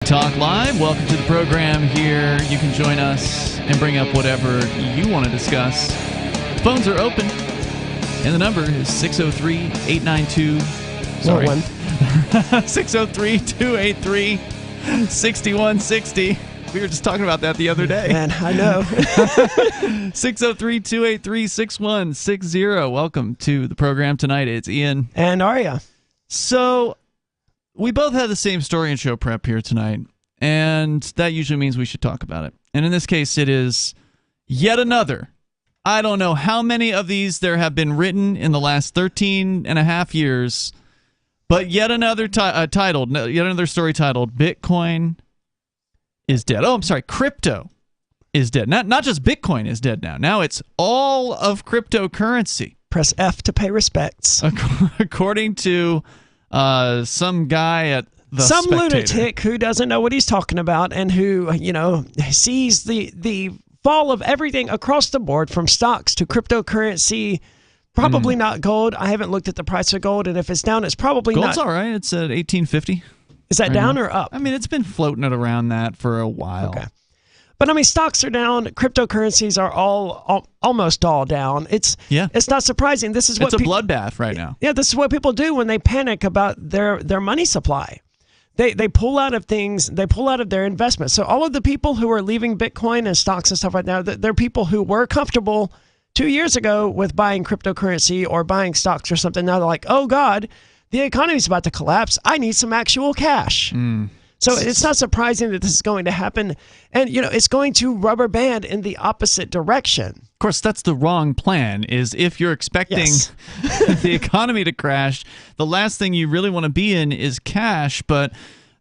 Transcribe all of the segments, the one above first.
Talk Live. Welcome to the program here. You can join us and bring up whatever you want to discuss. Phones are open, and the number is 603-892... Sorry. 603-283-6160. We were just talking about that the other day. Man, I know. 603-283-6160. Welcome to the program tonight. It's Ian. And Arya. So, we both had the same story and show prep here tonight, and that usually means we should talk about it. And in this case, it is yet another. I don't know how many of these there have been written in the last 13 and a half years, but yet another yet another story titled Bitcoin is dead. Oh, I'm sorry, crypto is dead. Not just Bitcoin is dead now. Now it's all of cryptocurrency. Press F to pay respects. According to some guy at the Some Spectator. lunatic who doesn't know what he's talking about and who, sees the fall of everything across the board from stocks to cryptocurrency. Probably not gold. I haven't looked at the price of gold, and if it's down, it's probably Gold's not. all right. It's at 1850. Is that down or up? I mean, it's been floating at around that for a while. Okay. But I mean, stocks are down. Cryptocurrencies are almost all down. It's not surprising. This is what it's a bloodbath right now. Yeah, this is what people do when they panic about their money supply. They pull out of things. They pull out of their investments. So all of the people who are leaving Bitcoin and stocks and stuff right now, they're people who were comfortable 2 years ago with buying cryptocurrency or buying stocks or something. Now they're like, oh God, the economy's about to collapse. I need some actual cash. So it's not surprising that this is going to happen. And, it's going to rubber band in the opposite direction. Of course, that's the wrong plan, is if you're expecting the economy to crash, the last thing you really want to be in is cash. But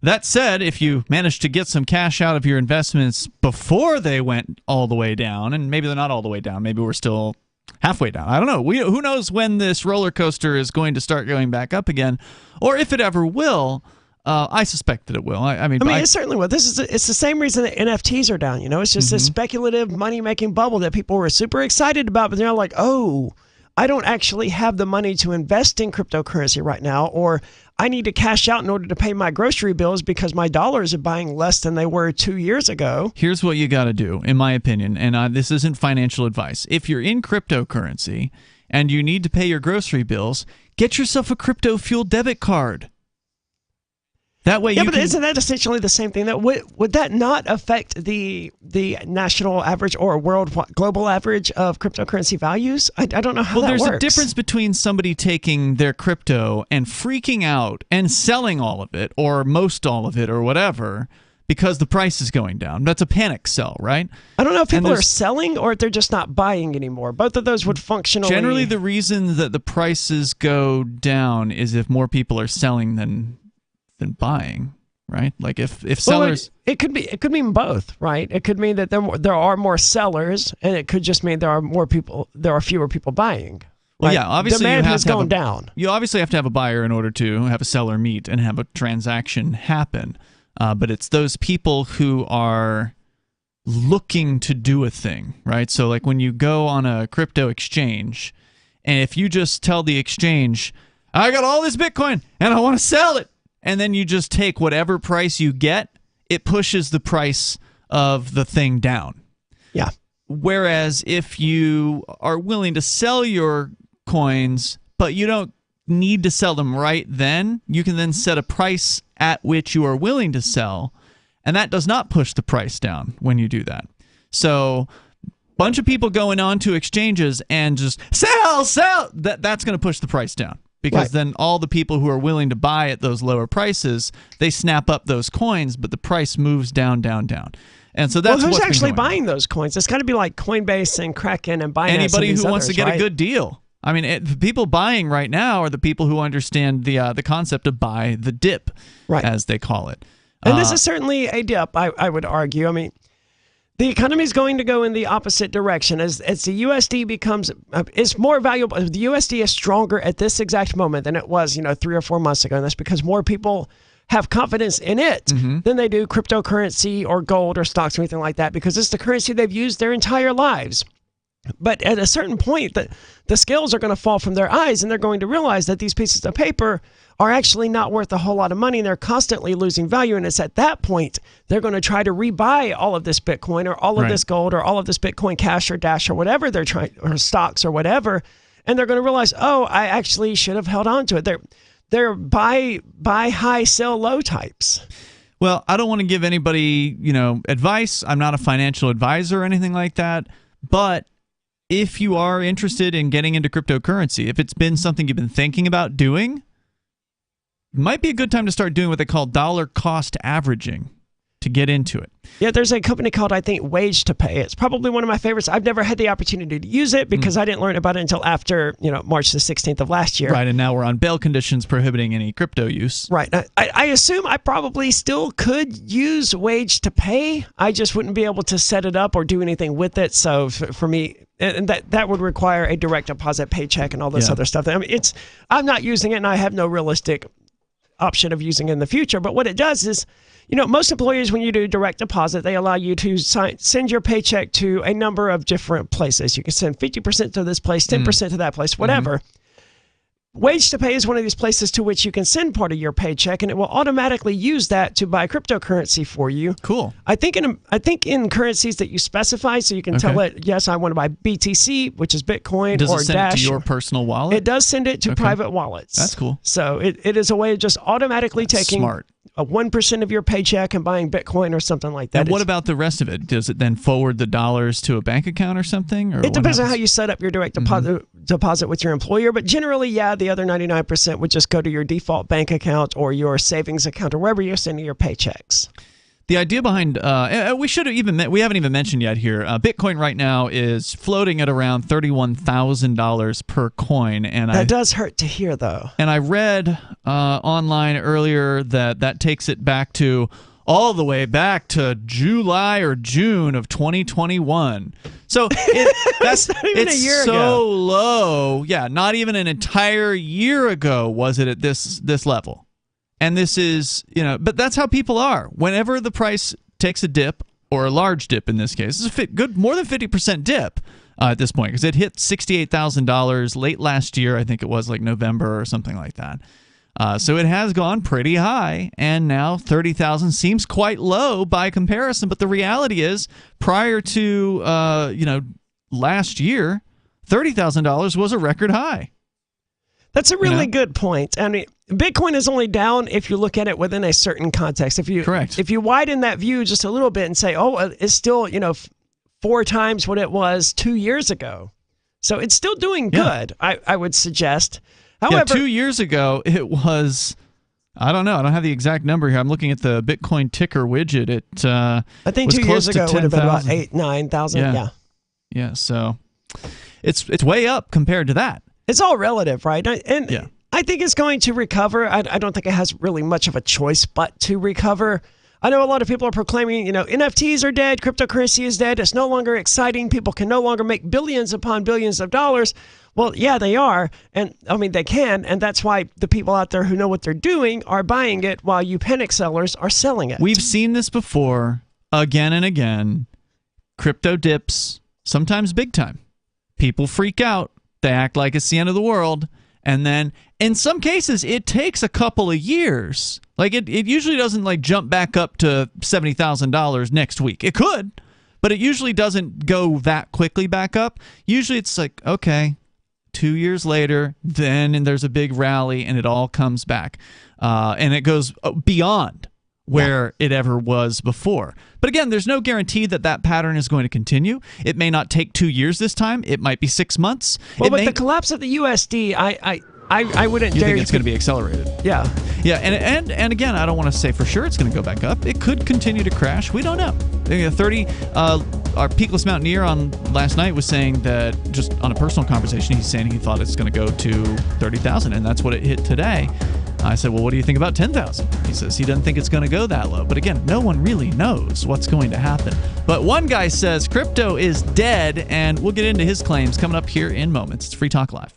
that said, if you manage to get some cash out of your investments before they went all the way down, and maybe they're not all the way down, maybe we're still halfway down. I don't know. Who knows when this roller coaster is going to start going back up again, or if it ever will. I suspect that it will. I mean, it certainly will. It's the same reason that NFTs are down. It's just this speculative money-making bubble that people were super excited about, but they're like, oh, I don't actually have the money to invest in cryptocurrency right now, or I need to cash out in order to pay my grocery bills because my dollars are buying less than they were 2 years ago. Here's what you got to do, in my opinion, and this isn't financial advice. If you're in cryptocurrency and you need to pay your grocery bills, get yourself a crypto-fueled debit card. That way isn't that essentially the same thing? That would that not affect the national average or global average of cryptocurrency values? I don't know how that works. Well, there's a difference between somebody taking their crypto and freaking out and selling all of it or most all of it or whatever because the price is going down. That's a panic sell, right? I don't know if people are selling or if they're just not buying anymore. Both of those would functionally... Generally, the reason that the prices go down is if more people are selling than buying, right? Like if sellers, it could mean both, right? It could mean that there are more sellers, and it could just mean there are fewer people buying. Well, yeah, obviously demand has gone down. You obviously have to have a buyer in order to have a seller meet and have a transaction happen. But it's those people who are looking to do a thing, right? So like when you go on a crypto exchange, and if you just tell the exchange, I got all this Bitcoin and I want to sell it, and then you just take whatever price you get, it pushes the price of the thing down. Yeah. Whereas if you are willing to sell your coins, but you don't need to sell them right then, you can then set a price at which you are willing to sell, and that does not push the price down when you do that. So bunch of people going on to exchanges and just sell, that's going to push the price down. Because then all the people who are willing to buy at those lower prices, they snap up those coins, but the price moves down. And so that's who's actually buying those coins? It's got to be like Coinbase and Kraken and Binance. Anybody who wants others, to get a good deal. I mean, the people buying right now are the people who understand the concept of buy the dip, as they call it. And this is certainly a dip, I would argue. I mean, the economy is going to go in the opposite direction as the USD becomes is more valuable. The USD is stronger at this exact moment than it was, 3 or 4 months ago, and that's because more people have confidence in it than they do cryptocurrency or gold or stocks or anything like that, because it's the currency they've used their entire lives. But at a certain point, the scales are going to fall from their eyes, and they're going to realize that these pieces of paper are actually not worth a whole lot of money, and they're constantly losing value. And it's at that point they're going to try to rebuy all of this Bitcoin or all of this gold or all of this Bitcoin Cash or Dash or whatever they're trying, or stocks or whatever. And they're going to realize, oh, I actually should have held on to it. They're buy high, sell low types. Well, I don't want to give anybody, advice. I'm not a financial advisor or anything like that. But if you are interested in getting into cryptocurrency, if it's been something you've been thinking about doing, it might be a good time to start doing what they call dollar cost averaging to get into it. Yeah, there's a company called, I think, Wage to Pay. It's probably one of my favorites. I've never had the opportunity to use it because I didn't learn about it until after, March the 16th of last year. Right, and now we're on bail conditions prohibiting any crypto use. Right. I assume I probably still could use Wage to Pay. I just wouldn't be able to set it up or do anything with it. So for me, and that would require a direct deposit paycheck and all this other stuff. I mean, I'm not using it, and I have no realistic option of using it in the future. But what it does is, most employers, when you do direct deposit, they allow you to send your paycheck to a number of different places. You can send 50% to this place, 10% to that place, whatever. Wage to Pay is one of these places to which you can send part of your paycheck, and it will automatically use that to buy cryptocurrency for you. Cool. I think in currencies that you specify, so you can tell it, yes, I want to buy BTC, which is Bitcoin, does or it send Dash. it to your personal wallet? It does send it to private wallets. That's cool. So it is a way of just automatically taking smart. a 1% of your paycheck and buying Bitcoin or something like that. And what about the rest of it? Does it then forward the dollars to a bank account or something? Or it depends on how you set up your direct deposit with your employer. But generally, the other 99% would just go to your default bank account or your savings account or wherever you're sending your paychecks. The idea behind we haven't even mentioned yet here. Bitcoin right now is floating at around $31,000 per coin, and that does hurt to hear, though. And I read online earlier that takes it back to all the way back to July or June of 2021. So that's not even a year ago. Low. Yeah, not even an entire year ago was it at this level. And this is, but that's how people are. Whenever the price takes a dip, or a large dip in this case, it's a more than 50% dip at this point, because it hit $68,000 late last year. I think it was like November or something like that. So it has gone pretty high, and now 30,000 seems quite low by comparison. But the reality is, prior to last year, $30,000 was a record high. That's a really good point. I mean, Bitcoin is only down if you look at it within a certain context. Correct. If you widen that view just a little bit and say, oh, it's still 4 times what it was 2 years ago, so it's still doing good. I would suggest. However, 2 years ago it was, I don't know. I don't have the exact number here. I'm looking at the Bitcoin ticker widget. I think 2 years ago it would have been about 8,000-9,000. Yeah. So it's way up compared to that. It's all relative, right? And I think it's going to recover. I don't think it has really much of a choice but to recover. I know a lot of people are proclaiming, NFTs are dead, cryptocurrency is dead, it's no longer exciting, people can no longer make billions upon billions of dollars. Well, yeah, they are, and I mean, they can, and that's why the people out there who know what they're doing are buying it while you panic sellers are selling it. We've seen this before, again and again. Crypto dips, sometimes big time. People freak out. They act like it's the end of the world. And then, in some cases, it takes a couple of years. Like, it usually doesn't, jump back up to $70,000 next week. It could, but it usually doesn't go that quickly back up. Usually it's like, okay, 2 years later, and there's a big rally, and it all comes back. And it goes beyond where it ever was before. But again, there's no guarantee that pattern is going to continue. It may not take 2 years this time. It might be 6 months. Well, the collapse of the USD, I wouldn't dare. You think it's going to be accelerated? Yeah. Yeah, and again, I don't want to say for sure it's going to go back up. It could continue to crash. We don't know. Our Peakless Mountaineer on last night was saying that, just on a personal conversation, he's saying he thought it's going to go to 30,000, and that's what it hit today. I said, well, what do you think about 10,000? He says he doesn't think it's going to go that low. But again, no one really knows what's going to happen. But one guy says crypto is dead, and we'll get into his claims coming up here in moments. It's Free Talk Live.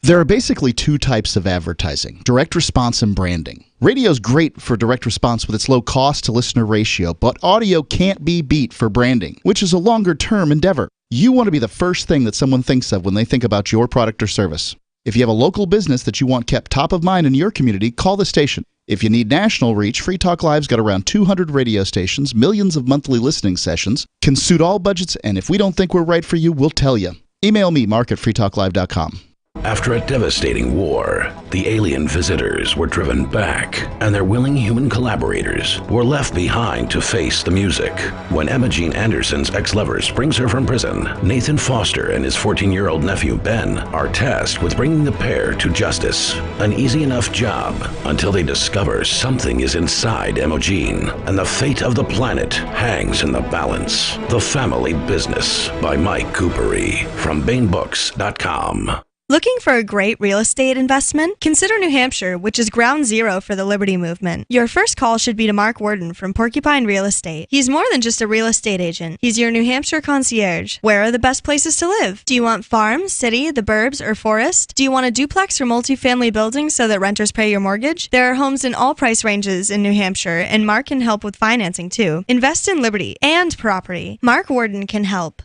There are basically 2 types of advertising: direct response and branding. Radio's great for direct response with its low cost to listener ratio, but audio can't be beat for branding, which is a longer-term endeavor. You want to be the first thing that someone thinks of when they think about your product or service. If you have a local business that you want kept top of mind in your community, call the station. If you need national reach, Free Talk Live's got around 200 radio stations, millions of monthly listening sessions, can suit all budgets, and if we don't think we're right for you, we'll tell you. Email me, mark@freetalklive.com. After a devastating war, the alien visitors were driven back, and their willing human collaborators were left behind to face the music. When Emma Jean Anderson's ex-lover springs her from prison, Nathan Foster and his 14-year-old nephew Ben are tasked with bringing the pair to justice. An easy enough job until they discover something is inside Emma Jean, and the fate of the planet hangs in the balance. The Family Business by Mike Coopery from BaneBooks.com. Looking for a great real estate investment? Consider New Hampshire, which is ground zero for the Liberty Movement. Your first call should be to Mark Worden from Porcupine Real Estate. He's more than just a real estate agent. He's your New Hampshire concierge. Where are the best places to live? Do you want farm, city, the burbs, or forest? Do you want a duplex or multifamily building so that renters pay your mortgage? There are homes in all price ranges in New Hampshire, and Mark can help with financing too. Invest in liberty and property. Mark Worden can help.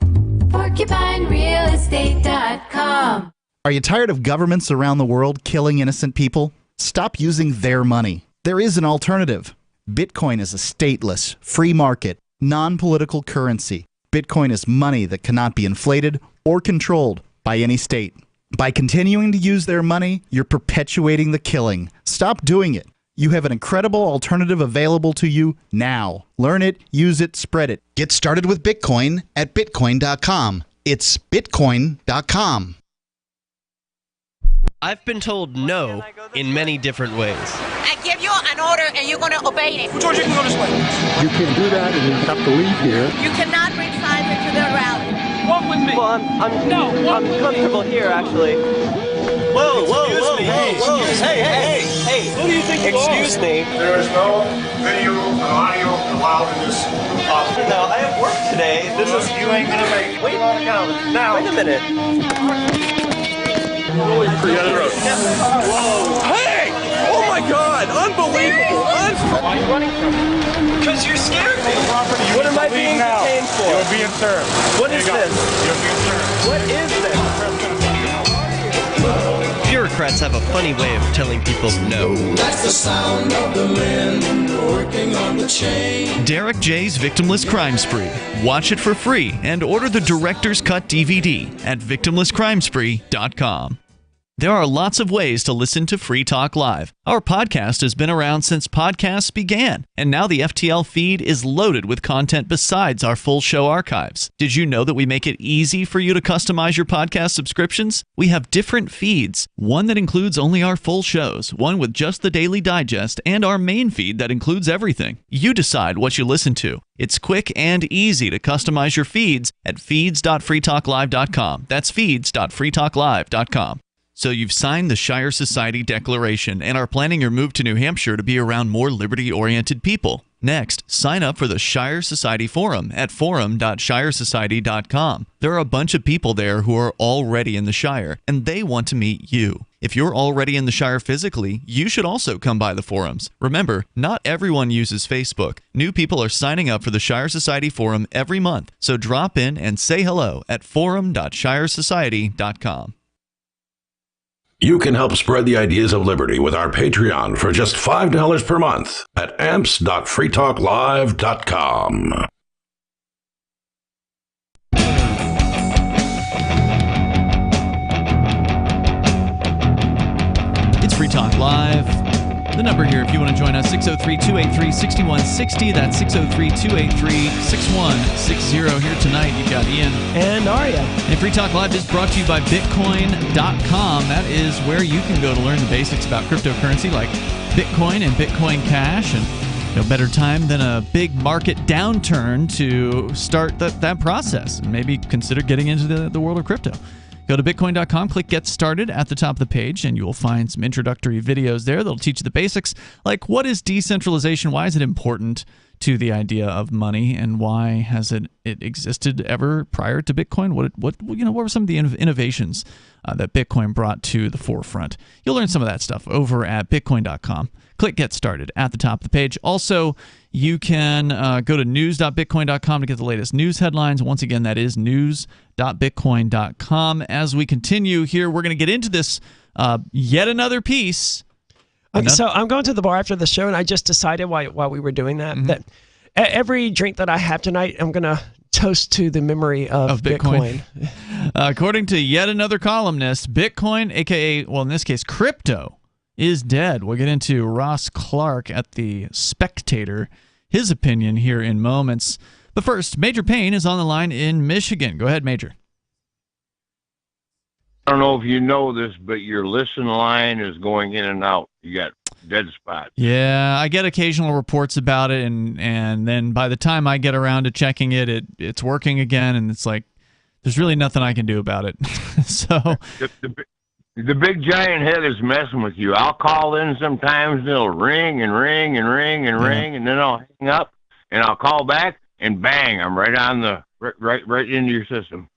PorcupineRealEstate.com. Are you tired of governments around the world killing innocent people? Stop using their money. There is an alternative. Bitcoin is a stateless, free market, non-political currency. Bitcoin is money that cannot be inflated or controlled by any state. By continuing to use their money, you're perpetuating the killing. Stop doing it. You have an incredible alternative available to you now. Learn it, use it, spread it. Get started with Bitcoin at Bitcoin.com. It's Bitcoin.com. I've been told no in many different ways. I give you an order and you're going to obey it. George, you can go this way. You can't do that and you have to leave here. You cannot bring Simon to the rally. Walk with me. Well, I'm comfortable here, actually. Whoa. Hey. Who do you think you are? Excuse me. There is no video and audio allowed in this office. No, I have work today. This is... You ain't going to make it. Wait a minute. Hey! Oh my God! Unbelievable! Why are you running from me? Because you're scared me. What am I being detained for? You're being served. What is this? You're being served. What is this? Bureaucrats have a funny way of telling people no. That's the sound of the men working on the chain. Derek J's Victimless Crime Spree. Watch it for free and order the Director's Cut DVD at victimlesscrimespree.com. There are lots of ways to listen to Free Talk Live. Our podcast has been around since podcasts began, and now the FTL feed is loaded with content besides our full show archives. Did you know that we make it easy for you to customize your podcast subscriptions? We have different feeds, one that includes only our full shows, one with just the Daily Digest, and our main feed that includes everything. You decide what you listen to. It's quick and easy to customize your feeds at feeds.freetalklive.com. That's feeds.freetalklive.com. So you've signed the Shire Society Declaration and are planning your move to New Hampshire to be around more liberty-oriented people. Next, sign up for the Shire Society Forum at forum.shiresociety.com. There are a bunch of people there who are already in the Shire, and they want to meet you. If you're already in the Shire physically, you should also come by the forums. Remember, not everyone uses Facebook. New people are signing up for the Shire Society Forum every month, so drop in and say hello at forum.shiresociety.com. You can help spread the ideas of liberty with our Patreon for just $5 per month at amps.freetalklive.com. It's Free Talk Live. The number here, if you want to join us, 603-283-6160. That's 603-283-6160. Here tonight, you've got Ian and Arya. And Free Talk Live is brought to you by Bitcoin.com. That is where you can go to learn the basics about cryptocurrency like Bitcoin and Bitcoin Cash. And no better time than a big market downturn to start that process and maybe consider getting into the world of crypto. Go to Bitcoin.com, click Get Started at the top of the page, and you will find some introductory videos there that'll teach you the basics, like what is decentralization, why is it important to the idea of money, and why has it existed ever prior to Bitcoin? What were some of the innovations that Bitcoin brought to the forefront? You'll learn some of that stuff over at Bitcoin.com. Click Get Started at the top of the page. Also, You can go to news.bitcoin.com to get the latest news headlines. Once again, that is news.bitcoin.com. As we continue here, we're going to get into this yet another piece. So I'm going to the bar after the show, and I just decided while we were doing that that every drink that I have tonight, I'm going to toast to the memory of Bitcoin. According to yet another columnist, Bitcoin, aka, well, in this case, crypto, is dead. We'll get into Ross Clark at the Spectator, his opinion here in moments. But first, Major Payne is on the line in Michigan. Go ahead, Major. I don't know if you know this, but your listen line is going in and out. You got dead spots. Yeah, I get occasional reports about it, and then by the time I get around to checking it, it's working again, and it's like there's really nothing I can do about it. So the big giant head is messing with you. I'll call in sometimes, and it'll ring and ring and ring and ring, and then I'll hang up, and I'll call back, and bang, I'm right on the right into your system.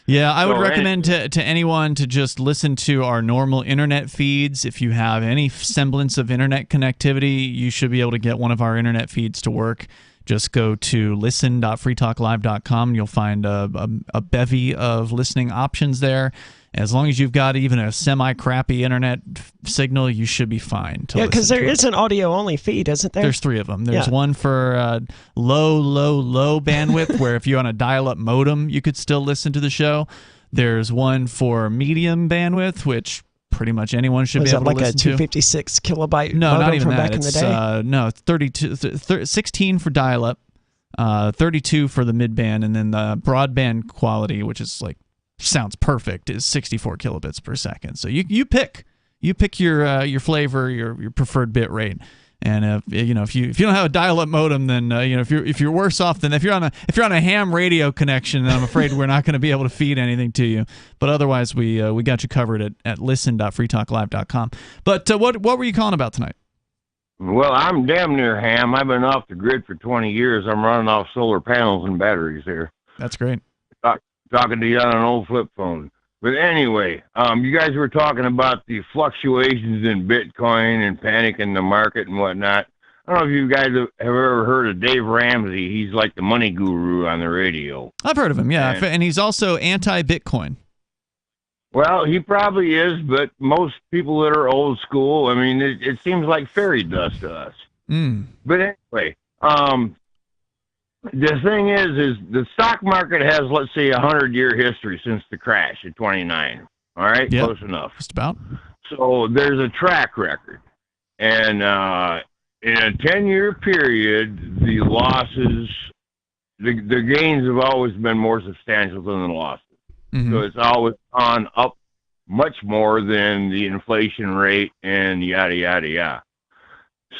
Yeah, I would recommend to anyone to just listen to our normal internet feeds. If you have any semblance of internet connectivity, you should be able to get one of our internet feeds to work. Just go to listen.freetalklive.com. You'll find a bevy of listening options there. As long as you've got even a semi-crappy internet signal, you should be fine. Yeah, because there is an audio-only feed, isn't there? There's 3 of them. There's one for low bandwidth, where if you're on a dial-up modem, you could still listen to the show. There's one for medium bandwidth, which pretty much anyone should be able to listen to. Like a 256 kilobyte no, modem not even from that. back in the day? No, 16 for dial-up, 32 for the mid-band, and then the broadband quality, which is like sounds perfect, is 64 kilobits per second. So you pick your flavor, your preferred bit rate. And if you don't have a dial-up modem, then if you're worse off than if you're on a ham radio connection, then I'm afraid we're not going to be able to feed anything to you. But otherwise, we got you covered at listen.freetalklive.com. But what were you calling about tonight? Well, I'm damn near ham. I've been off the grid for 20 years. I'm running off solar panels and batteries here. That's great. Talking to you on an old flip phone. But anyway, you guys were talking about the fluctuations in Bitcoin and panic in the market and whatnot. I don't know if you guys have ever heard of Dave Ramsey. He's like the money guru on the radio. I've heard of him, yeah. And he's also anti-Bitcoin. Well, he probably is, but most people that are old school, I mean, it seems like fairy dust to us. But anyway, the thing is the stock market has, let's say, 100-year history since the crash in 29. All right, yep. Close enough. Just about. So there's a track record, and in a 10-year period, the losses, the gains have always been more substantial than the losses. Mm-hmm. So it's always gone up much more than the inflation rate and yada yada yada.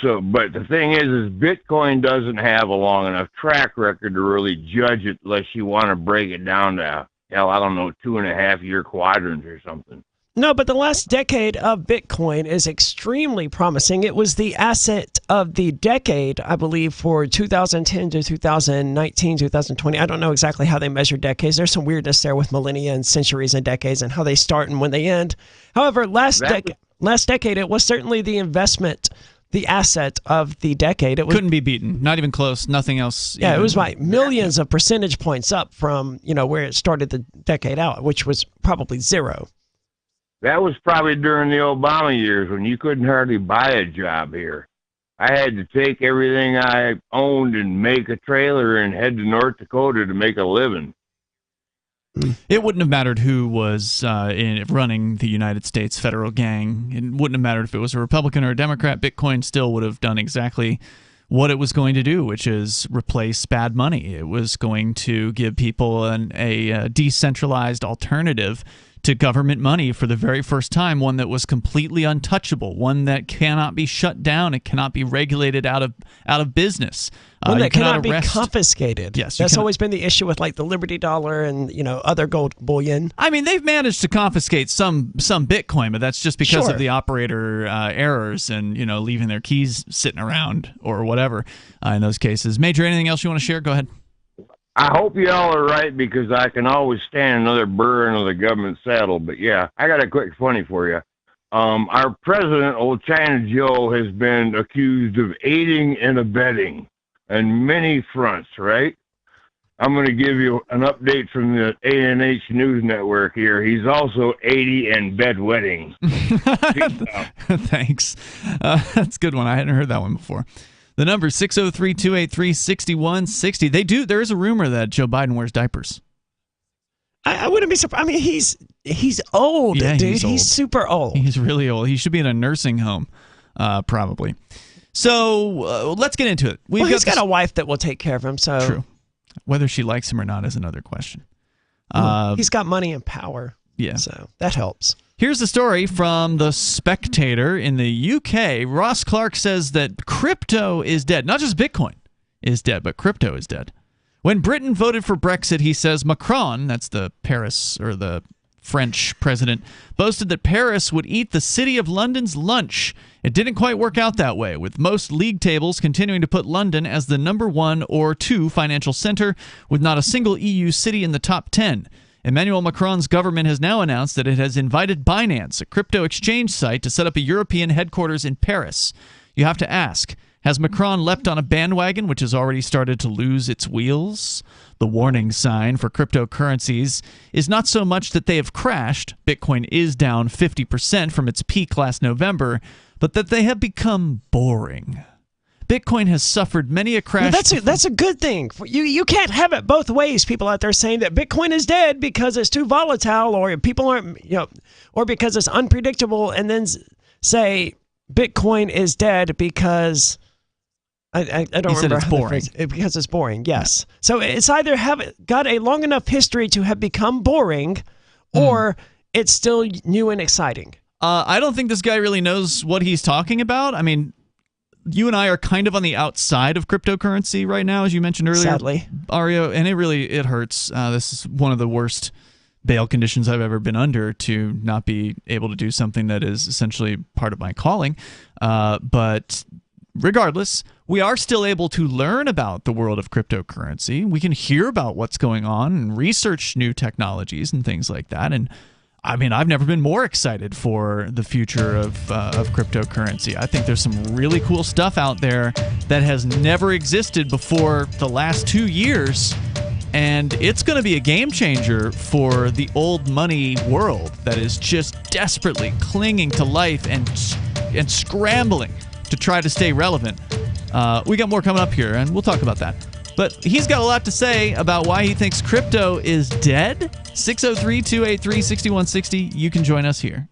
So, but the thing is Bitcoin doesn't have a long enough track record to really judge it unless you want to break it down to, hell, I don't know, 2.5-year quadrants or something. No, but the last decade of Bitcoin is extremely promising. It was the asset of the decade, I believe, for 2010 to 2019, 2020. I don't know exactly how they measure decades. There's some weirdness there with millennia and centuries and decades and how they start and when they end. However, last decade, it was certainly the investment, the asset of the decade. It couldn't be beaten. Not even close. Nothing else. Yeah, it was by millions of percentage points up from, where it started the decade out, which was probably zero. That was probably during the Obama years when you couldn't hardly buy a job here. I had to take everything I owned and make a trailer and head to North Dakota to make a living. It wouldn't have mattered who was running the United States federal gang. It wouldn't have mattered if it was a Republican or a Democrat. Bitcoin still would have done exactly what it was going to do, which is replace bad money. It was going to give people a decentralized alternative to government money for the very first time, one that was completely untouchable, one that cannot be shut down, it cannot be regulated out of business. One that cannot be confiscated. Yes, that's always been the issue with like the Liberty Dollar and other gold bullion. I mean, they've managed to confiscate some Bitcoin, but that's just because of the operator errors and leaving their keys sitting around or whatever in those cases. Major, anything else you want to share? Go ahead. I hope y'all are right because I can always stand another burr into the government saddle. But yeah, I got a quick funny for you. Our president, old China Joe, has been accused of aiding and abetting. on many fronts, right? I'm going to give you an update from the A&H News Network here. He's also 80 and bedwetting. Thanks. That's a good one. I hadn't heard that one before. The number is 603-283-6160. There is a rumor that Joe Biden wears diapers. I wouldn't be surprised. I mean, he's old, Yeah, dude. he's old. He's super old. He's really old. He should be in a nursing home, probably. So let's get into it. He's got a wife that will take care of him. So true. Whether she likes him or not is another question. He's got money and power. Yeah. So that helps. Here's the story from The Spectator in the UK. Ross Clark says that crypto is dead. Not just Bitcoin is dead, but crypto is dead. When Britain voted for Brexit, he says Macron, that's the French president, boasted that Paris would eat the City of London's lunch. It didn't quite work out that way, with most league tables continuing to put London as the number 1 or 2 financial center, with not a single EU city in the top 10. Emmanuel Macron's government has now announced that it has invited Binance, a crypto exchange site, to set up a European headquarters in Paris. You have to ask, has Macron leapt on a bandwagon which has already started to lose its wheels? The warning sign for cryptocurrencies is not so much that they have crashed, Bitcoin is down 50% from its peak last November, but that they have become boring. Bitcoin has suffered many a crash. That's a good thing. You can't have it both ways. People out there saying that Bitcoin is dead because it's too volatile, or people aren't, or because it's unpredictable, and then say Bitcoin is dead because I don't remember it's boring. because it's boring. Yes. So it's either got a long enough history to have become boring, or it's still new and exciting. I don't think this guy really knows what he's talking about. I mean, you and I are kind of on the outside of cryptocurrency right now, as you mentioned earlier, sadly, Ario, and it hurts. This is one of the worst bail conditions I've ever been under, to not be able to do something that is essentially part of my calling. But regardless, we are still able to learn about the world of cryptocurrency. We can hear about what's going on and research new technologies and things like that. And I mean, I've never been more excited for the future of cryptocurrency. I think there's some really cool stuff out there that has never existed before the last 2 years. And it's going to be a game changer for the old money world that is just desperately clinging to life and scrambling to try to stay relevant. We got more coming up here, and we'll talk about that. But he's got a lot to say about why he thinks crypto is dead. 603-283-6160. You can join us here.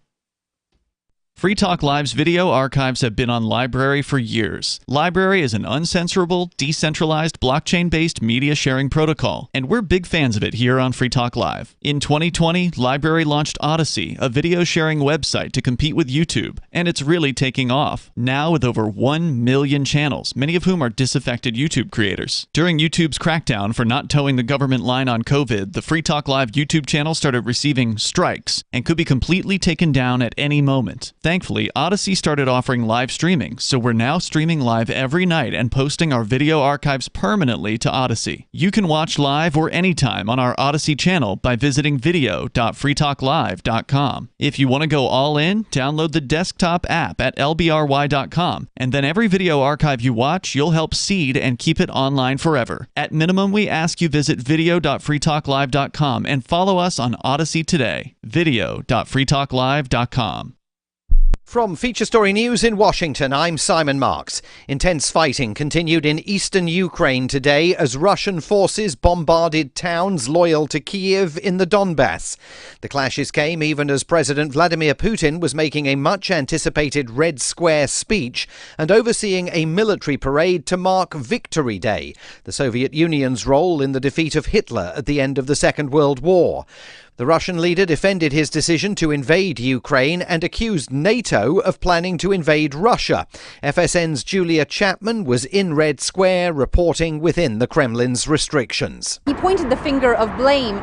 Free Talk Live's video archives have been on LBRY for years. LBRY is an uncensorable, decentralized, blockchain-based media sharing protocol, and we're big fans of it here on Free Talk Live. In 2020, LBRY launched Odysee, a video sharing website to compete with YouTube, and it's really taking off, now with over 1 million channels, many of whom are disaffected YouTube creators. During YouTube's crackdown for not towing the government line on COVID, the Free Talk Live YouTube channel started receiving strikes and could be completely taken down at any moment. Thankfully, Odysee started offering live streaming, so we're now streaming live every night and posting our video archives permanently to Odysee. You can watch live or anytime on our Odysee channel by visiting video.freetalklive.com. If you want to go all in, download the desktop app at lbry.com, and then every video archive you watch, you'll help seed and keep it online forever. At minimum, we ask you visit video.freetalklive.com and follow us on Odysee today. video.freetalklive.com. From Feature Story News in Washington, I'm Simon Marks. Intense fighting continued in eastern Ukraine today as Russian forces bombarded towns loyal to Kyiv in the Donbass. The clashes came even as President Vladimir Putin was making a much-anticipated Red Square speech and overseeing a military parade to mark Victory Day, the Soviet Union's role in the defeat of Hitler at the end of the Second World War. The Russian leader defended his decision to invade Ukraine and accused NATO of planning to invade Russia. FSN's Julia Chapman was in Red Square reporting within the Kremlin's restrictions. He pointed the finger of blame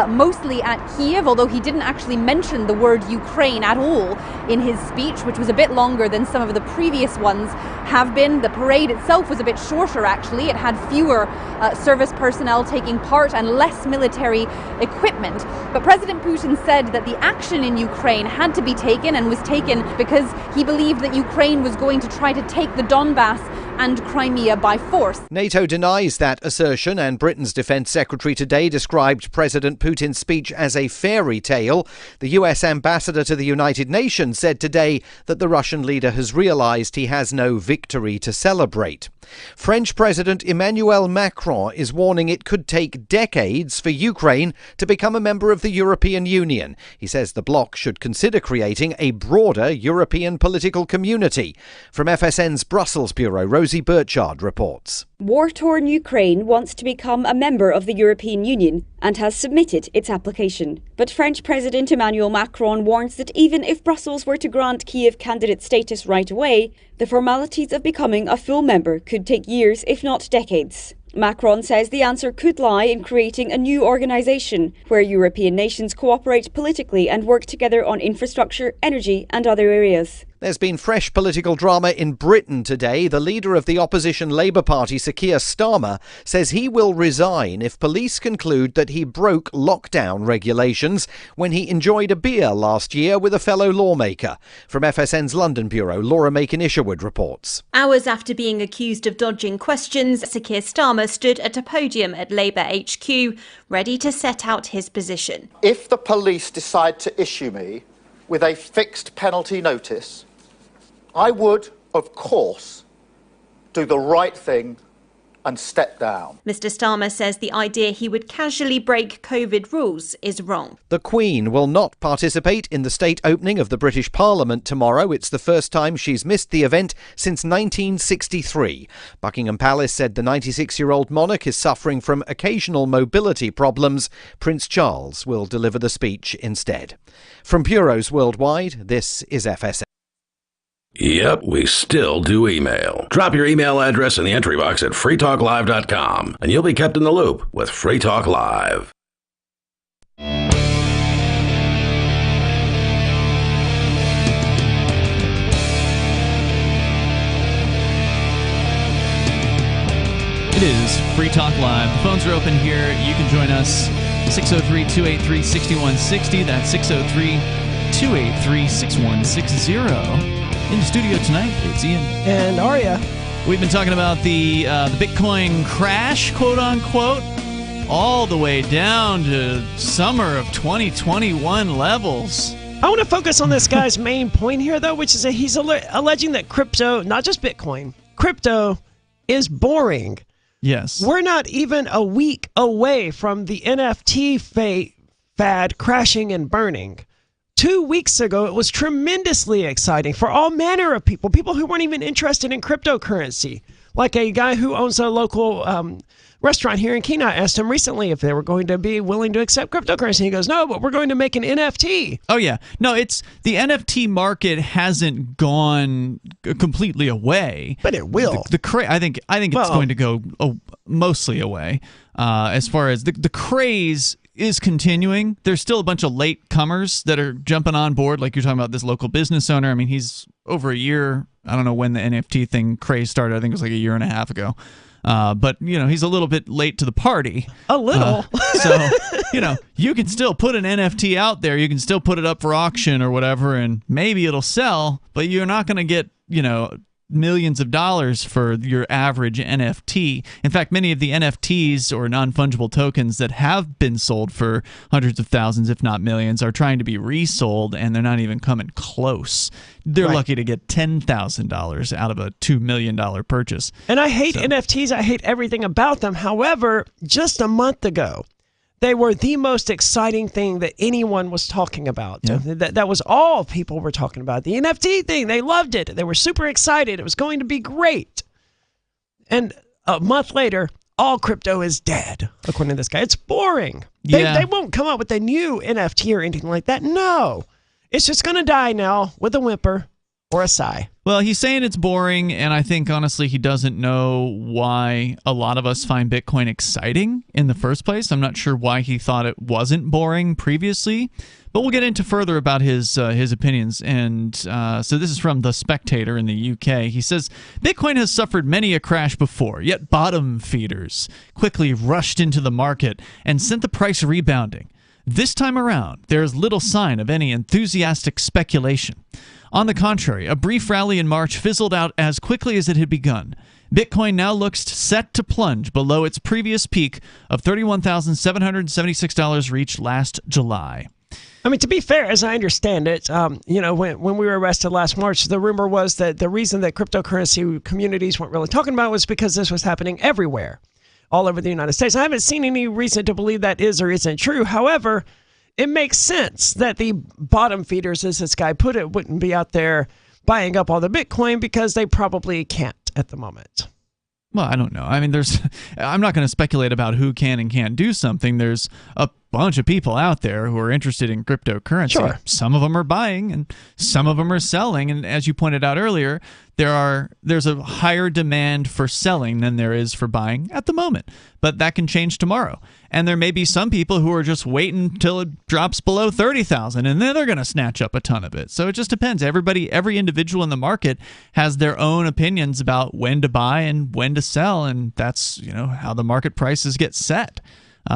mostly at Kyiv, although he didn't actually mention the word Ukraine at all in his speech, which was a bit longer than some of the previous ones have been. The parade itself was a bit shorter, actually. It had fewer service personnel taking part and less military equipment. But President Putin said that the action in Ukraine had to be taken and was taken because he believed that Ukraine was going to try to take the Donbass and Crimea by force. NATO denies that assertion, and Britain's Defence Secretary today described President Putin's speech as a fairy tale. The US ambassador to the United Nations said today that the Russian leader has realised he has no victory to celebrate. French President Emmanuel Macron is warning it could take decades for Ukraine to become a member of the European Union. He says the bloc should consider creating a broader European political community. From FSN's Brussels bureau, Rosie Burchard reports. War-torn Ukraine wants to become a member of the European Union and has submitted its application. But French President Emmanuel Macron warns that even if Brussels were to grant Kiev candidate status right away, the formalities of becoming a full member could take years, if not decades. Macron says the answer could lie in creating a new organisation where European nations cooperate politically and work together on infrastructure, energy and other areas. There's been fresh political drama in Britain today. The leader of the opposition Labour Party, Sir Keir Starmer, says he will resign if police conclude that he broke lockdown regulations when he enjoyed a beer last year with a fellow lawmaker. From FSN's London bureau, Laura Macon-Isherwood reports. Hours after being accused of dodging questions, Sir Keir Starmer stood at a podium at Labour HQ, ready to set out his position. If the police decide to issue me with a fixed penalty notice, I would, of course, do the right thing and step down. Mr. Starmer says the idea he would casually break COVID rules is wrong. The Queen will not participate in the state opening of the British Parliament tomorrow. It's the first time she's missed the event since 1963. Buckingham Palace said the 96-year-old monarch is suffering from occasional mobility problems. Prince Charles will deliver the speech instead. From bureaus worldwide, this is FSN. Yep, we still do email. Drop your email address in the entry box at freetalklive.com and you'll be kept in the loop with Free Talk Live. It is Free Talk Live. The phones are open here. You can join us 603-283-6160. That's 603-283-6160. In the studio tonight, it's Ian. And Arya. We've been talking about the Bitcoin crash, quote unquote, all the way down to summer of 2021 levels. I want to focus on this guy's main point here, though, which is that he's alleging that crypto, not just Bitcoin, crypto is boring. Yes. We're not even a week away from the NFT fad crashing and burning. 2 weeks ago, it was tremendously exciting for all manner of people who weren't even interested in cryptocurrency. Like a guy who owns a local restaurant here in Kenai asked him recently if they were going to be willing to accept cryptocurrency. He goes, no, but we're going to make an NFT. Oh, yeah. No, it's the NFT market hasn't gone completely away. But it will. I think it's going to go mostly away. As far as the craze is continuing. There's still a bunch of late comers that are jumping on board, like you're talking about this local business owner. I mean, he's over a year. I don't know when the NFT thing craze started. I think it was like a year and a half ago. But, he's a little bit late to the party. A little. So, you can still put an NFT out there. You can still put it up for auction or whatever, and maybe it'll sell, but you're not going to get, millions of dollars for your average NFT. In fact, many of the NFTs or non-fungible tokens that have been sold for hundreds of thousands, if not millions, are trying to be resold, and they're not even coming close. They're lucky to get $10,000 out of a $2 million purchase. And I hate NFTs. I hate everything about them. However, just a month ago, they were the most exciting thing that anyone was talking about. Yeah. That was all people were talking about. The NFT thing, they loved it. They were super excited. It was going to be great. And a month later, all crypto is dead, according to this guy. It's boring. They won't come up with a new NFT or anything like that. No. It's just going to die now with a whimper or a sigh. Well, he's saying it's boring, and I think, honestly, he doesn't know why a lot of us find Bitcoin exciting in the first place. I'm not sure why he thought it wasn't boring previously, but we'll get into further about his opinions. And so this is from The Spectator in the UK. He says, Bitcoin has suffered many a crash before, yet bottom feeders quickly rushed into the market and sent the price rebounding. This time around, there is little sign of any enthusiastic speculation. On the contrary, a brief rally in March fizzled out as quickly as it had begun. Bitcoin now looks set to plunge below its previous peak of $31,776 reached last July. I mean, to be fair, as I understand it, when we were arrested last March, the rumor was that the reason that cryptocurrency communities weren't really talking about it was because this was happening everywhere, all over the United States. I haven't seen any reason to believe that is or isn't true. However, it makes sense that the bottom feeders, as this guy put it, wouldn't be out there buying up all the Bitcoin because they probably can't at the moment. Well, I don't know. I mean, I'm not going to speculate about who can and can't do something. There's a bunch of people out there who are interested in cryptocurrency. Sure. Some of them are buying and some of them are selling. And as you pointed out earlier, there's a higher demand for selling than there is for buying at the moment. But that can change tomorrow. And there may be some people who are just waiting till it drops below 30,000 and then they're going to snatch up a ton of it. So it just depends. Every individual in the market has their own opinions about when to buy and when to sell, and that's how the market prices get set.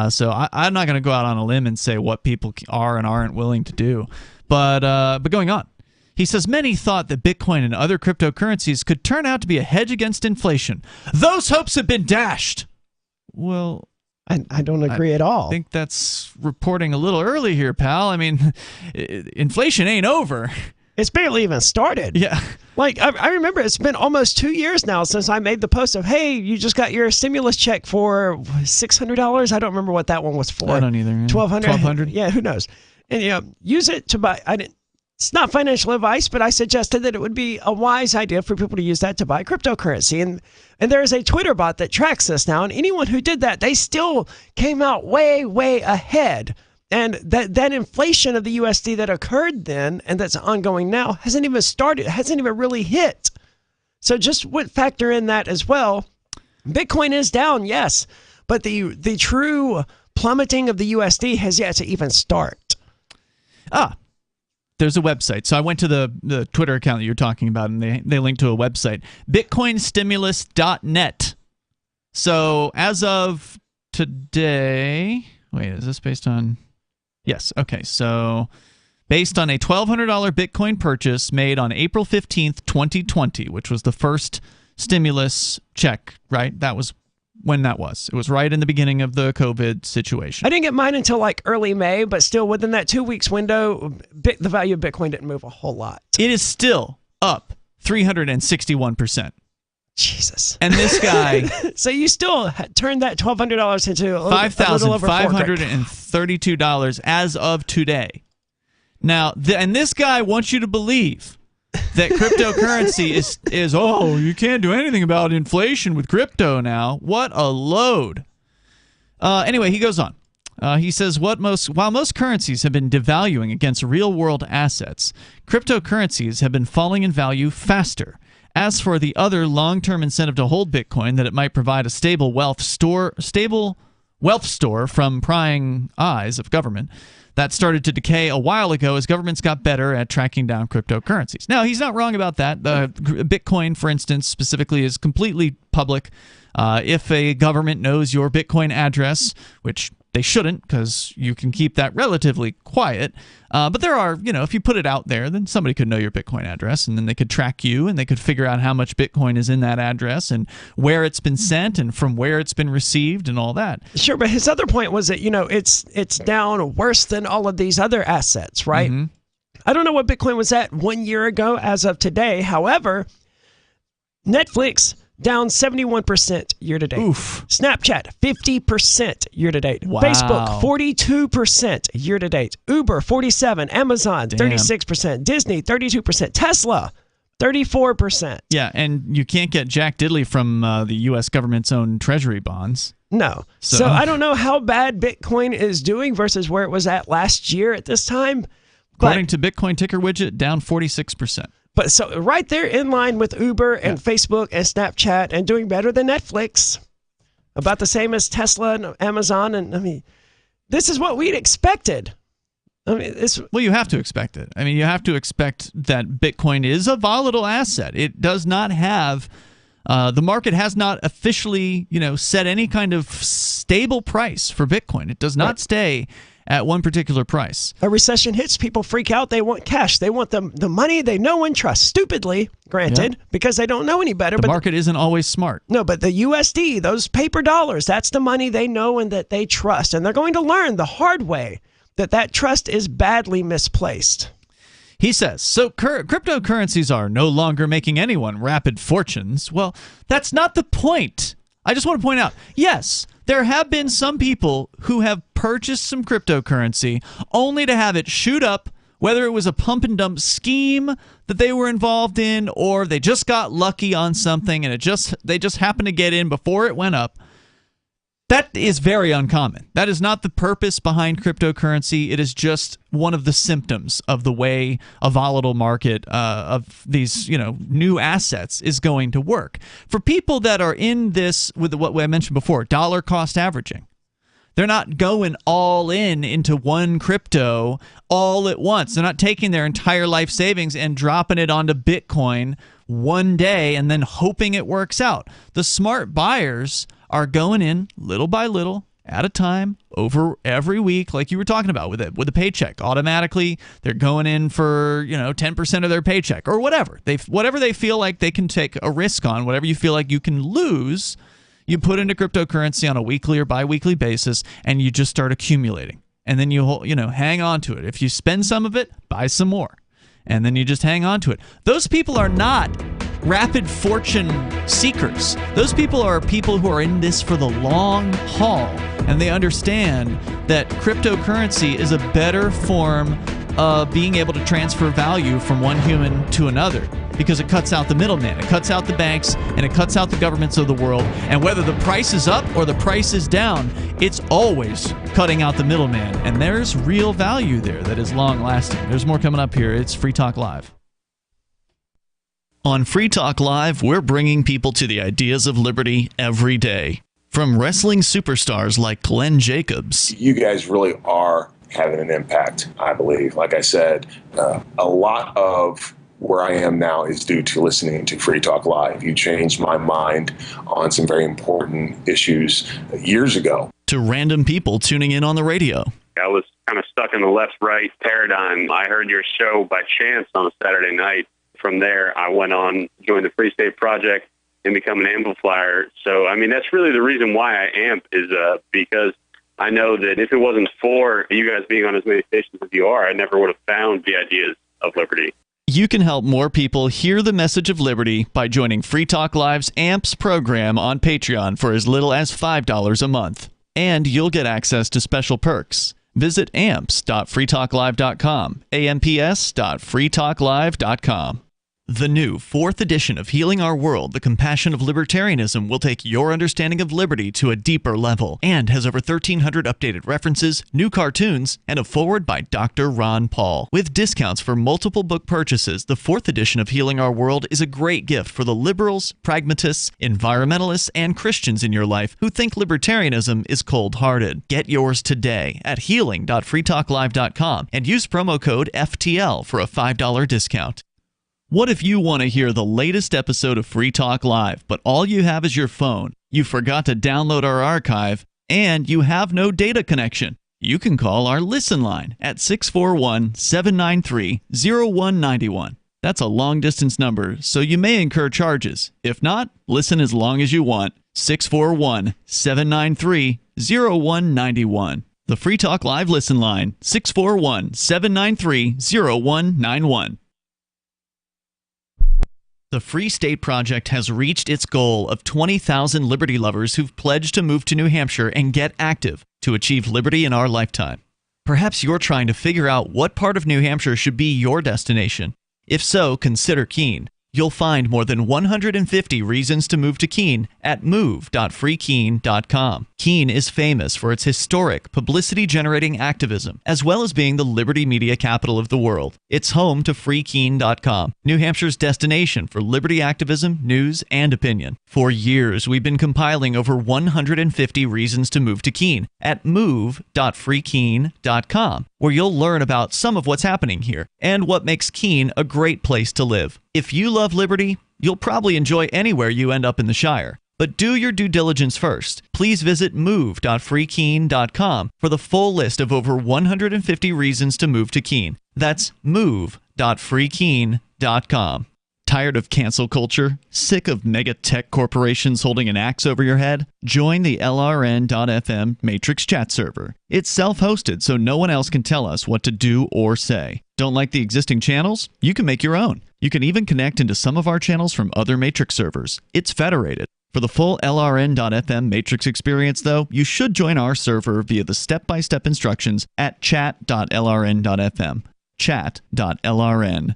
So I'm not going to go out on a limb and say what people are and aren't willing to do. But going on. He says many thought that Bitcoin and other cryptocurrencies could turn out to be a hedge against inflation. Those hopes have been dashed. Well, I don't agree at all. I think that's reporting a little early here, pal. I mean, inflation ain't over. It's barely even started. Yeah. Like, I remember it's been almost 2 years now since I made the post of, hey, you just got your stimulus check for $600. I don't remember what that one was for. I don't either. $1,200? Yeah, who knows? And, use it to buy. It's not financial advice, but I suggested that it would be a wise idea for people to use that to buy cryptocurrency. And there is a Twitter bot that tracks this now. And anyone who did that, they still came out way, way ahead. And that inflation of the USD that occurred then and that's ongoing now hasn't even started, hasn't even really hit. So just would factor in that as well. Bitcoin is down, yes, but the true plummeting of the USD has yet to even start. There's a website. So I went to the Twitter account that you're talking about, and they linked to a website, bitcoinstimulus.net. So as of today, wait, is this based on... Yes, okay, so based on a $1,200 Bitcoin purchase made on April 15th, 2020, which was the first stimulus check, right? That was when that was. It was right in the beginning of the COVID situation. I didn't get mine until like early May, but still within that 2 weeks window, the value of Bitcoin didn't move a whole lot. It is still up 361%. Jesus. And this guy... So you still turned that $1,200 into a little over $5,532 as of today. Now, and this guy wants you to believe that cryptocurrency is you can't do anything about inflation with crypto now. What a load. Anyway, he goes on. He says, while most currencies have been devaluing against real-world assets, cryptocurrencies have been falling in value faster. As for the other long-term incentive to hold Bitcoin, that it might provide a stable wealth store from prying eyes of government, that started to decay a while ago as governments got better at tracking down cryptocurrencies. Now, he's not wrong about that. Bitcoin, for instance, specifically is completely public. If a government knows your Bitcoin address, which they shouldn't, because you can keep that relatively quiet. But there are, if you put it out there, then somebody could know your Bitcoin address, and then they could track you, and they could figure out how much Bitcoin is in that address, and where it's been sent, and from where it's been received, and all that. Sure, but his other point was that, it's down worse than all of these other assets, right? Mm-hmm. I don't know what Bitcoin was at 1 year ago as of today. However, Netflix... down 71% year-to-date. Oof. Snapchat, 50% year-to-date. Wow. Facebook, 42% year-to-date. Uber, 47%. Amazon, 36%. Disney, 32%. Tesla, 34%. Yeah, and you can't get jack diddly from the U.S. government's own treasury bonds. No. So I don't know how bad Bitcoin is doing versus where it was at last year at this time. According to Bitcoin ticker widget, down 46%. But so right there in line with Uber and Facebook and Snapchat and doing better than Netflix. About the same as Tesla and Amazon. And I mean, this is what we'd expected. I mean, well, you have to expect it. I mean, you have to expect that Bitcoin is a volatile asset. It does not have... the market has not officially, set any kind of stable price for Bitcoin. It does not stay at one particular price. A recession hits, people freak out. They want cash. They want the money they know and trust. Stupidly, granted, because they don't know any better. The market isn't always smart. No, but the USD, those paper dollars, that's the money they know and that they trust. And they're going to learn the hard way that trust is badly misplaced. He says, so cryptocurrencies are no longer making anyone rapid fortunes. Well, that's not the point. I just want to point out, yes, there have been some people who have purchased some cryptocurrency only to have it shoot up, whether it was a pump and dump scheme that they were involved in or they just got lucky on something and they just happened to get in before it went up. That is very uncommon. That is not the purpose behind cryptocurrency. It is just one of the symptoms of the way a volatile market of these, new assets is going to work. For people that are in this with what I mentioned before, dollar cost averaging, they're not going all into one crypto all at once. They're not taking their entire life savings and dropping it onto Bitcoin one day and then hoping it works out. The smart buyers are going in little by little at a time over every week, like you were talking about with a paycheck. Automatically, they're going in for 10% of their paycheck or whatever they feel like they can take a risk on. Whatever you feel like you can lose, you put into cryptocurrency on a weekly or bi-weekly basis, and you just start accumulating. And then you hang on to it. If you spend some of it, buy some more, and then you just hang on to it. Those people are not rapid fortune seekers. Those people are people who are in this for the long haul, and they understand that cryptocurrency is a better form of being able to transfer value from one human to another because it cuts out the middleman, it cuts out the banks, and it cuts out the governments of the world. And whether the price is up or the price is down, it's always cutting out the middleman, and there's real value there that is long-lasting. There's more coming up here. It's Free Talk Live. On Free Talk Live, we're bringing people to the ideas of liberty every day. From wrestling superstars like Glenn Jacobs. You guys really are having an impact, I believe. Like I said, a lot of where I am now is due to listening to Free Talk Live. You changed my mind on some very important issues years ago. To random people tuning in on the radio. I was kind of stuck in the left-right paradigm. I heard your show by chance on a Saturday night. From there, I went on, joined the Free State Project, and become an amplifier. So, that's really the reason why I amp is because I know that if it wasn't for you guys being on as many stations as you are, I never would have found the ideas of liberty. You can help more people hear the message of liberty by joining Free Talk Live's AMPS program on Patreon for as little as $5 a month. And you'll get access to special perks. Visit amps.freetalklive.com, amps.freetalklive.com. The new 4th edition of Healing Our World, The Compassion of Libertarianism, will take your understanding of liberty to a deeper level and has over 1,300 updated references, new cartoons, and a foreword by Dr. Ron Paul. With discounts for multiple book purchases, the 4th edition of Healing Our World is a great gift for the liberals, pragmatists, environmentalists, and Christians in your life who think libertarianism is cold-hearted. Get yours today at healing.freetalklive.com and use promo code FTL for a $5 discount. What if you want to hear the latest episode of Free Talk Live, but all you have is your phone, you forgot to download our archive, and you have no data connection? You can call our Listen line at 641-793-0191. That's a long-distance number, so you may incur charges. If not, listen as long as you want. 641-793-0191. The Free Talk Live Listen line, 641-793-0191. The Free State Project has reached its goal of 20,000 liberty lovers who've pledged to move to New Hampshire and get active to achieve liberty in our lifetime. Perhaps you're trying to figure out what part of New Hampshire should be your destination. If so, consider Keene. You'll find more than 150 reasons to move to Keene at move.freekeene.com. Keene is famous for its historic, publicity-generating activism, as well as being the liberty media capital of the world. It's home to freekeene.com, New Hampshire's destination for liberty activism, news, and opinion. For years, we've been compiling over 150 reasons to move to Keene at move.freekeene.com, where you'll learn about some of what's happening here and what makes Keene a great place to live. If you love liberty, you'll probably enjoy anywhere you end up in the Shire. But do your due diligence first. Please visit move.freekeen.com for the full list of over 150 reasons to move to Keene. That's move.freekeen.com. Tired of cancel culture? Sick of mega tech corporations holding an axe over your head? Join the LRN.FM Matrix chat server. It's self-hosted, so no one else can tell us what to do or say. Don't like the existing channels? You can make your own. You can even connect into some of our channels from other Matrix servers. It's federated. For the full LRN.FM Matrix experience, though, you should join our server via the step-by-step instructions at chat.lrn.fm. Chat.lrn.fm.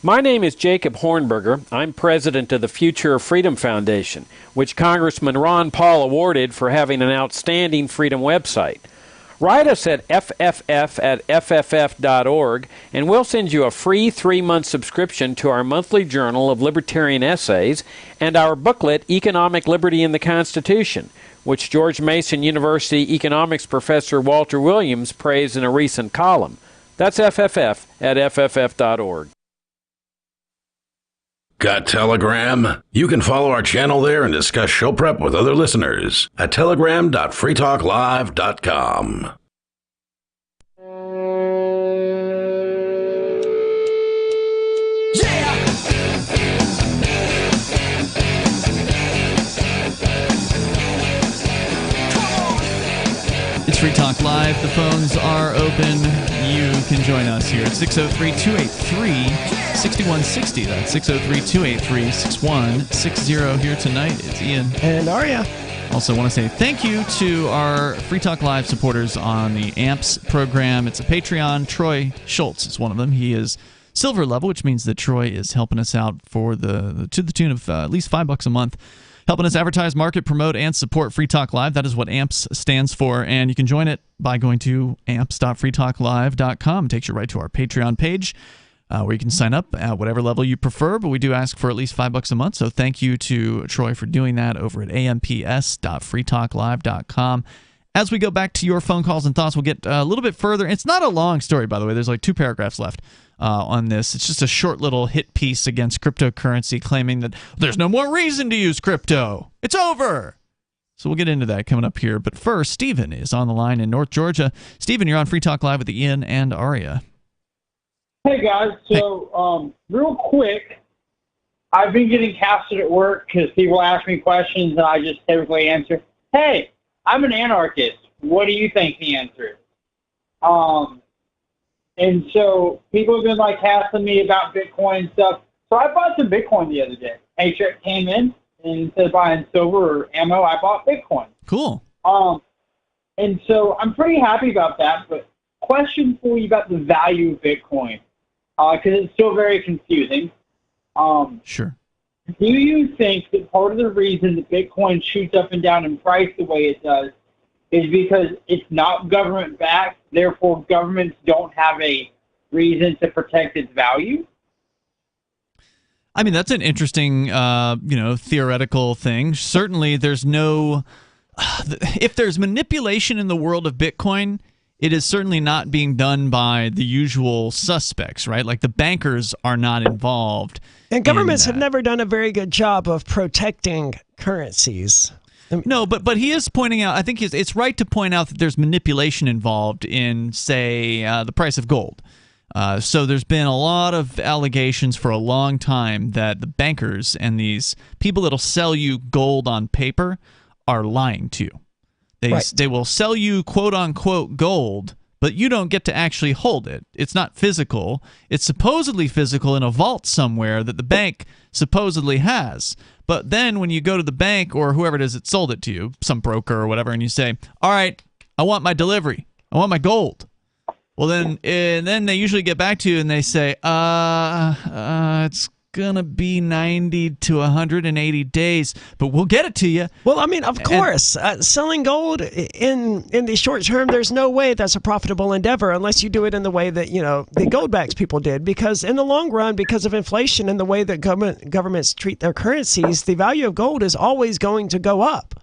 My name is Jacob Hornberger. I'm president of the Future of Freedom Foundation, which Congressman Ron Paul awarded for having an outstanding freedom website. Write us at fff@fff.org, and we'll send you a free 3-month subscription to our monthly journal of libertarian essays and our booklet, Economic Liberty in the Constitution, which George Mason University economics professor Walter Williams praised in a recent column. That's fff@fff.org. Got Telegram? You can follow our channel there and discuss show prep with other listeners at telegram.freetalklive.com. It's Free Talk Live. The phones are open. You can join us here at 603-283-6160. That's 603-283-6160. Here tonight, it's Ian. And Aria. Also want to say thank you to our Free Talk Live supporters on the AMPS program. It's a Patreon. Troy Schultz is one of them. He is silver level, which means that Troy is helping us out to the tune of at least $5 a month, helping us advertise, market, promote, and support Free Talk Live. That is what AMPS stands for, and you can join it by going to amps.freetalklive.com. It takes you right to our Patreon page, where you can sign up at whatever level you prefer, but we do ask for at least $5 a month, so thank you to Troy for doing that over at amps.freetalklive.com. As we go back to your phone calls and thoughts, we'll get a little bit further. It's not a long story, by the way. There's like 2 paragraphs left on this. It's just a short little hit piece against cryptocurrency, claiming that there's no more reason to use crypto. It's over. So we'll get into that coming up here. But first, Stephen is on the line in North Georgia. Stephen, you're on Free Talk Live with Ian and Aria. Hey, guys. So real quick, I've been getting casted at work because people ask me questions and I just typically answer, hey, I'm an anarchist. What do you think the answer is? And so people have been like asking me about Bitcoin and stuff. So I bought some Bitcoin the other day. Paycheck came in, and instead of buying silver or ammo, I bought Bitcoin. Cool. And so I'm pretty happy about that. But question for you about the value of Bitcoin, because it's still very confusing. Sure. Do you think that part of the reason that Bitcoin shoots up and down in price the way it does is because it's not government-backed, therefore governments don't have a reason to protect its value? I mean, that's an interesting, theoretical thing. Certainly, there's no... if there's manipulation in the world of Bitcoin, it is certainly not being done by the usual suspects, right? Like the bankers are not involved. And governments have never done a very good job of protecting currencies. No, but he is pointing out, I think it's right to point out that there's manipulation involved in, say, the price of gold. So there's been a lot of allegations for a long time that the bankers and these people that'll sell you gold on paper are lying to you. They will sell you quote-unquote gold, but you don't get to actually hold it. It's not physical. It's supposedly physical in a vault somewhere that the bank supposedly has. But then when you go to the bank or whoever it is that sold it to you, some broker or whatever, and you say, all right, I want my delivery. I want my gold. Well, then they usually get back to you and they say, it's going to be 90 to 180 days, but we'll get it to you. Well, I mean, of course, selling gold in the short term, there's no way that's a profitable endeavor unless you do it in the way that, the goldbacks people did. Because in the long run, because of inflation and the way that governments treat their currencies, the value of gold is always going to go up.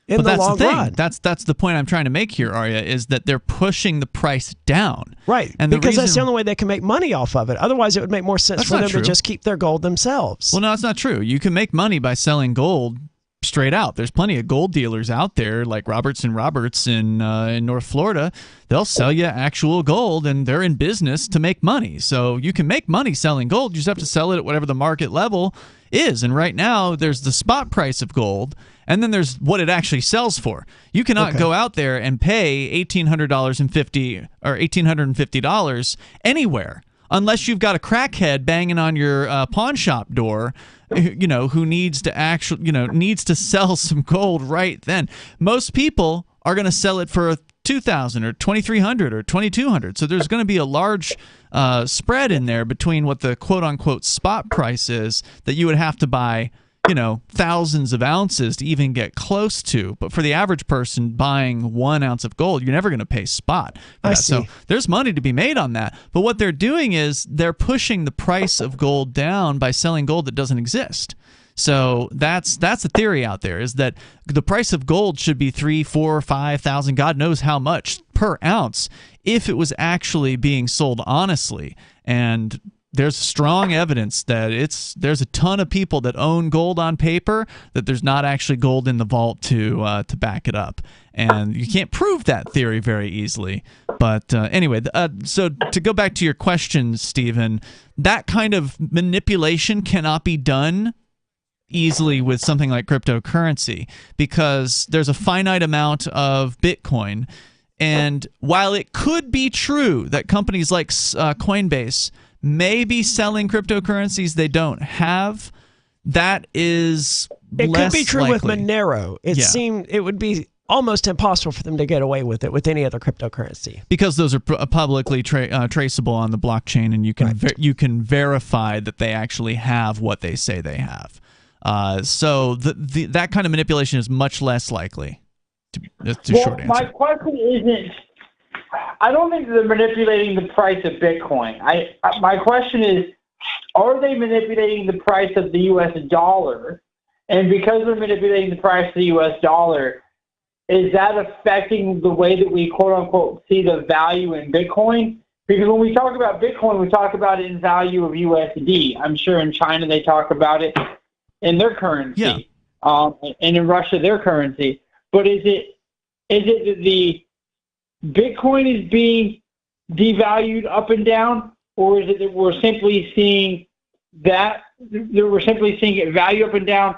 in the long thing. run. That's the point I'm trying to make here, Arya, is that they're pushing the price down. Right, and because that's the only way they can make money off of it. Otherwise, it would make more sense for them to just keep their gold themselves. Well, no, that's not true. You can make money by selling gold straight out. There's plenty of gold dealers out there, like Roberts in North Florida. They'll sell you actual gold, and they're in business to make money. So you can make money selling gold. You just have to sell it at whatever the market level is. And right now, there's the spot price of gold, and then there's what it actually sells for. You cannot go out there and pay $1,850 anywhere unless you've got a crackhead banging on your pawn shop door, who needs to sell some gold right then. Most people are going to sell it for $2,000 or $2,300 or $2,200. So there's going to be a large spread in there between what the quote-unquote spot price is that you would have to buy, thousands of ounces to even get close to. But for the average person buying 1 ounce of gold, you're never going to pay spot. I see. So there's money to be made on that. But what they're doing is they're pushing the price of gold down by selling gold that doesn't exist. So that's the theory out there, is that the price of gold should be $3,000, $4,000, $5,000, God knows how much per ounce, if it was actually being sold honestly. And there's strong evidence that there's a ton of people that own gold on paper, that there's not actually gold in the vault to back it up. And you can't prove that theory very easily. But anyway, so to go back to your question, Stephen, that kind of manipulation cannot be done easily with something like cryptocurrency, because there's a finite amount of Bitcoin. And while it could be true that companies like Coinbase may be selling cryptocurrencies they don't have, that is it less could be true likely. with Monero. It would be almost impossible for them to get away with it with any other cryptocurrency, because those are publicly traceable on the blockchain, and you can you can verify that they actually have what they say they have. So that kind of manipulation is much less likely. That's a short answer. My question isn't. I don't think they're manipulating the price of Bitcoin. My question is, are they manipulating the price of the U.S. dollar? And because they're manipulating the price of the U.S. dollar, is that affecting the way that we quote-unquote see the value in Bitcoin? Because when we talk about Bitcoin, we talk about it in value of USD. I'm sure in China they talk about it in their currency, and in Russia their currency. But is it that the Bitcoin is being devalued up and down, or is it that we're simply seeing it value up and down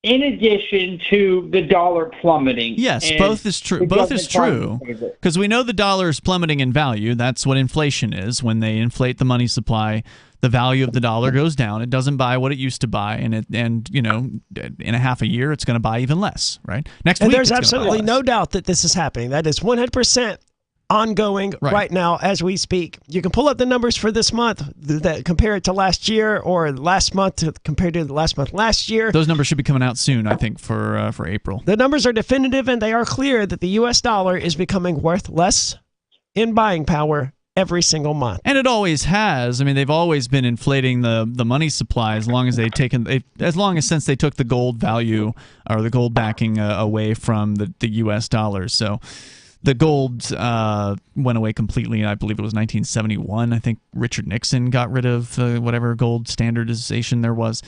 in addition to the dollar plummeting? Yes, both is true. Both is true, because we know the dollar is plummeting in value. That's what inflation is. When they inflate the money supply, the value of the dollar goes down. It doesn't buy what it used to buy, and in a half a year, it's going to buy even less. Right? Next week, there's absolutely no doubt that this is happening. That is 100% ongoing right now as we speak. You can pull up the numbers for this month that compare it to last year, or last month compared to the last month last year. Those numbers should be coming out soon, I think, for April. The numbers are definitive, and they are clear that the U.S. dollar is becoming worth less in buying power every single month. And it always has. I mean, they've always been inflating the money supply as long as since they took the gold value or the gold backing away from the U.S. dollar. So the gold went away completely. I believe it was 1971. I think Richard Nixon got rid of whatever gold standardization there was.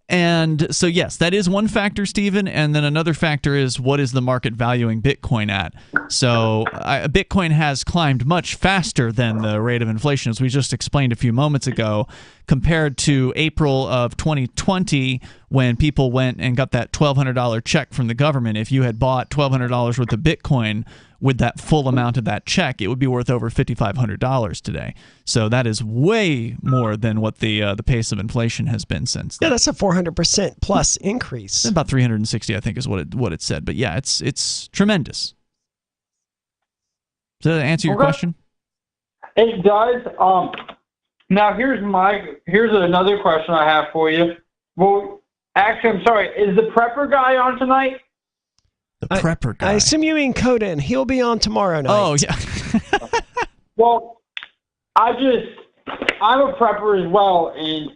And so, yes, that is one factor, Stephen. And then another factor is, what is the market valuing Bitcoin at? So Bitcoin has climbed much faster than the rate of inflation, as we just explained a few moments ago, compared to April of 2020, when people went and got that $1,200 check from the government. If you had bought $1,200 worth of Bitcoin with that full amount of that check, it would be worth over $5,500 today. So that is way more than what the pace of inflation has been since then. Yeah, that's a 400% plus increase. About 360, I think, is what it said. But yeah, it's tremendous. Does that answer your question? It does. Now here's another question I have for you. Well, actually, I'm sorry. Is the prepper guy on tonight? The prepper guy. I assume you mean Coden. He'll be on tomorrow night. Oh, yeah. Well, I'm a prepper as well, and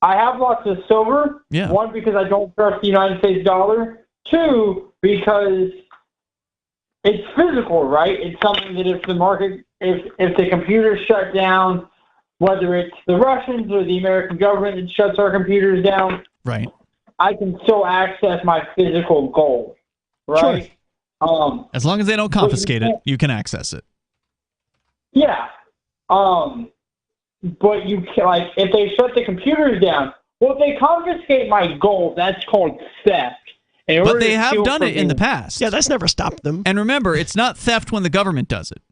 I have lots of silver. Yeah. One, because I don't trust the United States dollar. Two, because it's physical, right? It's something that if the market, if the computers shut down, whether it's the Russians or the American government that shuts our computers down, right? I can still access my physical gold, right? Sure. As long as they don't confiscate it, you can access it. Yeah. But you can, like, if they shut the computers down, well, if they confiscate my gold, that's called theft. But they have done it in the past. Yeah, that's never stopped them. And remember, it's not theft when the government does it.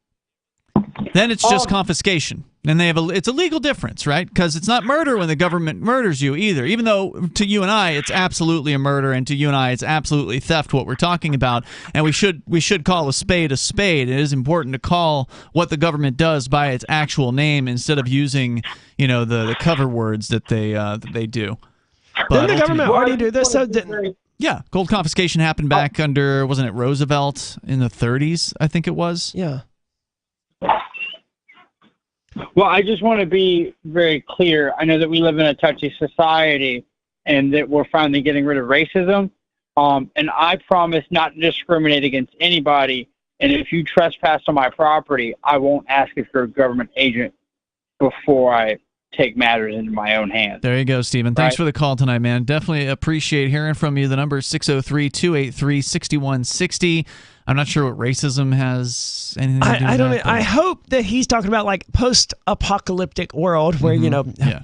Then it's just confiscation. And they have it's a legal difference, right? Because it's not murder when the government murders you either. Even though to you and I, it's absolutely a murder, and to you and I, it's absolutely theft. What we're talking about, and we should call a spade a spade. It is important to call what the government does by its actual name instead of using, the cover words that they do. Didn't the government already do this? Yeah, gold confiscation happened back under, wasn't it Roosevelt in the 30s? I think it was. Yeah. Well, I just want to be very clear. I know that we live in a touchy society and that we're finally getting rid of racism. And I promise not to discriminate against anybody. And if you trespass on my property, I won't ask if you're a government agent before I take matters into my own hands. There you go, Stephen. Thanks for the call tonight, man. Definitely appreciate hearing from you. The number is 603-283-6160. I'm not sure what racism has anything to do with that. I hope that he's talking about like post-apocalyptic world where,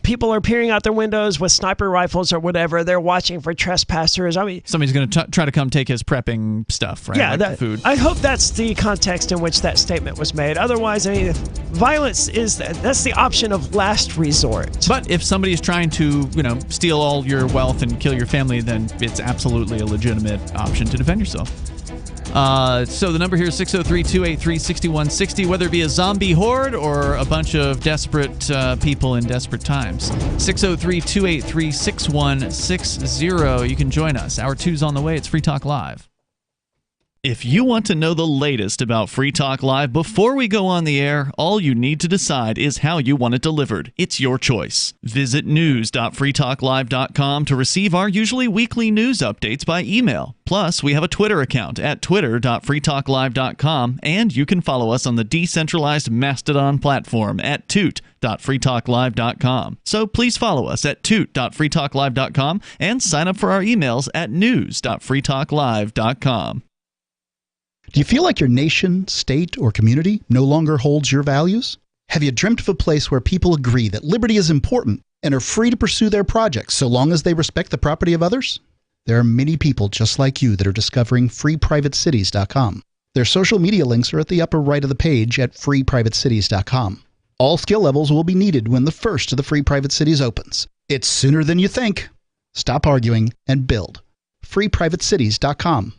people are peering out their windows with sniper rifles or whatever. They're watching for trespassers. I mean, somebody's going to try to come take his prepping stuff, right? Yeah, like food. I hope that's the context in which that statement was made. Otherwise, I mean, violence that's the option of last resort. But if somebody is trying to, steal all your wealth and kill your family, then it's absolutely a legitimate option to defend yourself. So the number here is 603-283-6160, whether it be a zombie horde or a bunch of desperate people in desperate times. 603-283-6160. You can join us. Hour 2's on the way. It's Free Talk Live. If you want to know the latest about Free Talk Live before we go on the air, all you need to decide is how you want it delivered. It's your choice. Visit news.freetalklive.com to receive our usually weekly news updates by email. Plus, we have a Twitter account at twitter.freetalklive.com, and you can follow us on the decentralized Mastodon platform at toot.freetalklive.com. So please follow us at toot.freetalklive.com and sign up for our emails at news.freetalklive.com. Do you feel like your nation, state, or community no longer holds your values? Have you dreamt of a place where people agree that liberty is important and are free to pursue their projects so long as they respect the property of others? There are many people just like you that are discovering freeprivatecities.com. Their social media links are at the upper right of the page at freeprivatecities.com. All skill levels will be needed when the first of the Free Private Cities opens. It's sooner than you think. Stop arguing and build. freeprivatecities.com.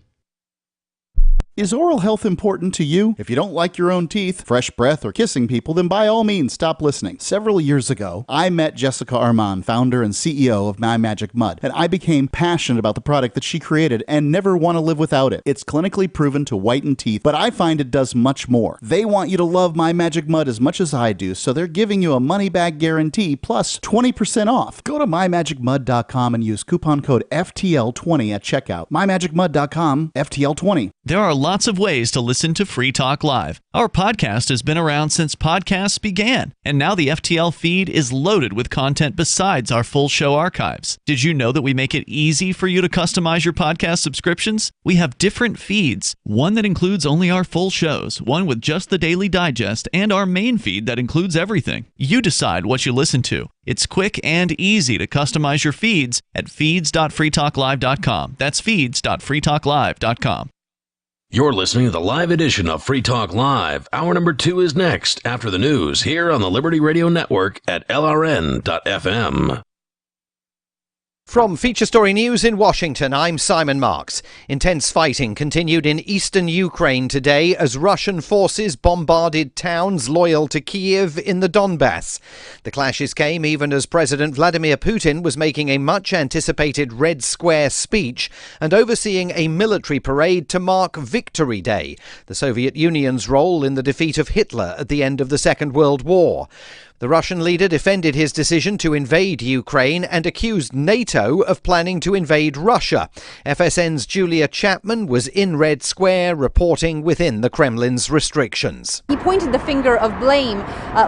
Is oral health important to you? If you don't like your own teeth, fresh breath, or kissing people, then by all means stop listening. Several years ago, I met Jessica Armand, founder and CEO of My Magic Mud, and I became passionate about the product that she created and never want to live without it. It's clinically proven to whiten teeth, but I find it does much more. They want you to love My Magic Mud as much as I do, so they're giving you a money-back guarantee plus 20% off. Go to mymagicmud.com and use coupon code FTL20 at checkout. mymagicmud.com, FTL20. There are lots of ways to listen to Free Talk Live. Our podcast has been around since podcasts began, and now the FTL feed is loaded with content besides our full show archives. Did you know that we make it easy for you to customize your podcast subscriptions? We have different feeds, one that includes only our full shows, one with just the Daily Digest, and our main feed that includes everything. You decide what you listen to. It's quick and easy to customize your feeds at feeds.freetalklive.com. That's feeds.freetalklive.com. You're listening to the live edition of Free Talk Live. Hour number 2 is next after the news here on the Liberty Radio Network at LRN.FM. From Feature Story News in Washington, I'm Simon Marks. Intense fighting continued in eastern Ukraine today as Russian forces bombarded towns loyal to Kyiv in the Donbass. The clashes came even as President Vladimir Putin was making a much-anticipated Red Square speech and overseeing a military parade to mark Victory Day, the Soviet Union's role in the defeat of Hitler at the end of the Second World War. The Russian leader defended his decision to invade Ukraine and accused NATO of planning to invade Russia. FSN's Julia Chapman was in Red Square reporting within the Kremlin's restrictions. He pointed the finger of blame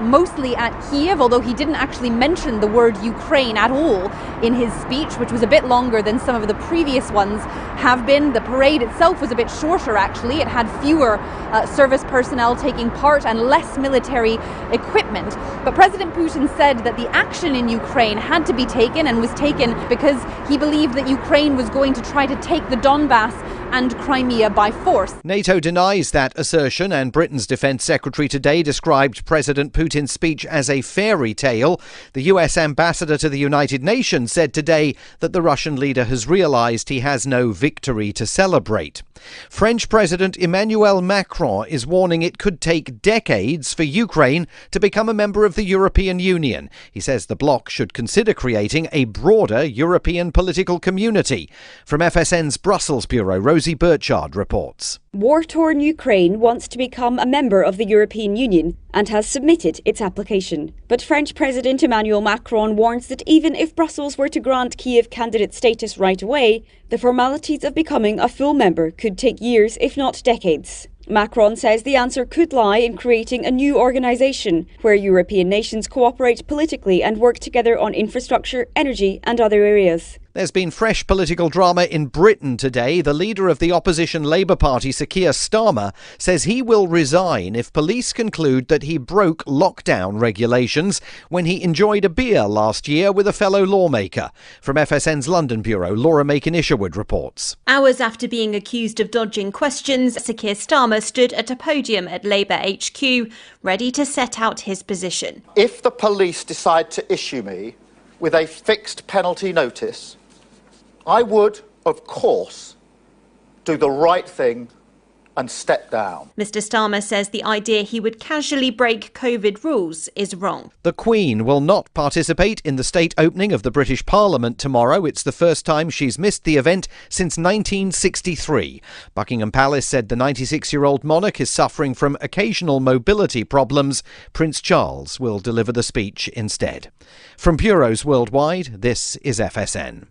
mostly at Kiev, although he didn't actually mention the word Ukraine at all in his speech, which was a bit longer than some of the previous ones have been. The parade itself was a bit shorter, actually. It had fewer service personnel taking part and less military equipment. But President Putin said that the action in Ukraine had to be taken and was taken because he believed that Ukraine was going to try to take the Donbass and Crimea by force. NATO denies that assertion, and Britain's Defence Secretary today described President Putin's speech as a fairy tale. The US ambassador to the United Nations said today that the Russian leader has realised he has no victory to celebrate. French President Emmanuel Macron is warning it could take decades for Ukraine to become a member of the European Union. He says the bloc should consider creating a broader European political community. From FSN's Brussels bureau, Rosie Burchard reports. War-torn Ukraine wants to become a member of the European Union and has submitted its application. But French President Emmanuel Macron warns that even if Brussels were to grant Kiev candidate status right away, the formalities of becoming a full member could take years, if not decades. Macron says the answer could lie in creating a new organisation where European nations cooperate politically and work together on infrastructure, energy and other areas. There's been fresh political drama in Britain today. The leader of the opposition Labour Party, Sir Keir Starmer, says he will resign if police conclude that he broke lockdown regulations when he enjoyed a beer last year with a fellow lawmaker. From FSN's London bureau, Laura Macon-Isherwood reports. Hours after being accused of dodging questions, Sir Keir Starmer stood at a podium at Labour HQ, ready to set out his position. If the police decide to issue me with a fixed penalty notice, I would, of course, do the right thing and step down. Mr. Starmer says the idea he would casually break COVID rules is wrong. The Queen will not participate in the state opening of the British Parliament tomorrow. It's the first time she's missed the event since 1963. Buckingham Palace said the 96-year-old monarch is suffering from occasional mobility problems. Prince Charles will deliver the speech instead. From bureaus worldwide, this is FSN.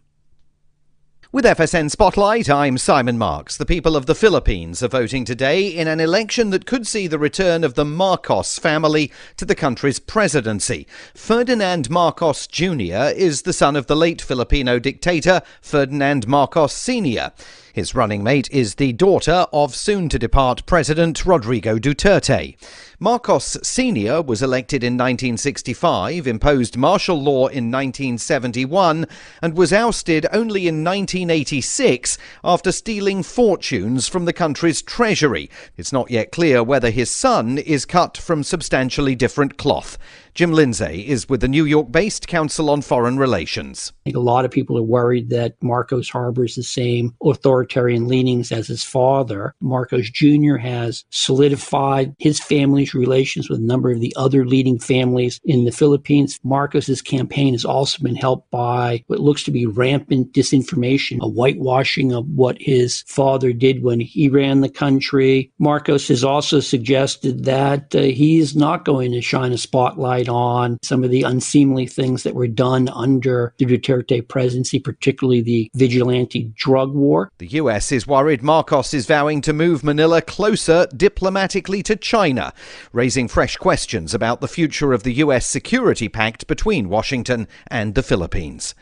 With FSN Spotlight, I'm Simon Marks. The people of the Philippines are voting today in an election that could see the return of the Marcos family to the country's presidency. Ferdinand Marcos Jr. is the son of the late Filipino dictator Ferdinand Marcos Sr. His running mate is the daughter of soon-to-depart President Rodrigo Duterte. Marcos Sr. was elected in 1965, imposed martial law in 1971, and was ousted only in 1986 after stealing fortunes from the country's treasury. It's not yet clear whether his son is cut from substantially different cloth. Jim Lindsay is with the New York-based Council on Foreign Relations. I think a lot of people are worried that Marcos harbors the same authoritarian leanings as his father. Marcos Jr. has solidified his family's relations with a number of the other leading families in the Philippines. Marcos's campaign has also been helped by what looks to be rampant disinformation, a whitewashing of what his father did when he ran the country. Marcos has also suggested that he is not going to shine a spotlight on some of the unseemly things that were done under the Duterte presidency, particularly the vigilante drug war. The US is worried Marcos is vowing to move Manila closer diplomatically to China, raising fresh questions about the future of the US security pact between Washington and the Philippines.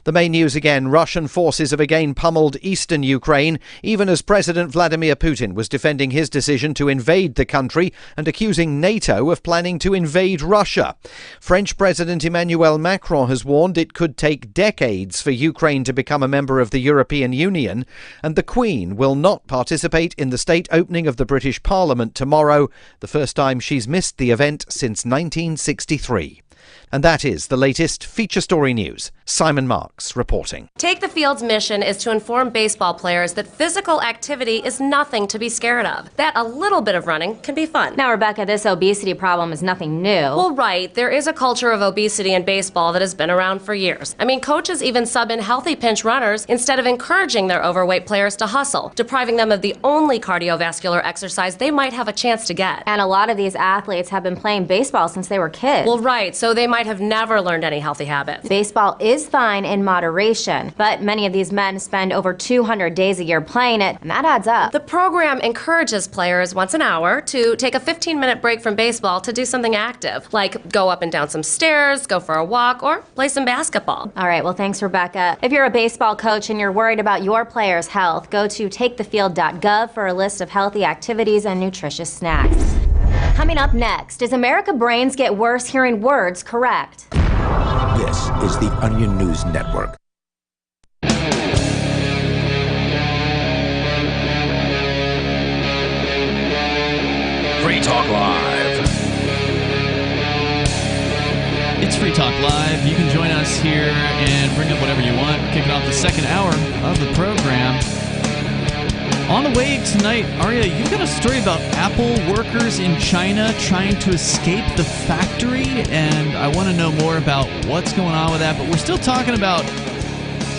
The main news again, Russian forces have again pummeled eastern Ukraine, even as President Vladimir Putin was defending his decision to invade the country and accusing NATO of planning to invade Russia. French President Emmanuel Macron has warned it could take decades for Ukraine to become a member of the European Union, and the Queen will not participate in the state opening of the British Parliament tomorrow, the first time she's missed the event since 1963. And that is the latest feature story news. Simon Marks reporting. Take the Field's mission is to inform baseball players that physical activity is nothing to be scared of, that a little bit of running can be fun. Now, Rebecca, this obesity problem is nothing new. Well, right. There is a culture of obesity in baseball that has been around for years. I mean, coaches even sub in healthy pinch runners instead of encouraging their overweight players to hustle, depriving them of the only cardiovascular exercise they might have a chance to get. And a lot of these athletes have been playing baseball since they were kids. Well, right. So they might have never learned any healthy habits. Baseball is fine in moderation, but many of these men spend over 200 days a year playing it, and that adds up. The program encourages players once an hour to take a 15-minute break from baseball to do something active, like go up and down some stairs, go for a walk, or play some basketball. All right, well, thanks, Rebecca. If you're a baseball coach and you're worried about your players' health, go to takethefield.gov for a list of healthy activities and nutritious snacks. Coming up next, is America brains get worse hearing words correct? This is the Onion News Network. Free Talk Live. It's Free Talk Live. You can join us here and bring up whatever you want. We're kicking off the second hour of the program. On the way tonight, Arya, you've got a story about Apple workers in China trying to escape the factory, and I want to know more about what's going on with that. But we're still talking about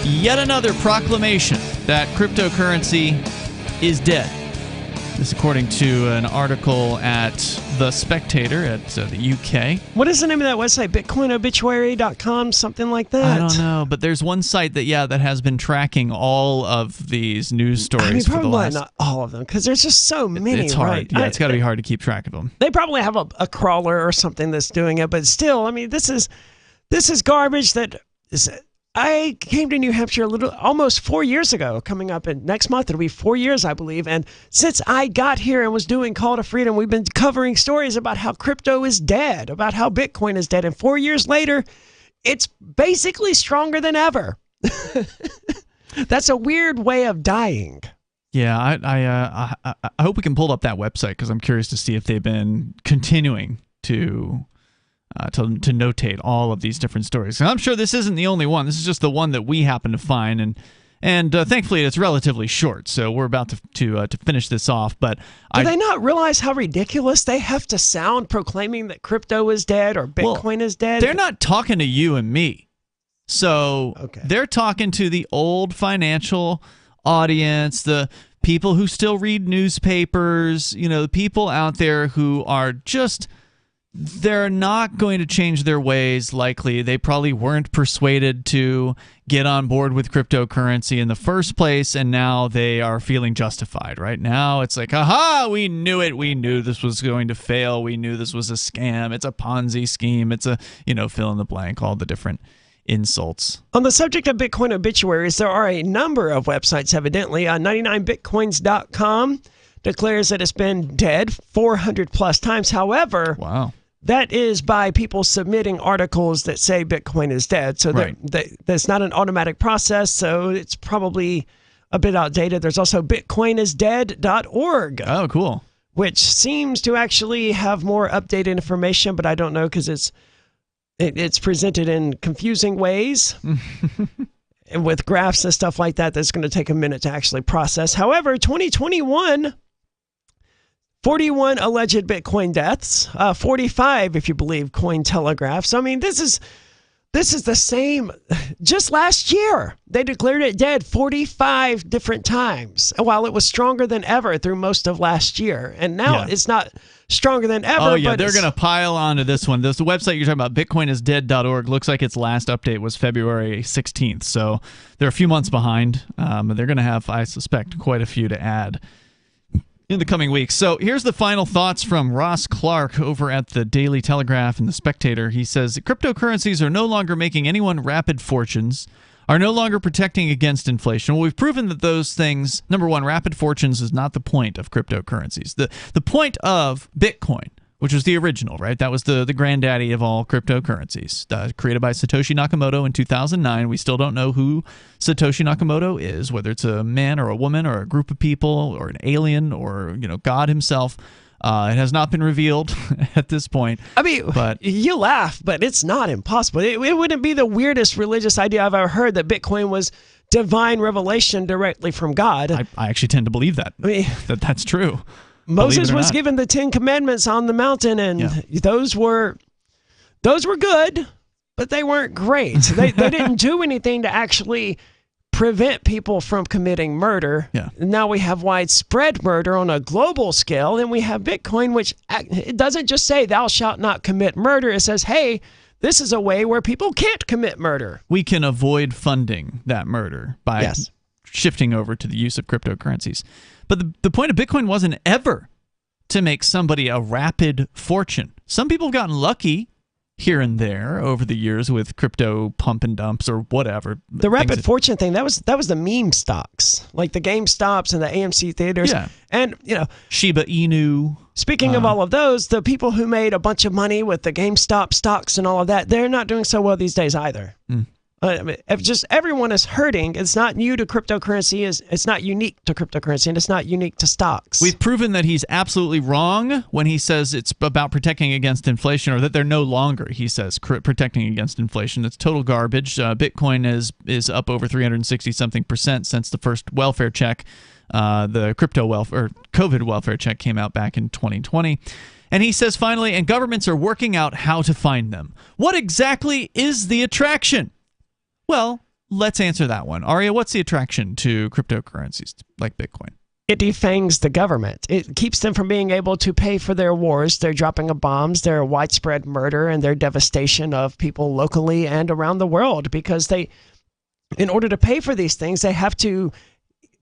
yet another proclamation that cryptocurrency is dead. This according to an article at The Spectator at the UK. What is the name of that website? BitcoinObituary.com, something like that? I don't know, but there's one site that, that has been tracking all of these news stories for the last... not all of them, because there's just so many, It's hard. right? Yeah, it's got to be hard to keep track of them. They probably have a crawler or something that's doing it, but still, I mean, this is garbage that is... I came to New Hampshire almost 4 years ago, coming up in next month. It'll be 4 years, I believe. And since I got here and was doing Call to Freedom, we've been covering stories about how crypto is dead, about how Bitcoin is dead. And 4 years later, it's basically stronger than ever. That's a weird way of dying. Yeah, I hope we can pull up that website because I'm curious to see if they've been continuing to notate all of these different stories. And I'm sure this isn't the only one. This is just the one that we happen to find, and thankfully it's relatively short. So we're about to finish this off. But do they not realize how ridiculous they have to sound proclaiming that crypto is dead or Bitcoin is dead? They're not talking to you and me. So They're talking to the old financial audience, the people who still read newspapers, the people out there who are just... They're not going to change their ways, likely. They probably weren't persuaded to get on board with cryptocurrency in the first place, and now they are feeling justified. Right now, it's like, aha, we knew it. We knew this was going to fail. We knew this was a scam. It's a Ponzi scheme. It's a, fill in the blank, all the different insults. On the subject of Bitcoin obituaries, there are a number of websites, evidently. 99bitcoins.com declares that it's been dead 400 plus times. However... Wow. That is by people submitting articles that say Bitcoin is dead. So that's not an automatic process, so it's probably a bit outdated. There's also bitcoinisdead.org. Oh, cool. Which seems to actually have more updated information, but I don't know because it's presented in confusing ways. And with graphs and stuff like that, that's going to take a minute to actually process. However, 2021... 41 alleged Bitcoin deaths, 45 if you believe Cointelegraph. So I mean, this is the same. Just last year, they declared it dead 45 different times, while it was stronger than ever through most of last year. And now it's not stronger than ever. Oh yeah, but they're going to pile onto this one. The website you're talking about, bitcoinisdead.org, looks like its last update was February 16th. So they're a few months behind. They're going to have, I suspect, quite a few to add in the coming weeks. So here's the final thoughts from Ross Clark over at the Daily Telegraph and the Spectator. He says, cryptocurrencies are no longer making anyone rapid fortunes, are no longer protecting against inflation. Well, we've proven that those things, number one, rapid fortunes is not the point of cryptocurrencies. The point of Bitcoin, which was the original, right? That was the granddaddy of all cryptocurrencies, created by Satoshi Nakamoto in 2009. We still don't know who Satoshi Nakamoto is, whether it's a man or a woman or a group of people or an alien or God himself. It has not been revealed at this point. I mean, but you laugh, but it's not impossible. It wouldn't be the weirdest religious idea I've ever heard that Bitcoin was divine revelation directly from God. I actually tend to believe that. I mean, that's true. Moses was given the 10 Commandments on the mountain, and those were good, but they weren't great. They didn't do anything to actually prevent people from committing murder. Yeah. Now we have widespread murder on a global scale, and we have Bitcoin, which it doesn't just say thou shalt not commit murder. It says, hey, this is a way where people can't commit murder. We can avoid funding that murder by shifting over to the use of cryptocurrencies. But the point of Bitcoin wasn't ever to make somebody a rapid fortune. Some people have gotten lucky here and there over the years with crypto pump and dumps or whatever. The rapid fortune thing, that was the meme stocks, like the GameStops and the AMC theaters. Yeah. And, Shiba Inu. Speaking of all of those, the people who made a bunch of money with the GameStop stocks and all of that, they're not doing so well these days either. I mean, if just everyone is hurting. It's not new to cryptocurrency. It's not unique to cryptocurrency, and it's not unique to stocks. We've proven that he's absolutely wrong when he says it's about protecting against inflation, or that they're no longer, he says, protecting against inflation. It's total garbage. Bitcoin is up over 360-something% since the first welfare check. The crypto welfare, COVID welfare check came out back in 2020. And he says, finally, and governments are working out how to find them. What exactly is the attraction? Well, let's answer that one. Aria, what's the attraction to cryptocurrencies like Bitcoin? It defangs the government. It keeps them from being able to pay for their wars, their dropping of bombs, their widespread murder, and their devastation of people locally and around the world. Because in order to pay for these things, they have to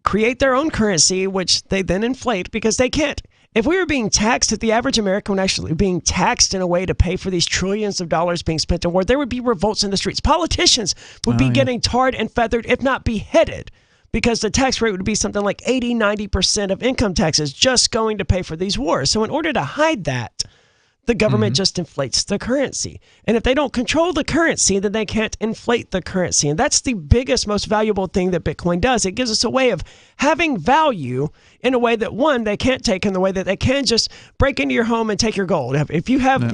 create their own currency, which they then inflate because they can't. If we were being taxed, if the average American were actually being taxed in a way to pay for these trillions of dollars being spent on war, there would be revolts in the streets. Politicians would be getting tarred and feathered, if not beheaded, because the tax rate would be something like 80-90% of income taxes just going to pay for these wars. So in order to hide that, the government just inflates the currency. And if they don't control the currency, then they can't inflate the currency. And that's the biggest, most valuable thing that Bitcoin does. It gives us a way of having value in a way that, one, they can't take, in the way that they can just break into your home and take your gold. If you have,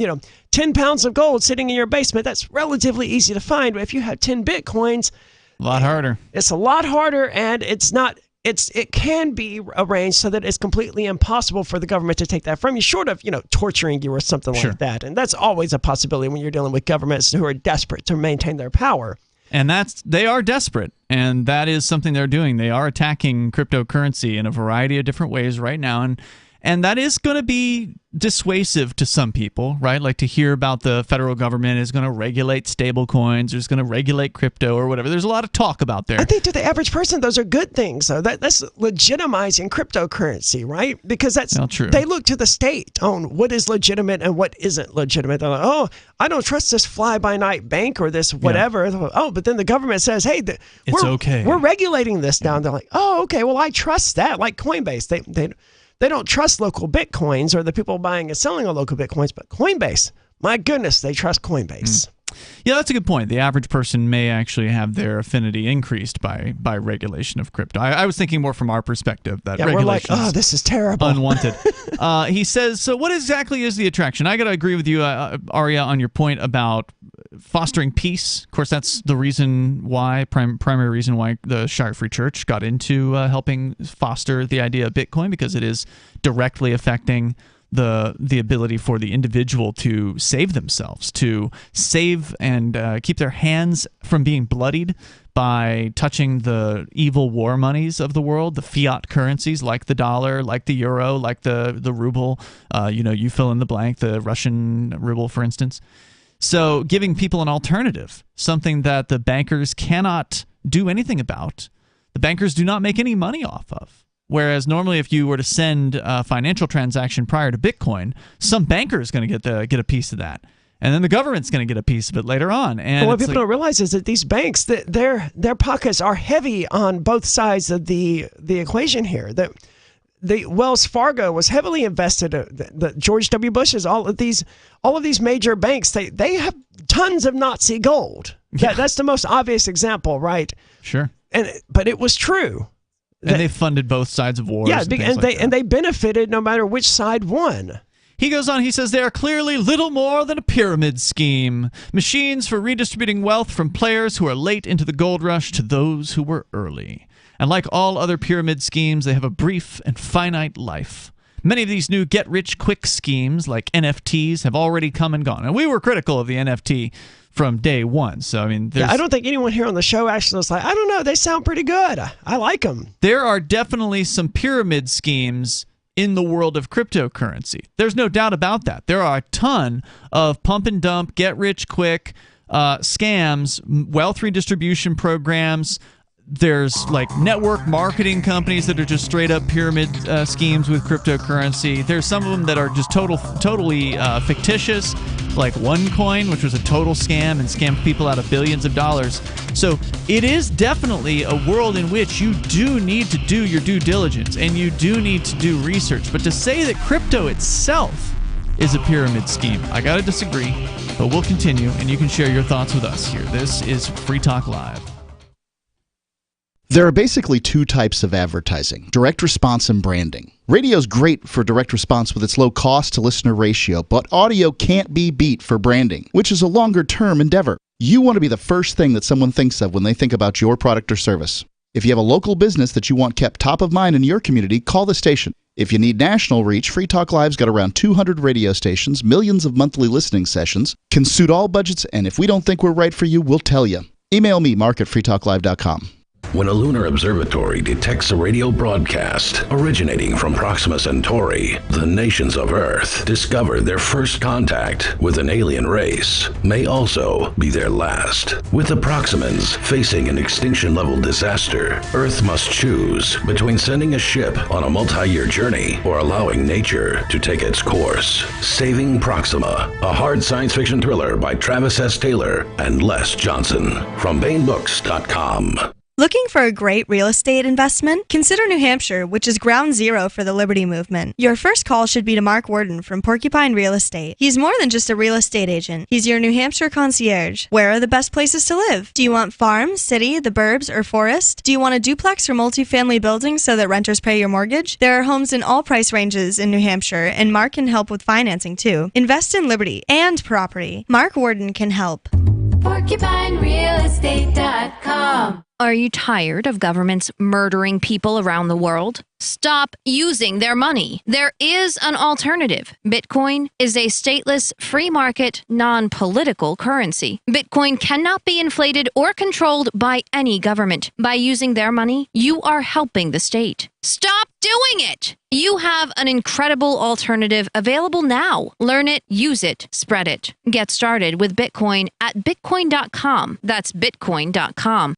10 pounds of gold sitting in your basement, that's relatively easy to find. But if you have 10 Bitcoins, a lot harder. It's a lot harder, and it can be arranged so that it's completely impossible for the government to take that from you, short of, torturing you or something like that. And that's always a possibility when you're dealing with governments who are desperate to maintain their power. And they are desperate, and that is something they're doing. They are attacking cryptocurrency in a variety of different ways right now, and that is going to be dissuasive to some people, right? Like to hear about the federal government is going to regulate stable coins, or is going to regulate crypto or whatever. There's a lot of talk about there. I think to the average person, those are good things. So that's legitimizing cryptocurrency, right? Because true. They look to the state on what is legitimate and what isn't legitimate. They're like, oh, I don't trust this fly-by-night bank or this whatever. Yeah. Oh, but then the government says, hey, it's okay. We're regulating this now. And they're like, oh, okay, well, I trust that. Like Coinbase, they don't trust local Bitcoins or the people buying and selling on local Bitcoins, but Coinbase, my goodness, they trust Coinbase. Yeah, that's a good point. The average person may actually have their affinity increased by regulation of crypto. I was thinking more from our perspective that regulation we're like, oh, this is terrible. Unwanted. He says, so what exactly is the attraction? I got to agree with you, Aria, on your point about fostering peace. Of course, that's the reason why, primary reason why the Shire Free Church got into helping foster the idea of Bitcoin, because it is directly affecting the ability for the individual to save themselves, to save and keep their hands from being bloodied by touching the evil war monies of the world, the fiat currencies like the dollar, like the euro, like the ruble, you fill in the blank, the Russian ruble, for instance. So giving people an alternative, something that the bankers cannot do anything about, the bankers do not make any money off of. Whereas normally, if you were to send a financial transaction prior to Bitcoin, some banker is going to get a piece of that, and then the government's going to get a piece of it later on. And what people don't realize is that these banks, their pockets are heavy on both sides of the equation here. The Wells Fargo was heavily invested. The George W. Bush's, all of these major banks, they have tons of Nazi gold. That's the most obvious example, right? Sure. But it was true. And they funded both sides of wars. Yeah, and they benefited no matter which side won. He goes on, he says, they are clearly little more than a pyramid scheme. Machines for redistributing wealth from players who are late into the gold rush to those who were early. And like all other pyramid schemes, they have a brief and finite life. Many of these new get-rich-quick schemes, like NFTs, have already come and gone. And we were critical of the NFT from day one. So, I mean, I don't think anyone here on the show actually was like, I don't know, they sound pretty good. I like them. There are definitely some pyramid schemes in the world of cryptocurrency. There's no doubt about that. There are a ton of pump and dump, get rich quick scams, wealth redistribution programs. There's like network marketing companies that are just straight up pyramid schemes with cryptocurrency. There's some of them that are just totally fictitious, like OneCoin, which was a total scam and scammed people out of billions of dollars. So it is definitely a world in which you do need to do your due diligence and you do need to do research. But to say that crypto itself is a pyramid scheme, I gotta disagree. But we'll continue, and you can share your thoughts with us here. This is Free Talk Live. There are basically two types of advertising: direct response and branding. Radio's great for direct response with its low cost to listener ratio, but audio can't be beat for branding, which is a longer term endeavor. You want to be the first thing that someone thinks of when they think about your product or service. If you have a local business that you want kept top of mind in your community, call the station. If you need national reach, Free Talk Live's got around 200 radio stations, millions of monthly listening sessions, can suit all budgets, and if we don't think we're right for you, we'll tell you. Email me, mark@freetalklive.com. When a lunar observatory detects a radio broadcast originating from Proxima Centauri, the nations of Earth discover their first contact with an alien race may also be their last. With the Proximans facing an extinction-level disaster, Earth must choose between sending a ship on a multi-year journey or allowing nature to take its course. Saving Proxima, a hard science fiction thriller by Travis S. Taylor and Les Johnson from BaneBooks.com. Looking for a great real estate investment? Consider New Hampshire, which is ground zero for the Liberty Movement. Your first call should be to Mark Worden from Porcupine Real Estate. He's more than just a real estate agent. He's your New Hampshire concierge. Where are the best places to live? Do you want farm, city, the burbs, or forest? Do you want a duplex or multifamily building so that renters pay your mortgage? There are homes in all price ranges in New Hampshire, and Mark can help with financing too. Invest in Liberty and property. Mark Worden can help. PorcupineRealEstate.com. Are you tired of governments murdering people around the world? Stop using their money. There is an alternative. Bitcoin is a stateless, free market, non-political currency. Bitcoin cannot be inflated or controlled by any government. By using their money, you are helping the state. Stop doing it! You have an incredible alternative available now. Learn it, use it, spread it. Get started with Bitcoin at bitcoin.com. That's bitcoin.com.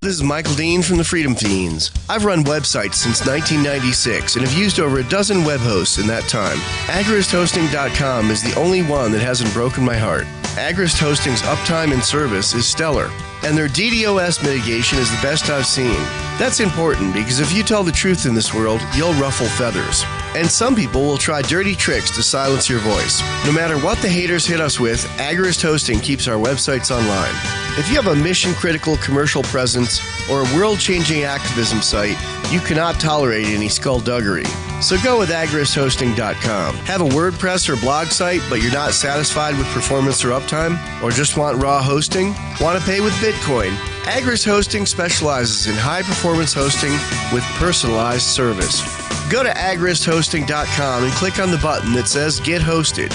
This is Michael Dean from the Freedom Fiends. I've run websites since 1996 and have used over a dozen web hosts in that time. AgristHosting.com is the only one that hasn't broken my heart. Agrist Hosting's uptime and service is stellar, and their DDoS mitigation is the best I've seen. That's important because if you tell the truth in this world, you'll ruffle feathers. And some people will try dirty tricks to silence your voice. No matter what the haters hit us with, Agrist Hosting keeps our websites online. If you have a mission-critical commercial presence or a world-changing activism site, you cannot tolerate any skullduggery. So go with agristhosting.com. Have a WordPress or blog site, but you're not satisfied with performance or uptime? Or just want raw hosting? Want to pay with Bitcoin? Agrist Hosting specializes in high-performance hosting with personalized service. Go to agristhosting.com and click on the button that says Get Hosted.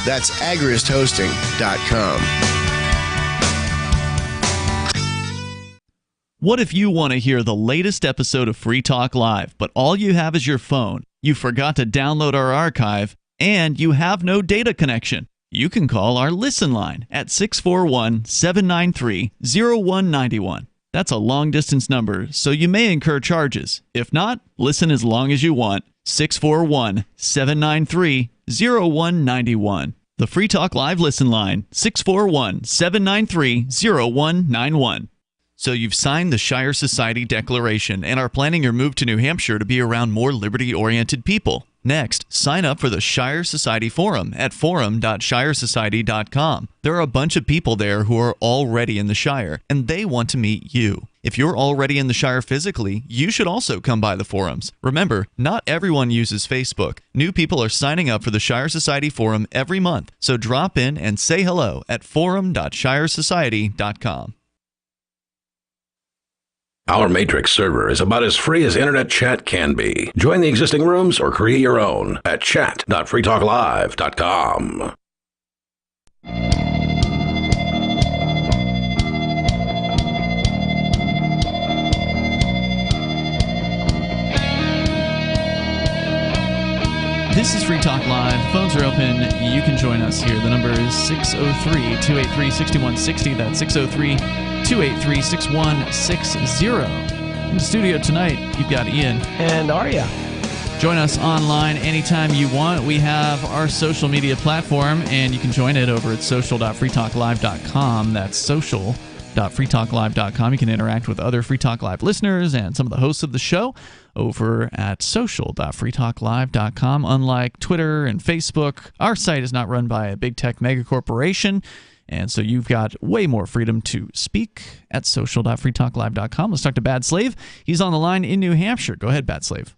That's agristhosting.com. What if you want to hear the latest episode of Free Talk Live, but all you have is your phone, you forgot to download our archive, and you have no data connection? You can call our Listen line at 641-793-0191. That's a long-distance number, so you may incur charges. If not, listen as long as you want. 641-793-0191. The Free Talk Live Listen line, 641-793-0191. So you've signed the Shire Society Declaration and are planning your move to New Hampshire to be around more liberty-oriented people. Next, sign up for the Shire Society Forum at forum.shiresociety.com. There are a bunch of people there who are already in the Shire, and they want to meet you. If you're already in the Shire physically, you should also come by the forums. Remember, not everyone uses Facebook. New people are signing up for the Shire Society Forum every month, so drop in and say hello at forum.shiresociety.com. Our Matrix server is about as free as internet chat can be. Join the existing rooms or create your own at chat.freetalklive.com. This is Free Talk Live. Phones are open. You can join us here. The number is 603-283-6160. That's 603-283-6160. In the studio tonight, you've got Ian. And Arya. Join us online anytime you want. We have our social media platform, and you can join it over at social.freetalklive.com. That's social.freetalklive.com. You can interact with other Free Talk Live listeners and some of the hosts of the show over at social.freetalklive.com. Unlike Twitter and Facebook, our site is not run by a big tech mega corporation, and so you've got way more freedom to speak at social.freetalklive.com. Let's talk to Bad Slave. He's on the line in New Hampshire. Go ahead, Bad Slave.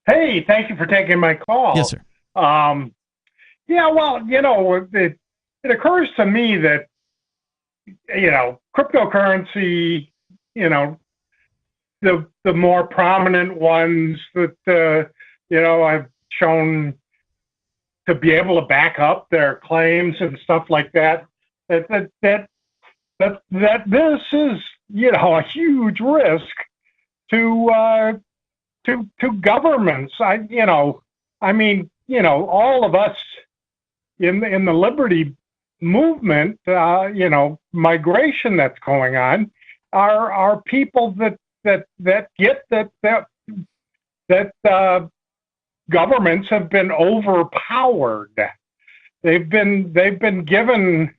Hey, thank you for taking my call. Yes, sir. Yeah, well, it occurs to me that, cryptocurrency, the more prominent ones that, I've shown to be able to back up their claims and stuff like that, that this is, a huge risk to governments. All of us in the liberty movement, migration that's going on, are people that get that governments have been overpowered. They've been given,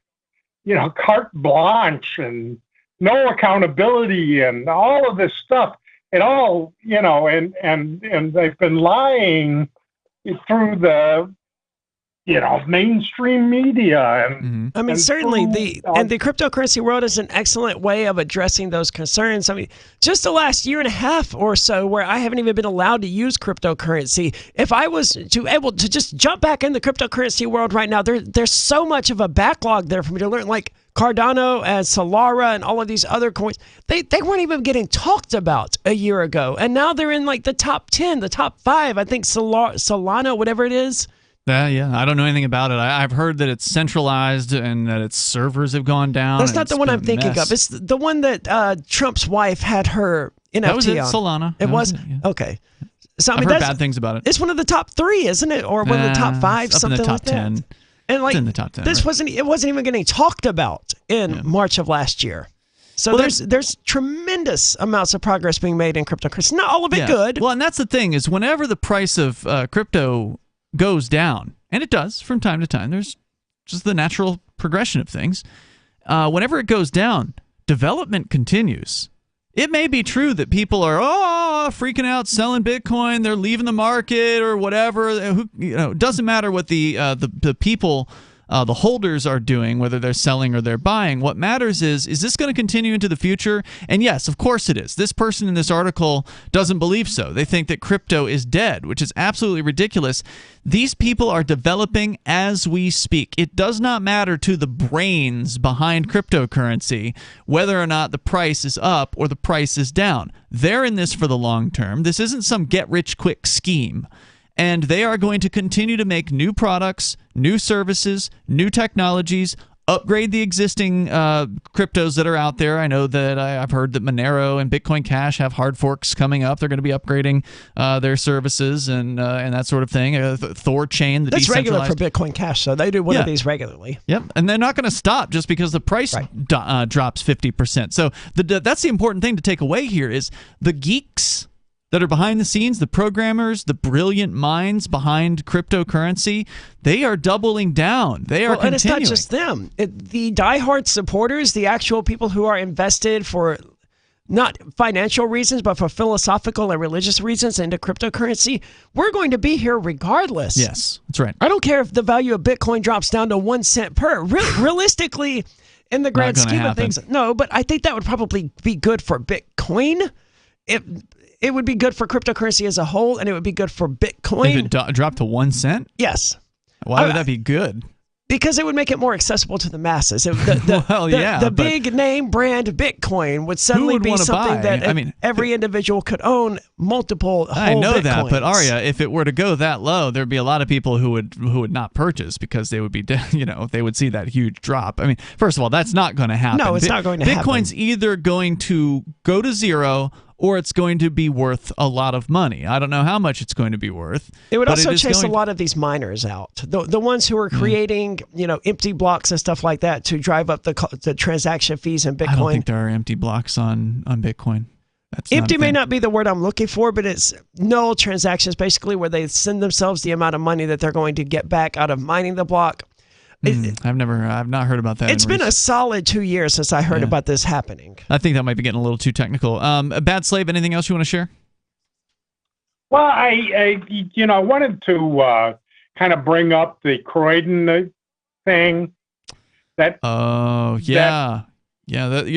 carte blanche and no accountability and all of this stuff. It all, and they've been lying through the, mainstream media. And I mean, and certainly through, the cryptocurrency world is an excellent way of addressing those concerns. I mean, just the last year and a half or so where I haven't even been allowed to use cryptocurrency. If I was to able to just jump back in the cryptocurrency world right now, there's so much of a backlog there for me to learn, like Cardano and Solara and all of these other coins. They weren't even getting talked about a year ago. And now they're in like the top 10, the top 5, I think Solana, whatever it is. Yeah, I don't know anything about it. I've heard that it's centralized and that its servers have gone down. That's not the one I'm thinking of. It's the one that Trump's wife had her NFT that was it, on. Solana. It was? Yeah. Okay. So, I've heard bad things about it. It's one of the top 3, isn't it? Or one of the top 5, it's up something in the top like 10. that. And like, it's in the top 10. This right? it wasn't even getting talked about in March of last year. So there's tremendous amounts of progress being made in cryptocurrency. Not all of it good. Well, and that's the thing is whenever the price of crypto goes down, and it does from time to time, there's just the natural progression of things. Whenever it goes down, development continues. It may be true that people are freaking out, selling Bitcoin, they're leaving the market or whatever. It doesn't matter what the people, the holders are doing, whether they're selling or they're buying. What matters is this going to continue into the future? And yes, of course it is. This person in this article doesn't believe so. They think that crypto is dead, which is absolutely ridiculous. These people are developing as we speak. It does not matter to the brains behind cryptocurrency whether or not the price is up or the price is down. They're in this for the long term. This isn't some get-rich-quick scheme. And they are going to continue to make new products, new services, new technologies, upgrade the existing cryptos that are out there. I know that I've heard that Monero and Bitcoin Cash have hard forks coming up. They're going to be upgrading their services and that sort of thing. Thor Chain, the That's regular for decentralized Bitcoin Cash, so they do one of these regularly. Yep, and they're not going to stop just because the price drops 50%. So that's the important thing to take away here is the geeks that are behind the scenes, the programmers, the brilliant minds behind cryptocurrency, they are doubling down. They are continuing. And it's not just them. The diehard supporters, the actual people who are invested for not financial reasons, but for philosophical and religious reasons into cryptocurrency, we're going to be here regardless. Yes, that's right. I don't care if the value of Bitcoin drops down to 1 cent per. Realistically, in the grand scheme of things, no, but I think that would probably be good for Bitcoin. It would be good for cryptocurrency as a whole, and it would be good for Bitcoin. If it dropped to 1 cent? Yes. Why would that be good? Because it would make it more accessible to the masses. The big name brand Bitcoin would suddenly be something that every individual could own multiple whole I know Bitcoins. that, but Arya, if it were to go that low, there'd be a lot of people who would not purchase because they would be, they would see that huge drop. I mean, first of all, that's not going to happen. No, it's not going to happen. Bitcoin's either going to go to zero or it's going to be worth a lot of money. I don't know how much it's going to be worth. It would also chase a lot of these miners out. The ones who are creating, empty blocks and stuff like that to drive up the transaction fees in Bitcoin. I don't think there are empty blocks on Bitcoin. Empty may not be the word I'm looking for, but it's null transactions, basically, where they send themselves the amount of money that they're going to get back out of mining the block. I've not heard about that. It's been a solid 2 years since I heard about this happening. I think that might be getting a little too technical. Bad Slave, anything else you want to share? Well, I wanted to kind of bring up the Croydon thing. You're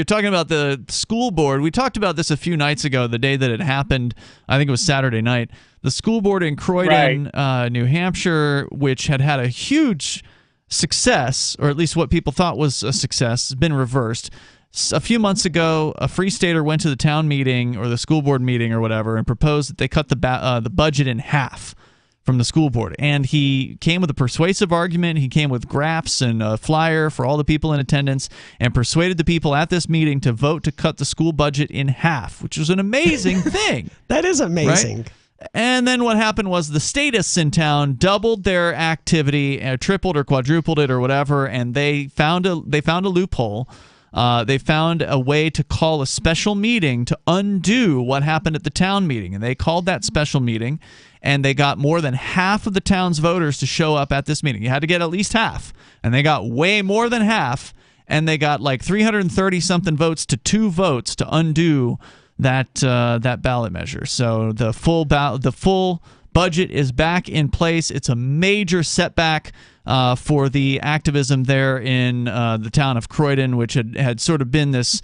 talking about the school board. We talked about this a few nights ago, the day that it happened. I think it was Saturday night. The school board in Croydon, New Hampshire, which had a huge success, or at least what people thought was a success, has been reversed. A few months ago, a Free Stater went to the town meeting or the school board meeting or whatever and proposed that they cut the budget in half from the school board. And he came with a persuasive argument. He came with graphs and a flyer for all the people in attendance and persuaded the people at this meeting to vote to cut the school budget in half, which was an amazing thing. That is amazing. Right? And then what happened was the statists in town doubled their activity, tripled or quadrupled it or whatever, and they found a loophole. They found a way to call a special meeting to undo what happened at the town meeting, and they called that special meeting, and they got more than half of the town's voters to show up at this meeting. You had to get at least half, and they got way more than half, and they got like 330-something votes to 2 votes to undo that ballot measure. So the full budget is back in place. It's a major setback for the activism there in the town of Croydon, which had sort of been this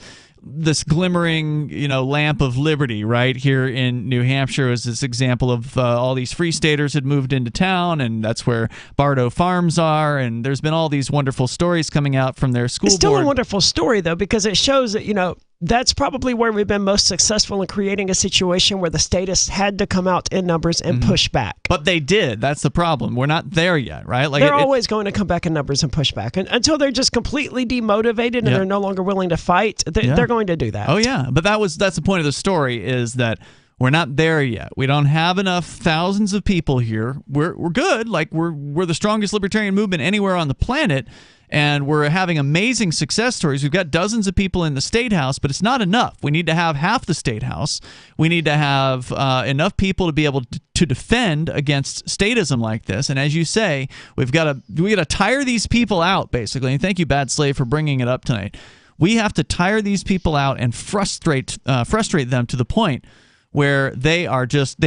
glimmering, lamp of liberty right here in New Hampshire. As this example of all these Free Staters had moved into town, and that's where Bardo Farms are, and there's been all these wonderful stories coming out from their school board. It's still a wonderful story, though, because it shows that, that's probably where we've been most successful in creating a situation where the statists had to come out in numbers and push back. But they did. That's the problem. We're not there yet, right? They're always going to come back in numbers and push back. Until they're just completely demotivated and they're no longer willing to fight, they're going to do that. Oh, yeah. But that's the point of the story, is that we're not there yet. We don't have enough thousands of people here. We're good. We're the strongest libertarian movement anywhere on the planet. And we're having amazing success stories. We've got dozens of people in the State House, but it's not enough. We need to have half the State House. We need to have enough people to be able to defend against statism like this. And as you say, we got to tire these people out, basically. And thank you, Bad Slave, for bringing it up tonight. We have to tire these people out and frustrate them to the point where they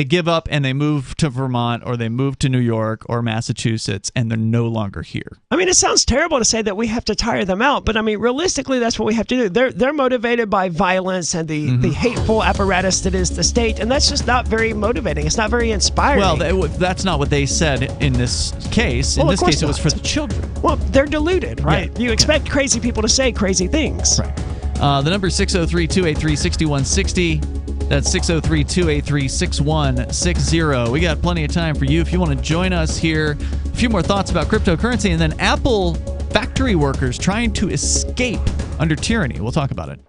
give up and they move to Vermont or they move to New York or Massachusetts, and they're no longer here. I mean, it sounds terrible to say that we have to tire them out, but I mean, realistically, that's what we have to do. They're motivated by violence and the hateful apparatus that is the state, and that's just not very motivating. It's not very inspiring. Well, that's not what they said in this case. In this case, it was for the children. Well, they're deluded, right? Yeah. You expect crazy people to say crazy things. Right. The number is 603-283-6160. That's 603-283-6160. We got plenty of time for you if you want to join us here. A few more thoughts about cryptocurrency, and then Apple factory workers trying to escape under tyranny. We'll talk about it.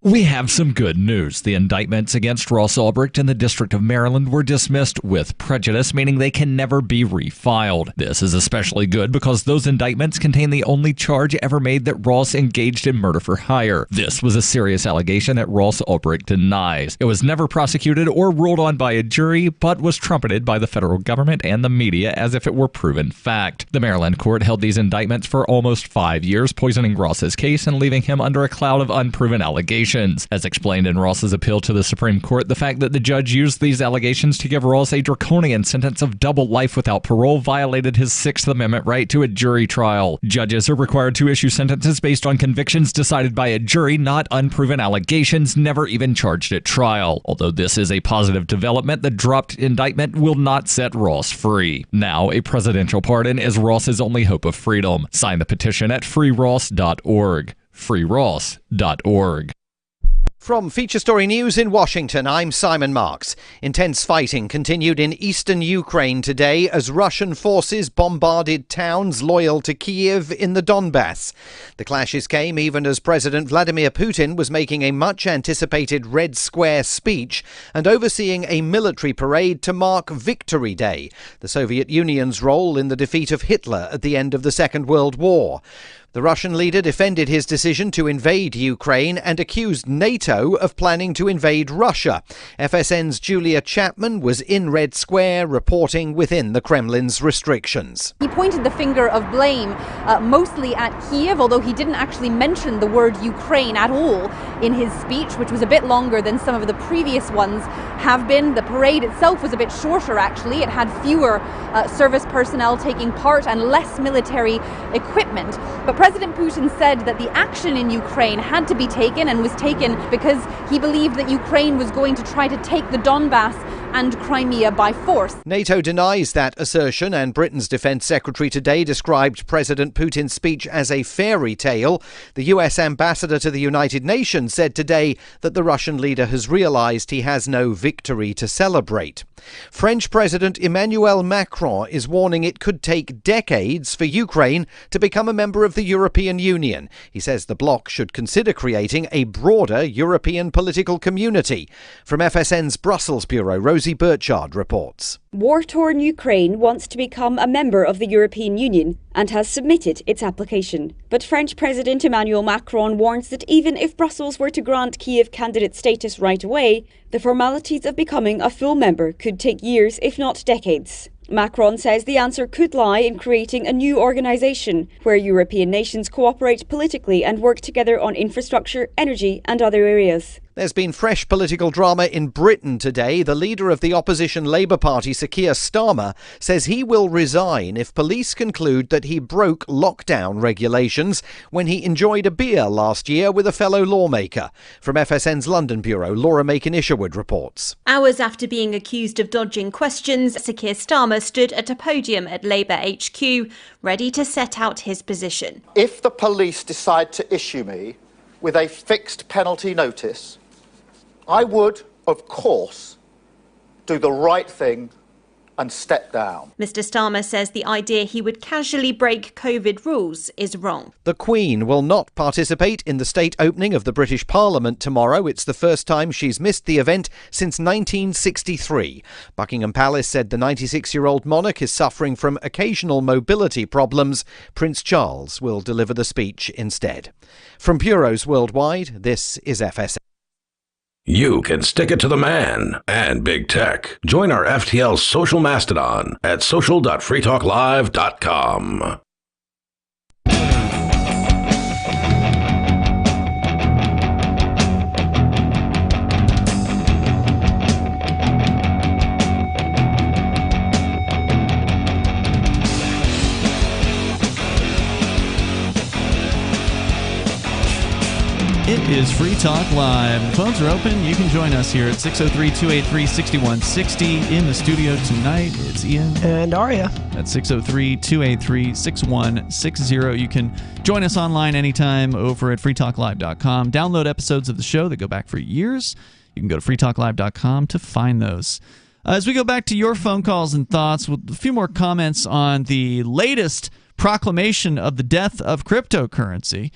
We have some good news. The indictments against Ross Ulbricht in the District of Maryland were dismissed with prejudice, meaning they can never be refiled. This is especially good because those indictments contain the only charge ever made that Ross engaged in murder for hire. This was a serious allegation that Ross Ulbricht denies. It was never prosecuted or ruled on by a jury, but was trumpeted by the federal government and the media as if it were proven fact. The Maryland court held these indictments for almost 5 years, poisoning Ross's case and leaving him under a cloud of unproven allegations. allegations. As explained in Ross's appeal to the Supreme Court, the fact that the judge used these allegations to give Ross a draconian sentence of double life without parole violated his Sixth Amendment right to a jury trial. Judges are required to issue sentences based on convictions decided by a jury, not unproven allegations never even charged at trial. Although this is a positive development, the dropped indictment will not set Ross free. Now, a presidential pardon is Ross's only hope of freedom. Sign the petition at freeross.org. freeross.org. From Feature Story News in Washington, I'm Simon Marks. Intense fighting continued in eastern Ukraine today as Russian forces bombarded towns loyal to Kyiv in the Donbass. The clashes came even as President Vladimir Putin was making a much-anticipated Red Square speech and overseeing a military parade to mark Victory Day, the Soviet Union's role in the defeat of Hitler at the end of the Second World War. The Russian leader defended his decision to invade Ukraine and accused NATO of planning to invade Russia. FSN's Julia Chapman was in Red Square reporting within the Kremlin's restrictions. He pointed the finger of blame mostly at Kyiv, although he didn't actually mention the word Ukraine at all in his speech, which was a bit longer than some of the previous ones have been. The parade itself was a bit shorter, actually. It had fewer service personnel taking part and less military equipment. But President Putin said that the action in Ukraine had to be taken and was taken because he believed that Ukraine was going to try to take the Donbass and Crimea by force. NATO denies that assertion, and Britain's Defence Secretary today described President Putin's speech as a fairy tale. The US ambassador to the United Nations said today that the Russian leader has realised he has no victory to celebrate. French President Emmanuel Macron is warning it could take decades for Ukraine to become a member of the European Union. He says the bloc should consider creating a broader European political community. From FSN's Brussels bureau, Rosie Burchard reports. War-torn Ukraine wants to become a member of the European Union and has submitted its application. But French President Emmanuel Macron warns that even if Brussels were to grant Kyiv candidate status right away, the formalities of becoming a full member could take years, if not decades. Macron says the answer could lie in creating a new organisation where European nations cooperate politically and work together on infrastructure, energy and other areas. There's been fresh political drama in Britain today. The leader of the opposition Labour Party, Sir Keir Starmer, says he will resign if police conclude that he broke lockdown regulations when he enjoyed a beer last year with a fellow lawmaker. From FSN's London bureau, Laura Macon-Isherwood reports. Hours after being accused of dodging questions, Sir Keir Starmer stood at a podium at Labour HQ, ready to set out his position. If the police decide to issue me with a fixed penalty notice, I would, of course, do the right thing and step down. Mr. Starmer says the idea he would casually break COVID rules is wrong. The Queen will not participate in the state opening of the British Parliament tomorrow. It's the first time she's missed the event since 1963. Buckingham Palace said the 96-year-old monarch is suffering from occasional mobility problems. Prince Charles will deliver the speech instead. From bureaus worldwide, this is FSN. You can stick it to the man and big tech. Join our FTL social mastodon at social.freetalklive.com. It is Free Talk Live. The phones are open. You can join us here at 603-283-6160. In the studio tonight, it's Ian. And Aria. That's 603-283-6160. You can join us online anytime over at freetalklive.com. Download episodes of the show that go back for years. You can go to freetalklive.com to find those. As we go back to your phone calls and thoughts, with a few more comments on the latest proclamation of the death of cryptocurrency.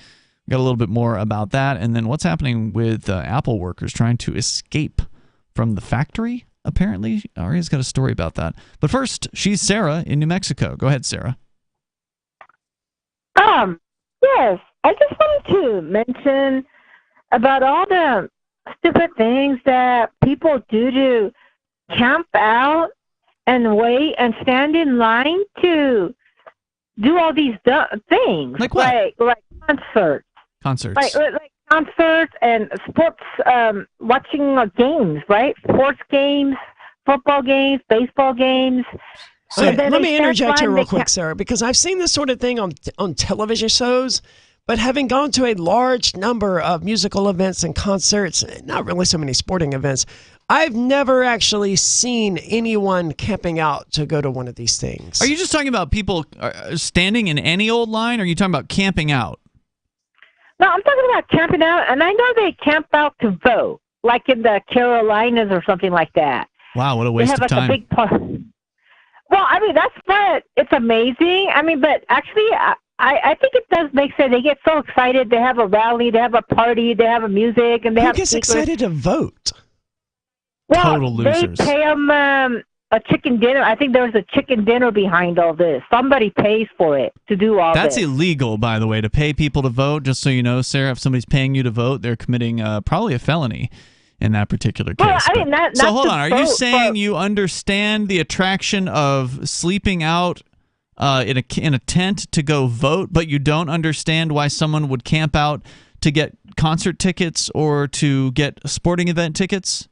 Got a little bit more about that, and then what's happening with Apple workers trying to escape from the factory, apparently. Aria's got a story about that. But first, she's Sarah in New Mexico. Go ahead, Sarah. Yes, I just wanted to mention about all the stupid things that people do to camp out and wait and stand in line to do all these things. Like what? Like concerts. Concerts. Like concerts and sports, watching games, right? Sports games, football games, baseball games. So let me interject here real quick, Sarah, because I've seen this sort of thing on television shows, but having gone to a large number of musical events and concerts, not really so many sporting events, I've never actually seen anyone camping out to go to one of these things. Are you just talking about people standing in any old line, or are you talking about camping out? No, I'm talking about camping out, and I know they camp out to vote, like in the Carolinas or something like that. Wow, what a waste of time. A big well, I mean, that's fun. It's amazing. I mean, but actually, I think it does make sense. They get so excited. They have a rally. They have a party. They have a music. And they Who have gets speakers. excited to vote? Well, Total losers. They pay them a chicken dinner. I think there's a chicken dinner behind all this. Somebody pays for it to do all That's this. illegal, by the way, to pay people to vote. Just so you know, Sarah, if somebody's paying you to vote, they're committing probably a felony in that particular case. Well, I mean, so hold on. Are you saying you understand the attraction of sleeping out in a tent to go vote, but you don't understand why someone would camp out to get concert tickets or to get sporting event tickets?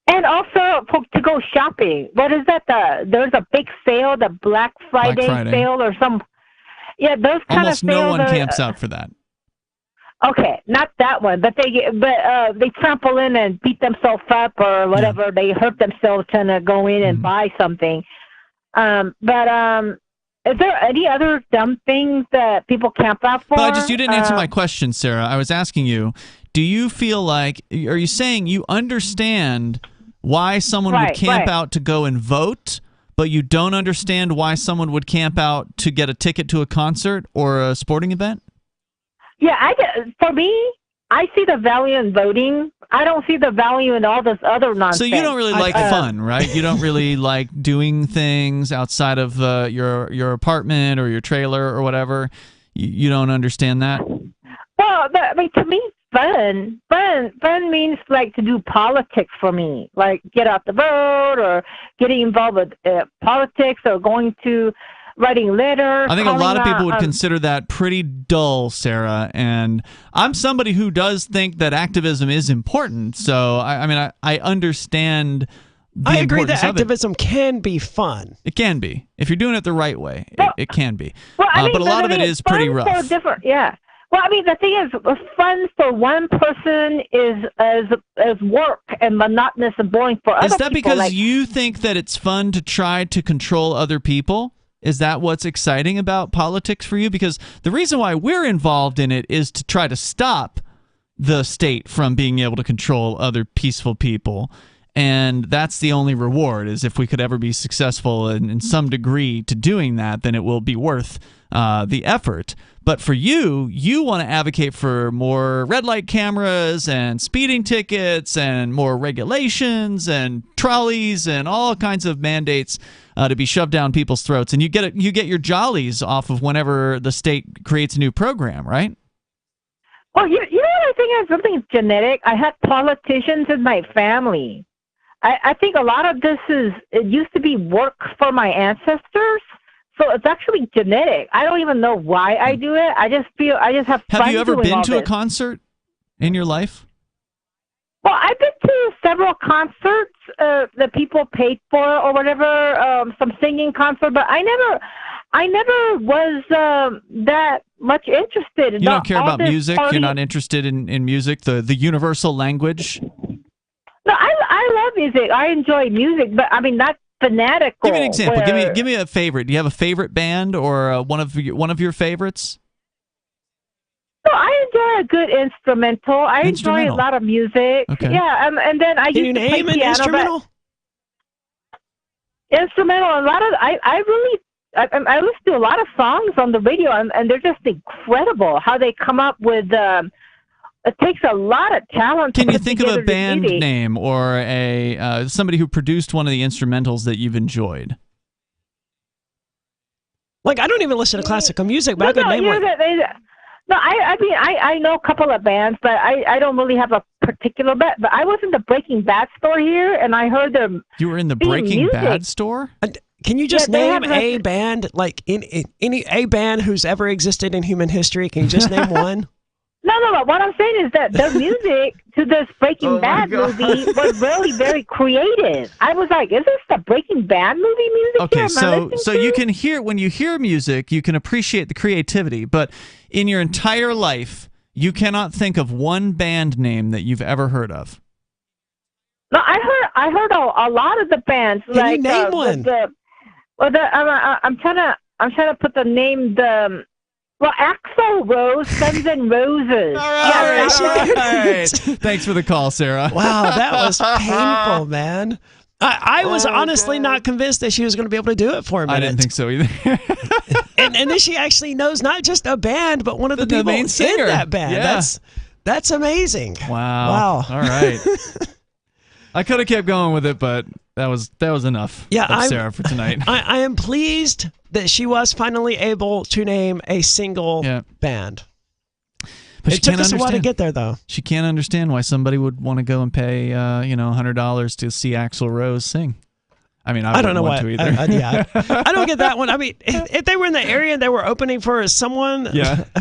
And also to go shopping. What is that? There's a big sale, the Black Friday sale or some. Yeah, those kind Almost of sales. no one camps out for that. Okay, not that one, but they trample in and beat themselves up or whatever. Yeah. They hurt themselves trying to go in and buy something. Is there any other dumb things that people camp out for? But you didn't answer my question, Sarah. I was asking you, do you feel like, are you saying you understand why someone would camp out to go and vote, but you don't understand why someone would camp out to get a ticket to a concert or a sporting event? Yeah, for me, I see the value in voting. I don't see the value in all this other nonsense. So you don't really like fun, right? You don't really like doing things outside of your apartment or your trailer or whatever. You don't understand that? Well, I mean, to me, fun means like to do politics for me, like get out the vote or getting involved with politics or going to writing letters. I think a lot of people would consider that pretty dull, Sarah, and I'm somebody who does think that activism is important. So I understand the I agree that importance of activism can be fun. It can be if you're doing it the right way. It can be, well, I mean, but a lot of it is pretty rough. Different, yeah. Well, I mean, the thing is, fun for one person is as work and monotonous and boring for other people. Is that because you think that it's fun to try to control other people? Is that what's exciting about politics for you? Because the reason why we're involved in it is to try to stop the state from being able to control other peaceful people. And that's the only reward, is if we could ever be successful in some degree to doing that, then it will be worth the effort. But for you want to advocate for more red light cameras and speeding tickets and more regulations and trolleys and all kinds of mandates to be shoved down people's throats. And you get your jollies off of whenever the state creates a new program, right? Well, you know what I think is something genetic? I had politicians in my family. I think a lot of this it used to be work for my ancestors. So it's actually genetic. I don't even know why I do it. I just have fun. Have you ever been to a concert in your life? Well, I've been to several concerts that people paid for or whatever, some singing concert, but I never was that much interested in. You don't care about music? You're not interested in music, the universal language? No, I love music. I enjoy music, but I mean not fanatical. Give me an example. Give me a favorite. Do you have a favorite band or one of your favorites? So I enjoy a good instrumental. I enjoy a lot of music. Okay. Yeah, and then I used to play piano. Instrumental? Instrumental. A lot of I listen to a lot of songs on the radio, and they're just incredible how they come up with. It takes a lot of talent. Can you think of a band name or a somebody who produced one of the instrumentals that you've enjoyed? Like, I don't even listen to classical music, but I could name one. No, I mean, I know a couple of bands, but I don't really have a particular band. But I was in the Breaking Bad store here, and I heard them. You were in the Breaking Bad store? Can you just name a band, like a band who's ever existed in human history? Can you just name one? No. What I'm saying is that the music to this Breaking Bad movie was really very creative. I was like, is this the Breaking Bad movie music? Okay, here? so you can hear, when you hear music, you can appreciate the creativity, but in your entire life, you cannot think of one band name that you've ever heard of. No, I heard a lot of the bands. Can you name one? I'm trying to put the name. Axl Rose, Guns N' Roses. All right. Thanks for the call, Sarah. Wow, that was painful, man. I was honestly not convinced that she was going to be able to do it for a minute. I didn't think so either. and then she actually knows not just a band, but one of the people main singer. in that band. Yeah. That's amazing. Wow. All right. I could have kept going with it, but that was enough of Sarah for tonight. I am pleased that she was finally able to name a single band. But it took us a while to get there, though. She can't understand why somebody would want to go and pay, $100 to see Axl Rose sing. I mean, I don't know why. I don't get that one. I mean, if they were in the area and they were opening for someone,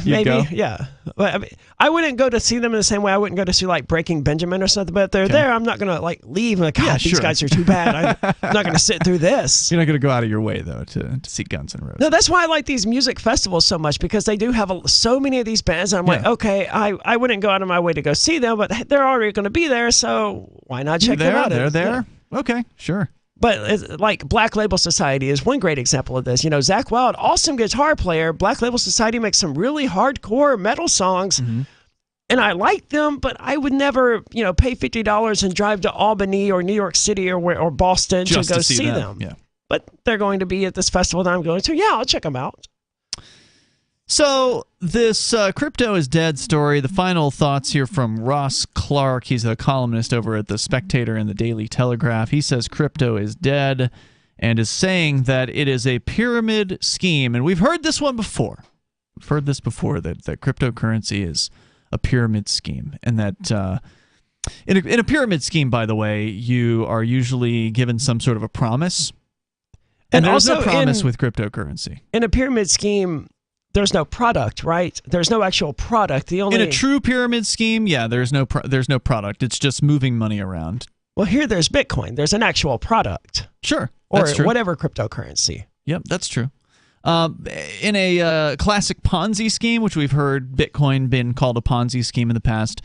maybe, go. yeah. But I mean, I wouldn't go to see them in the same way I wouldn't go to see like Breaking Benjamin or something. But if they're there, I'm not gonna like leave. Like, God, these guys are too bad. I'm not gonna sit through this. You're not gonna go out of your way though to see Guns N' Roses. No, that's why I like these music festivals so much, because they do have so many of these bands. And I'm like, okay, I wouldn't go out of my way to go see them, but they're already gonna be there, so why not check them out? They're there. Yeah. Okay, sure. But like Black Label Society is one great example of this. You know, Zakk Wylde, awesome guitar player. Black Label Society makes some really hardcore metal songs, and I like them, but I would never, pay $50 and drive to Albany or New York City or Boston just to go see them. Yeah. But they're going to be at this festival that I'm going to. Yeah, I'll check them out. So this crypto is dead story. The final thoughts here from Ross Clark. He's a columnist over at The Spectator and the Daily Telegraph. He says crypto is dead and is saying that it is a pyramid scheme. And we've heard this one before. We've heard this before, that cryptocurrency is a pyramid scheme. And that in a pyramid scheme, by the way, you are usually given some sort of a promise. And there's no promise with cryptocurrency. In a pyramid scheme, there's no product, right? There's no actual product. In a true pyramid scheme, there's no product. It's just moving money around. Well, here there's Bitcoin. There's an actual product. Sure, or that's true. Whatever cryptocurrency. Yep, that's true. In a classic Ponzi scheme, which we've heard Bitcoin been called a Ponzi scheme in the past,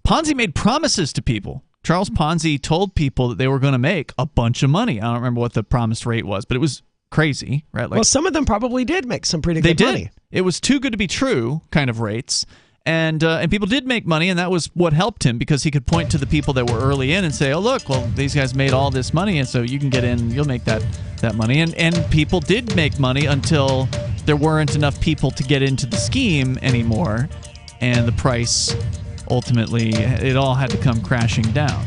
Ponzi made promises to people. Charles Ponzi told people that they were going to make a bunch of money. I don't remember what the promised rate was, but it was crazy, right? Well, some of them probably did make some pretty good money. It was too good to be true kind of rates. And people did make money, and that was what helped him, because he could point to the people that were early in and say, oh, look, well, these guys made all this money, and so you can get in, you'll make that money. And people did make money until there weren't enough people to get into the scheme anymore, and the price, ultimately, it all had to come crashing down.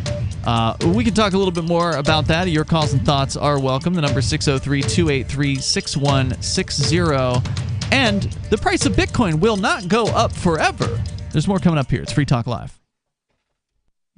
We can talk a little bit more about that. Your calls and thoughts are welcome. The number is 603-283-6160. And the price of Bitcoin will not go up forever. There's more coming up here. It's Free Talk Live.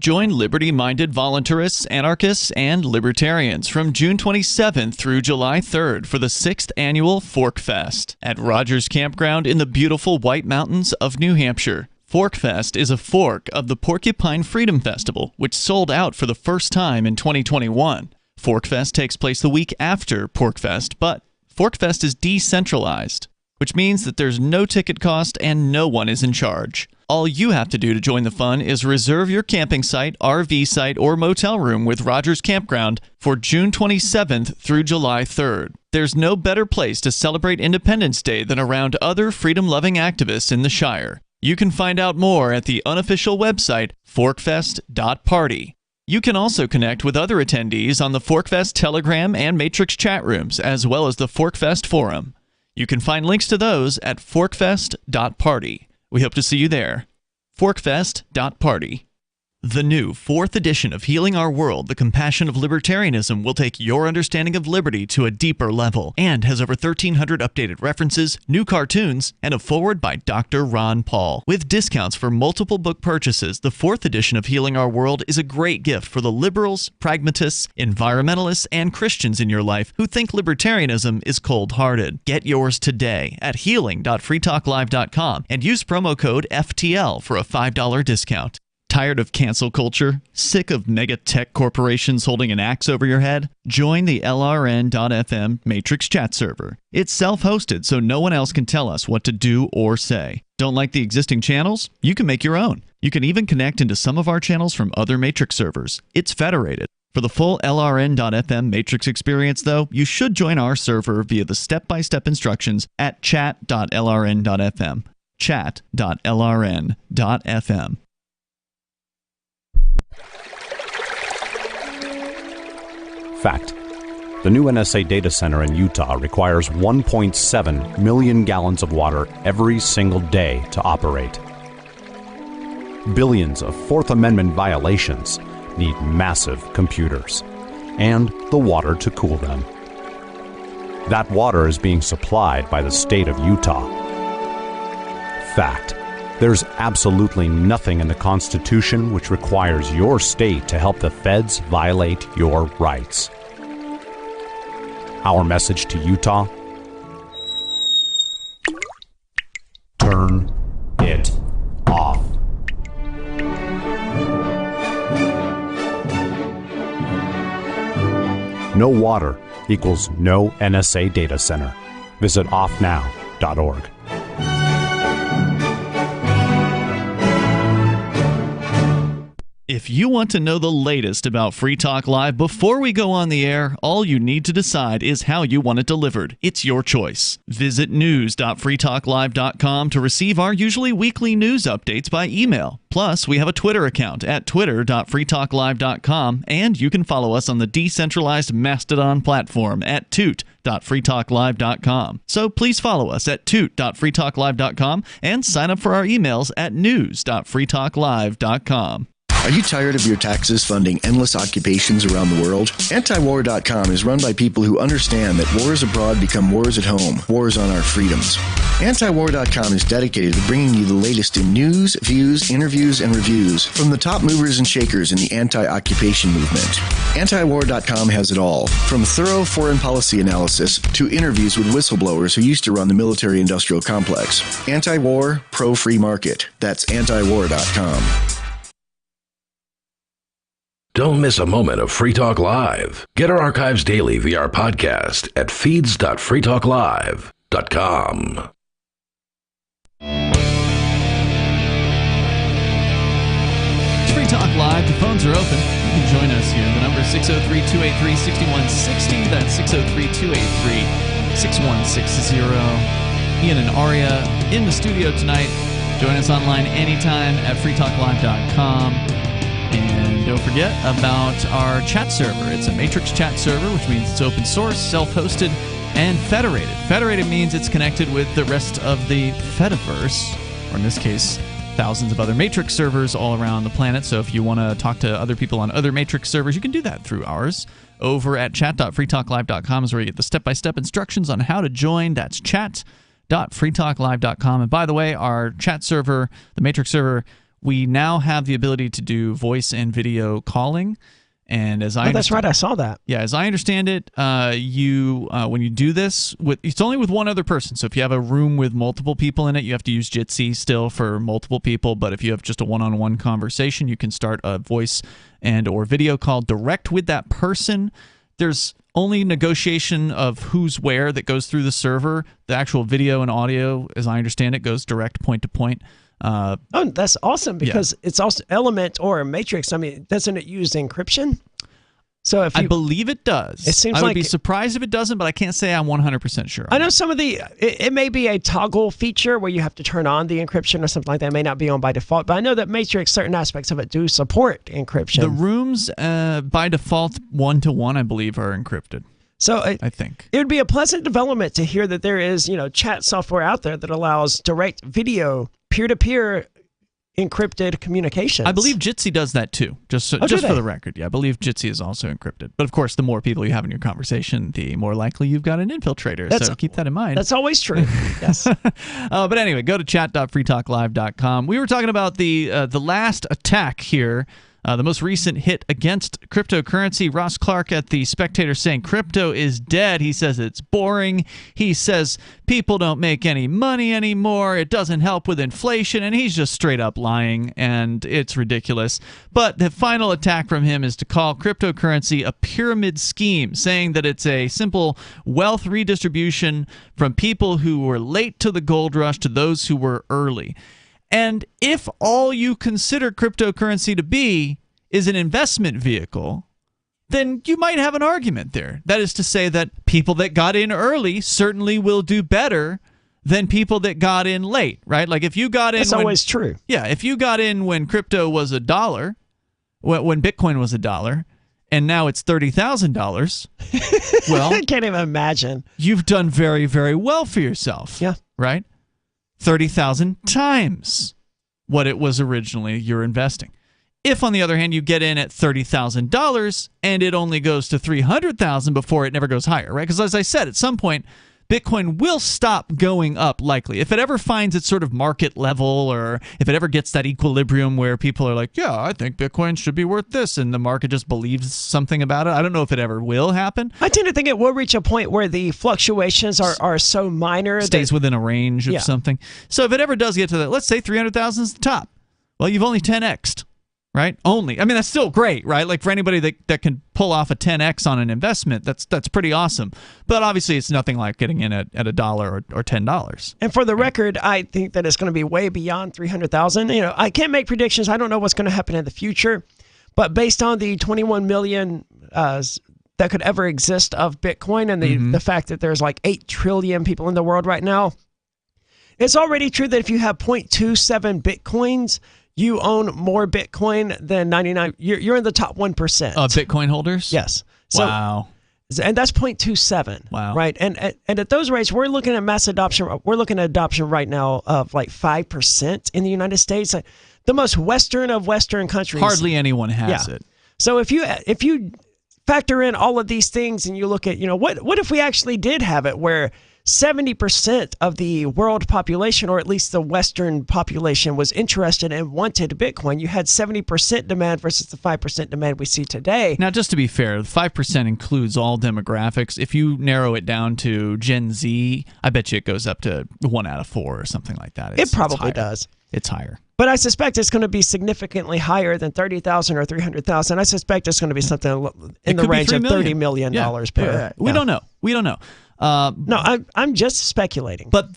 Join liberty-minded voluntarists, anarchists, and libertarians from June 27th through July 3rd for the 6th annual Fork Fest at Rogers Campground in the beautiful White Mountains of New Hampshire. Fork Fest is a fork of the Porcupine Freedom Festival, which sold out for the first time in 2021. Fork Fest takes place the week after Pork Fest, but Fork Fest is decentralized, which means that there's no ticket cost and no one is in charge. All you have to do to join the fun is reserve your camping site, RV site, or motel room with Rogers Campground for June 27th through July 3rd. There's no better place to celebrate Independence Day than around other freedom-loving activists in the Shire. You can find out more at the unofficial website, forkfest.party. You can also connect with other attendees on the Forkfest Telegram and Matrix chat rooms, as well as the Forkfest Forum. You can find links to those at forkfest.party. We hope to see you there. Forkfest.party. The new 4th edition of Healing Our World, The Compassion of Libertarianism, will take your understanding of liberty to a deeper level and has over 1,300 updated references, new cartoons, and a foreword by Dr. Ron Paul. With discounts for multiple book purchases, the 4th edition of Healing Our World is a great gift for the liberals, pragmatists, environmentalists, and Christians in your life who think libertarianism is cold-hearted. Get yours today at healing.freetalklive.com and use promo code FTL for a $5 discount. Tired of cancel culture? Sick of mega tech corporations holding an axe over your head? Join the LRN.FM Matrix chat server. It's self-hosted, so no one else can tell us what to do or say. Don't like the existing channels? You can make your own. You can even connect into some of our channels from other Matrix servers. It's federated. For the full LRN.FM Matrix experience, though, you should join our server via the step-by-step instructions at chat.lrn.fm. Chat.lrn.fm. Fact. The new NSA data center in Utah requires 1.7 million gallons of water every single day to operate. Billions of Fourth Amendment violations need massive computers and the water to cool them. That water is being supplied by the state of Utah. Fact. There's absolutely nothing in the Constitution which requires your state to help the feds violate your rights. Our message to Utah: turn it off. No water equals no NSA data center. Visit offnow.org. If you want to know the latest about Free Talk Live before we go on the air, all you need to decide is how you want it delivered. It's your choice. Visit news.freetalklive.com to receive our usually weekly news updates by email. Plus, we have a Twitter account at twitter.freetalklive.com, and you can follow us on the decentralized Mastodon platform at toot.freetalklive.com. So please follow us at toot.freetalklive.com and sign up for our emails at news.freetalklive.com. Are you tired of your taxes funding endless occupations around the world? Antiwar.com is run by people who understand that wars abroad become wars at home, wars on our freedoms. Antiwar.com is dedicated to bringing you the latest in news, views, interviews, and reviews from the top movers and shakers in the anti-occupation movement. Antiwar.com has it all, from thorough foreign policy analysis to interviews with whistleblowers who used to run the military-industrial complex. Anti-war, pro-free market. That's antiwar.com. Don't miss a moment of Free Talk Live. Get our archives daily via our podcast at feeds.freetalklive.com. It's Free Talk Live. The phones are open. You can join us here. The number is 603-283-6160. That's 603-283-6160. Ian and Aria in the studio tonight. Join us online anytime at freetalklive.com. And don't forget about our chat server. It's a Matrix chat server, which means it's open source, self-hosted, and federated. Federated means it's connected with the rest of the Fediverse, or in this case, thousands of other Matrix servers all around the planet. So if you want to talk to other people on other Matrix servers, you can do that through ours. Over at chat.freetalklive.com is where you get the step-by-step instructions on how to join. That's chat.freetalklive.com. And by the way, our chat server, the Matrix server, we now have the ability to do voice and video calling, and as that's right, I saw that. Yeah, as I understand it, you when you do this, it's only with one other person. So if you have a room with multiple people in it, you have to use Jitsi still for multiple people. But if you have just a one-on-one conversation, you can start a voice and or video call direct with that person. There's only negotiation of who's where that goes through the server. The actual video and audio, as I understand it, goes direct point to point. That's awesome, because it's also Element or Matrix. I mean, doesn't it use encryption? So if I believe it does. It seems I would like be surprised if it doesn't, but I can't say I'm 100% sure. I know some of it may be a toggle feature where you have to turn on the encryption or something like that. It may not be on by default, but I know that Matrix, certain aspects of it do support encryption. The rooms by default 1-to-1, I believe, are encrypted. So I think it would be a pleasant development to hear that there is, chat software out there that allows direct video, peer-to-peer encrypted communications. I believe Jitsi does that too, just for the record. Yeah, I believe Jitsi is also encrypted. But of course, the more people you have in your conversation, the more likely you've got an infiltrator. So keep that in mind. That's always true. Yes. But anyway, go to chat.freetalklive.com. We were talking about the last attack here. The most recent hit against cryptocurrency. Ross Clark at The Spectator saying crypto is dead. He says it's boring. He says people don't make any money anymore. It doesn't help with inflation. And he's just straight up lying, and it's ridiculous. But the final attack from him is to call cryptocurrency a pyramid scheme, saying that it's a simple wealth redistribution from people who were late to the gold rush to those who were early. And if all you consider cryptocurrency to be is an investment vehicle, then you might have an argument there. That is to say that people that got in early certainly will do better than people that got in late, right? Like if you got in... That's always true. Yeah, if you got in when crypto was $1, when Bitcoin was $1, and now it's $30,000, well... I can't even imagine. You've done very, very well for yourself. Yeah. Right? 30,000 times what it was originally you're investing. If, on the other hand, you get in at $30,000 and it only goes to $300,000 before it never goes higher, right? Because as I said, at some point, Bitcoin will stop going up likely. If it ever finds its sort of market level, or if it ever gets that equilibrium where people are like, yeah, I think Bitcoin should be worth this, and the market just believes something about it. I don't know if it ever will happen. I tend to think it will reach a point where the fluctuations are so minor. Stays within a range of something. So if it ever does get to that, let's say 300,000 is the top. Well, you've only 10x'd. Right? Only. I mean, that's still great, right? Like for anybody that can pull off a 10x on an investment, that's pretty awesome. But obviously, it's nothing like getting in at $1 or $10. And for the record, I think that it's going to be way beyond 300,000. You know, I can't make predictions. I don't know what's going to happen in the future. But based on the 21 million that could ever exist of Bitcoin, and the fact that there's like 8 trillion people in the world right now, it's already true that if you have 0.27 Bitcoins, you own more Bitcoin than 99. You're in the top 1% of Bitcoin holders. Yes. Wow. And that's 0.27. Wow. Right. And at those rates, we're looking at mass adoption. We're looking at adoption right now of like 5% in the United States, the most Western of Western countries. Hardly anyone has it. So if you factor in all of these things and you look at, what if we actually did have it where 70% of the world population, or at least the Western population, was interested and wanted Bitcoin? You had 70% demand versus the 5% demand we see today. Now, just to be fair, 5% includes all demographics. If you narrow it down to Gen Z, I bet you it goes up to 1 out of 4 or something like that. It probably does. It's higher. But I suspect it's going to be significantly higher than 30,000 or 300,000. I suspect it's going to be something in the range of $30 million per. We don't know. No, I'm just speculating. But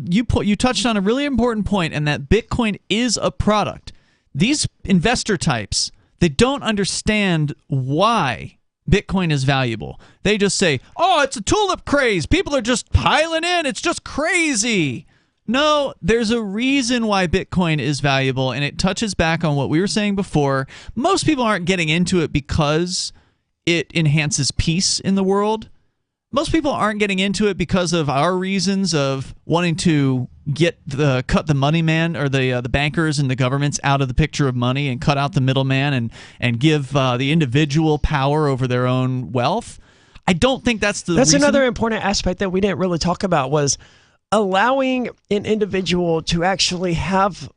you touched on a really important point, and that Bitcoin is a product. These investor types, they don't understand why Bitcoin is valuable. They just say, oh, it's a tulip craze. People are just piling in. It's just crazy. No, there's a reason why Bitcoin is valuable, and it touches back on what we were saying before. Most people aren't getting into it because it enhances peace in the world. Most people aren't getting into it because of our reasons of wanting to cut the money man or the bankers and the governments out of the picture of money and cut out the middleman and give the individual power over their own wealth. I don't think that's reason. Another important aspect that we didn't really talk about was allowing an individual to actually have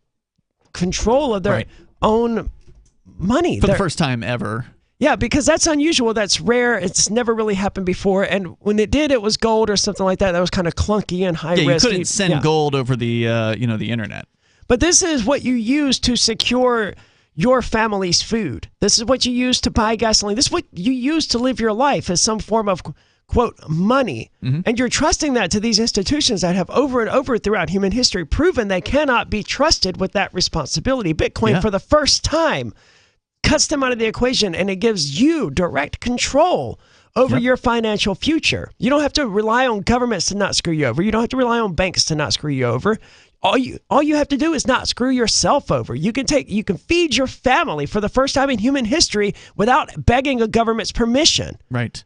control of their own money. For the first time ever. Yeah, because that's unusual. That's rare. It's never really happened before. And when it did, it was gold or something like that. That was kind of clunky and high risk. Yeah, you couldn't send gold over the the internet. But this is what you use to secure your family's food. This is what you use to buy gasoline. This is what you use to live your life as some form of, quote, money. And you're trusting that to these institutions that have over and over throughout human history proven they cannot be trusted with that responsibility. Bitcoin, for the first time, cuts them out of the equation, and it gives you direct control over your financial future. You don't have to rely on governments to not screw you over. You don't have to rely on banks to not screw you over. All you have to do is not screw yourself over. You can feed your family for the first time in human history without begging a government's permission. Right.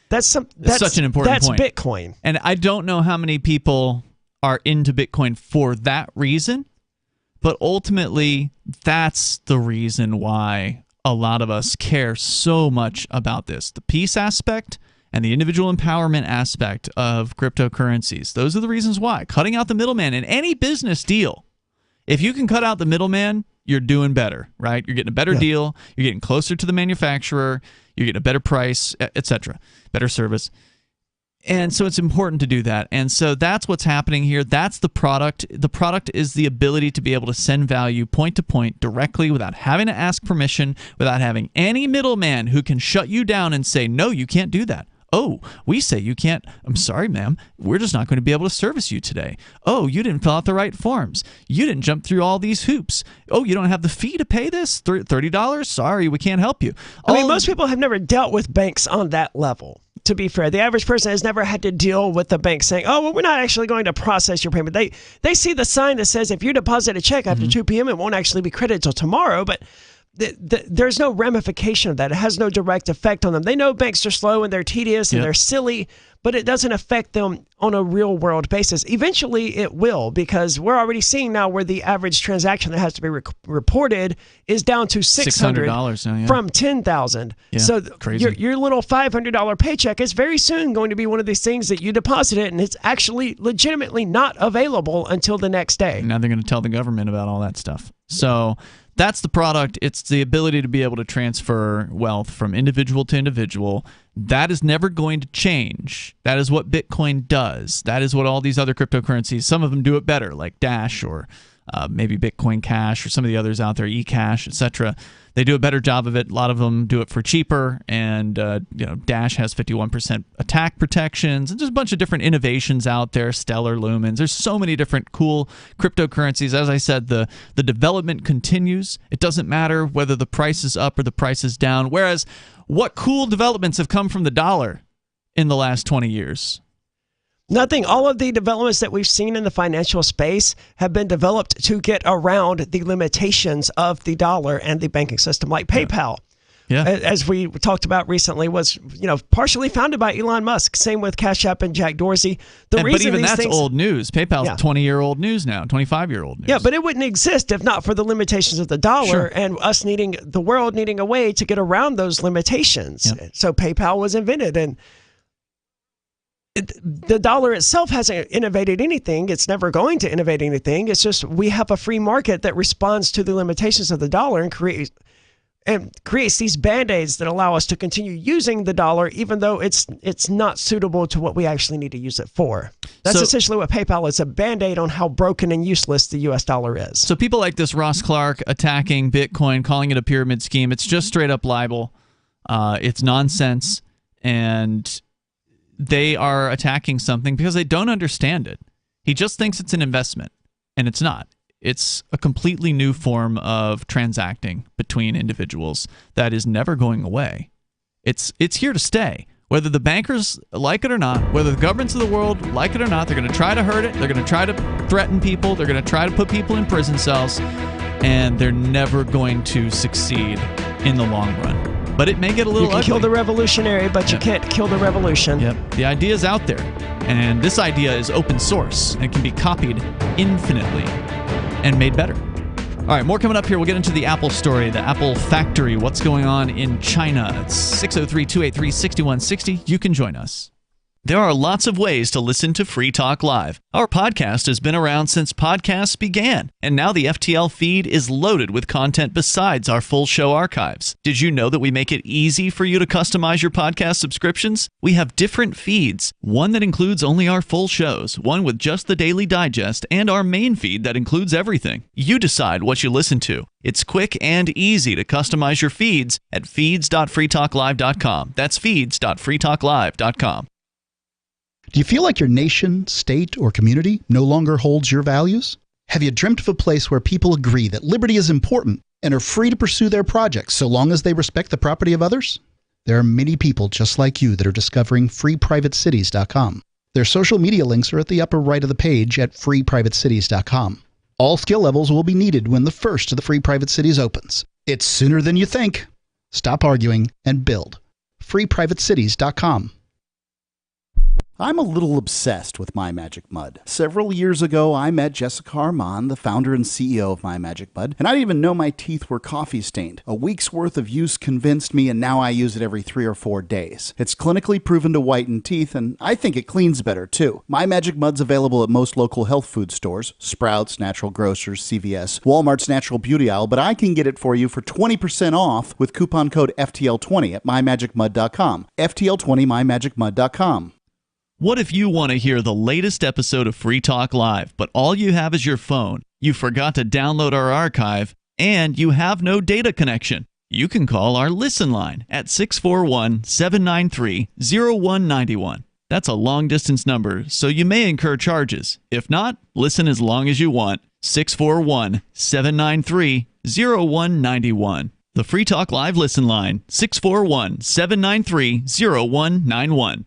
That's such an important point. That's Bitcoin. And I don't know how many people are into Bitcoin for that reason. But ultimately, that's the reason why a lot of us care so much about this. The peace aspect and the individual empowerment aspect of cryptocurrencies. Those are the reasons why. Cutting out the middleman in any business deal. If you can cut out the middleman, you're doing better, right? You're getting a better deal. You're getting closer to the manufacturer. You're getting a better price, etc., better service. And so it's important to do that. And so that's what's happening here. That's the product. The product is the ability to be able to send value point to point directly without having to ask permission, without having any middleman who can shut you down and say, no, you can't do that. Oh, we say you can't. I'm sorry, ma'am. We're just not going to be able to service you today. Oh, you didn't fill out the right forms. You didn't jump through all these hoops. Oh, you don't have the fee to pay this? $30? Sorry, we can't help you. I mean, most people have never dealt with banks on that level. To be fair, the average person has never had to deal with the bank saying, oh, well, we're not actually going to process your payment. They see the sign that says if you deposit a check after 2 p.m., it won't actually be credited till tomorrow. But there's no ramification of that. It has no direct effect on them. They know banks are slow and they're tedious and they're silly, but it doesn't affect them on a real world basis. Eventually it will, because we're already seeing now where the average transaction that has to be reported is down to $600 now, from $10,000. Yeah, so crazy. Your little $500 paycheck is very soon going to be one of these things that you deposit it and it's actually legitimately not available until the next day. Now they're going to tell the government about all that stuff. So that's the product. It's the ability to be able to transfer wealth from individual to individual. That is never going to change. That is what Bitcoin does. That is what all these other cryptocurrencies, some of them do it better, like Dash or maybe Bitcoin Cash or some of the others out there, eCash, etc. They do a better job of it. A lot of them do it for cheaper, and Dash has 51% attack protections, and there's a bunch of different innovations out there. Stellar Lumens. There's so many different cool cryptocurrencies. As I said, the development continues. It doesn't matter whether the price is up or the price is down. Whereas, what cool developments have come from the dollar in the last 20 years? Nothing. All of the developments that we've seen in the financial space have been developed to get around the limitations of the dollar and the banking system, like PayPal. Yeah. As we talked about recently, was partially founded by Elon Musk. Same with Cash App and Jack Dorsey. But even that's old news. PayPal's 20-year-old news now, 25-year-old news. Yeah, but it wouldn't exist if not for the limitations of the dollar and us the world needing a way to get around those limitations. Yep. So PayPal was invented, and the dollar itself hasn't innovated anything. It's never going to innovate anything. It's just we have a free market that responds to the limitations of the dollar and creates these band-aids that allow us to continue using the dollar even though it's not suitable to what we actually need to use it for. That's essentially what PayPal is, a band-aid on how broken and useless the US dollar is. So people like this Ross Clark attacking Bitcoin, calling it a pyramid scheme, it's just straight up libel. It's nonsense, and they are attacking something because they don't understand it. He just thinks it's an investment, and it's not. It's a completely new form of transacting between individuals that is never going away. It's here to stay. Whether the bankers like it or not, whether the governments of the world like it or not, they're going to try to hurt it. They're going to try to threaten people. They're going to try to put people in prison cells, and they're never going to succeed in the long run. But it may get a little ugly. You can kill the revolutionary, but you can't kill the revolution. Yep. The idea is out there. And this idea is open source. And it can be copied infinitely and made better. All right, more coming up here. We'll get into the Apple story, the Apple factory, what's going on in China. It's 603-283-6160. You can join us. There are lots of ways to listen to Free Talk Live. Our podcast has been around since podcasts began, and now the FTL feed is loaded with content besides our full show archives. Did you know that we make it easy for you to customize your podcast subscriptions? We have different feeds, one that includes only our full shows, one with just the Daily Digest, and our main feed that includes everything. You decide what you listen to. It's quick and easy to customize your feeds at feeds.freetalklive.com. That's feeds.freetalklive.com. Do you feel like your nation, state, or community no longer holds your values? Have you dreamt of a place where people agree that liberty is important and are free to pursue their projects so long as they respect the property of others? There are many people just like you that are discovering freeprivatecities.com. Their social media links are at the upper right of the page at freeprivatecities.com. All skill levels will be needed when the first of the Free Private Cities opens. It's sooner than you think. Stop arguing and build. freeprivatecities.com. I'm a little obsessed with My Magic Mud. Several years ago, I met Jessica Armand, the founder and CEO of My Magic Mud, and I didn't even know my teeth were coffee stained. A week's worth of use convinced me, and now I use it every 3 or 4 days. It's clinically proven to whiten teeth, and I think it cleans better too. My Magic Mud's available at most local health food stores, Sprouts, Natural Grocers, CVS, Walmart's Natural Beauty Aisle, but I can get it for you for 20% off with coupon code FTL20 at mymagicmud.com. FTL20 mymagicmud.com. What if you want to hear the latest episode of Free Talk Live, but all you have is your phone, you forgot to download our archive, and you have no data connection? You can call our Listen line at 641-793-0191. That's a long-distance number, so you may incur charges. If not, listen as long as you want. 641-793-0191. The Free Talk Live Listen line, 641-793-0191.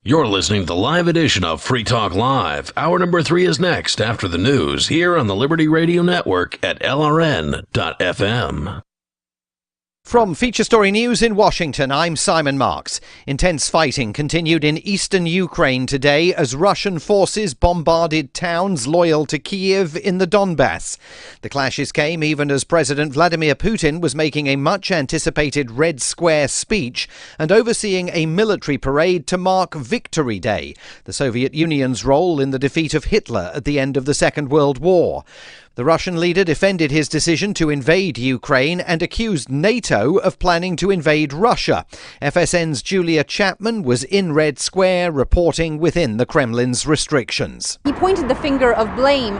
You're listening to the live edition of Free Talk Live. Hour number 3 is next after the news here on the Liberty Radio Network at LRN.FM. From Feature Story News in Washington, I'm Simon Marks. Intense fighting continued in eastern Ukraine today as Russian forces bombarded towns loyal to Kyiv in the Donbass. The clashes came even as President Vladimir Putin was making a much-anticipated Red Square speech and overseeing a military parade to mark Victory Day, the Soviet Union's role in the defeat of Hitler at the end of the Second World War. The Russian leader defended his decision to invade Ukraine and accused NATO of planning to invade Russia. FSN's Julia Chapman was in Red Square reporting within the Kremlin's restrictions. He pointed the finger of blame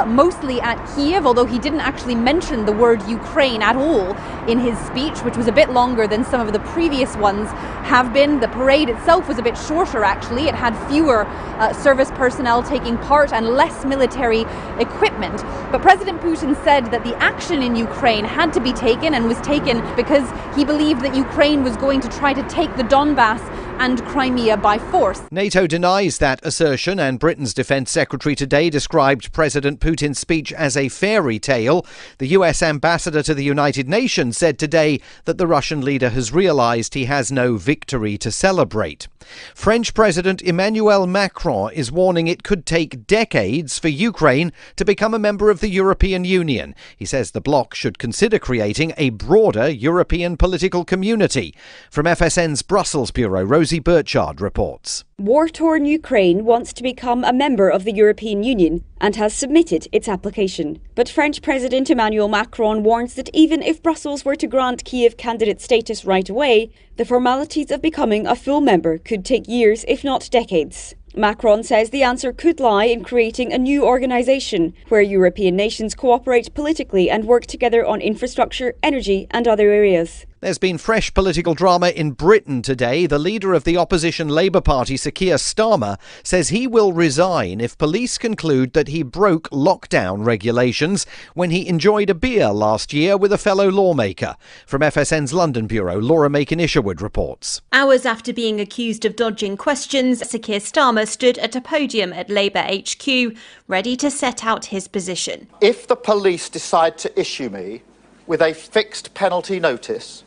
mostly at Kyiv, although he didn't actually mention the word Ukraine at all in his speech, which was a bit longer than some of the previous ones have been. The parade itself was a bit shorter, actually. It had fewer service personnel taking part and less military equipment. But President Putin said that the action in Ukraine had to be taken and was taken because he believed that Ukraine was going to try to take the Donbass and Crimea by force. NATO denies that assertion, and Britain's Defence Secretary today described President Putin's speech as a fairy tale. The US ambassador to the United Nations said today that the Russian leader has realised he has no victory to celebrate. French President Emmanuel Macron is warning it could take decades for Ukraine to become a member of the European Union. He says the bloc should consider creating a broader European political community. From FSN's Brussels bureau, Rosie Burchard reports. War-torn Ukraine wants to become a member of the European Union and has submitted its application. But French President Emmanuel Macron warns that even if Brussels were to grant Kyiv candidate status right away, the formalities of becoming a full member could take years, if not decades. Macron says the answer could lie in creating a new organisation where European nations cooperate politically and work together on infrastructure, energy and other areas. There's been fresh political drama in Britain today. The leader of the opposition Labour Party, Sir Keir Starmer, says he will resign if police conclude that he broke lockdown regulations when he enjoyed a beer last year with a fellow lawmaker. From FSN's London bureau, Laura Macon-Isherwood reports. Hours after being accused of dodging questions, Sir Keir Starmer stood at a podium at Labour HQ, ready to set out his position. If the police decide to issue me with a fixed penalty notice,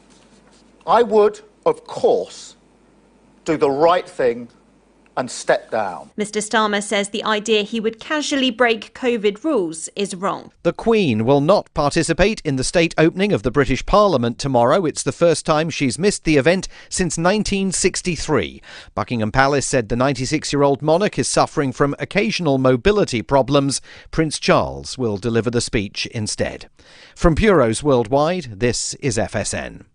I would, of course, do the right thing and step down. Mr Starmer says the idea he would casually break COVID rules is wrong. The Queen will not participate in the state opening of the British Parliament tomorrow. It's the first time she's missed the event since 1963. Buckingham Palace said the 96-year-old monarch is suffering from occasional mobility problems. Prince Charles will deliver the speech instead. From bureaus worldwide, this is FSN.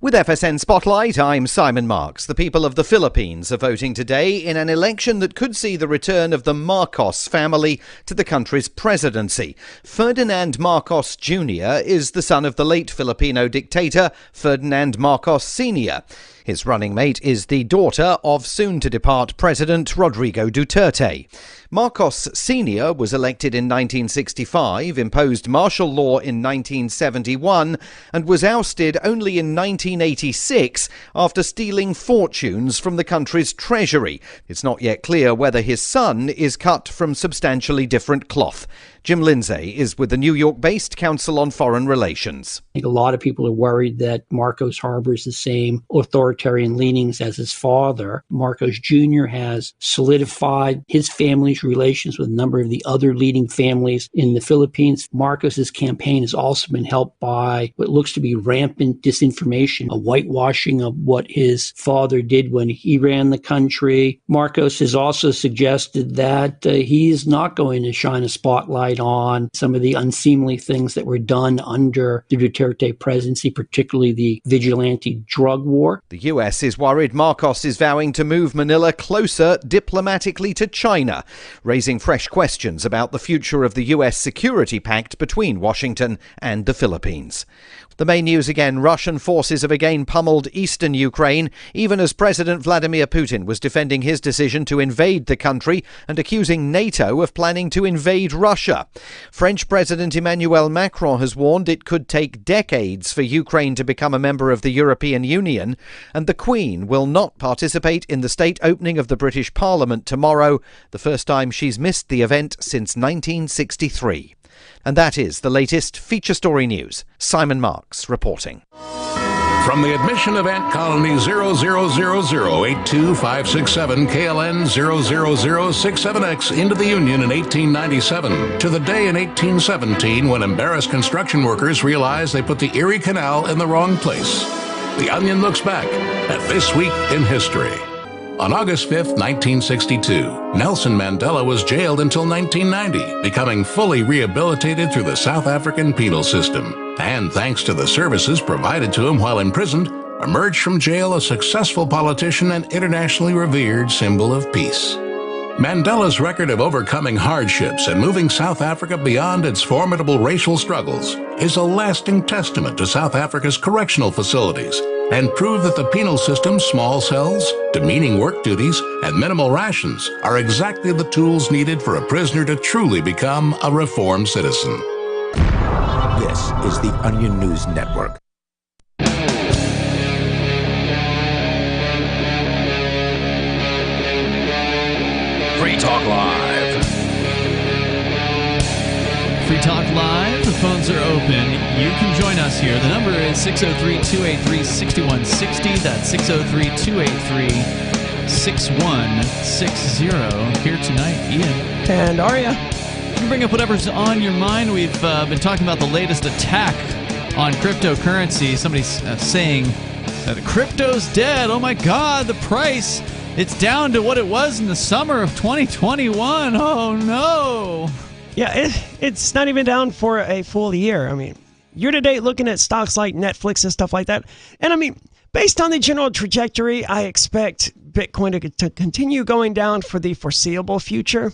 With FSN Spotlight, I'm Simon Marks. The people of the Philippines are voting today in an election that could see the return of the Marcos family to the country's presidency. Ferdinand Marcos Jr. is the son of the late Filipino dictator Ferdinand Marcos Sr. His running mate is the daughter of soon-to-depart President Rodrigo Duterte. Marcos Sr. was elected in 1965, imposed martial law in 1971, and was ousted only in 1986 after stealing fortunes from the country's treasury. It's not yet clear whether his son is cut from substantially different cloth. Jim Lindsay is with the New York-based Council on Foreign Relations. I think a lot of people are worried that Marcos harbors the same authoritarian leanings as his father. Marcos Jr. has solidified his family's relations with a number of the other leading families in the Philippines. Marcos's campaign has also been helped by what looks to be rampant disinformation, a whitewashing of what his father did when he ran the country. Marcos has also suggested that he is not going to shine a spotlight on some of the unseemly things that were done under the Duterte presidency, particularly the vigilante drug war. The US is worried Marcos is vowing to move Manila closer diplomatically to China, raising fresh questions about the future of the US security pact between Washington and the Philippines. The main news again, Russian forces have again pummeled eastern Ukraine, even as President Vladimir Putin was defending his decision to invade the country and accusing NATO of planning to invade Russia. French President Emmanuel Macron has warned it could take decades for Ukraine to become a member of the European Union, and the Queen will not participate in the state opening of the British Parliament tomorrow, the first time she's missed the event since 1963. And that is the latest feature story news. Simon Marks reporting. From the admission of Ant Colony 000082567 KLN 00067X into the Union in 1897 to the day in 1817 when embarrassed construction workers realized they put the Erie Canal in the wrong place. The Onion looks back at This Week in History. On August 5, 1962, Nelson Mandela was jailed until 1990, becoming fully rehabilitated through the South African penal system. And thanks to the services provided to him while imprisoned, emerged from jail a successful politician and internationally revered symbol of peace. Mandela's record of overcoming hardships and moving South Africa beyond its formidable racial struggles is a lasting testament to South Africa's correctional facilities and prove that the penal system's small cells, demeaning work duties, and minimal rations are exactly the tools needed for a prisoner to truly become a reformed citizen. This is the Onion News Network. Free Talk Live. Free Talk Live. The phones are open. You can join us here. The number is 603-283-6160. That's 603-283-6160. Here tonight, Ian. And Arya. You can bring up whatever's on your mind. We've been talking about the latest attack on cryptocurrency. Somebody's saying that crypto's dead. Oh my God, the price. It's down to what it was in the summer of 2021. Oh no. Yeah, it's not even down for a full year. I mean, year to date, looking at stocks like Netflix and stuff like that. And I mean, based on the general trajectory, I expect Bitcoin to continue going down for the foreseeable future.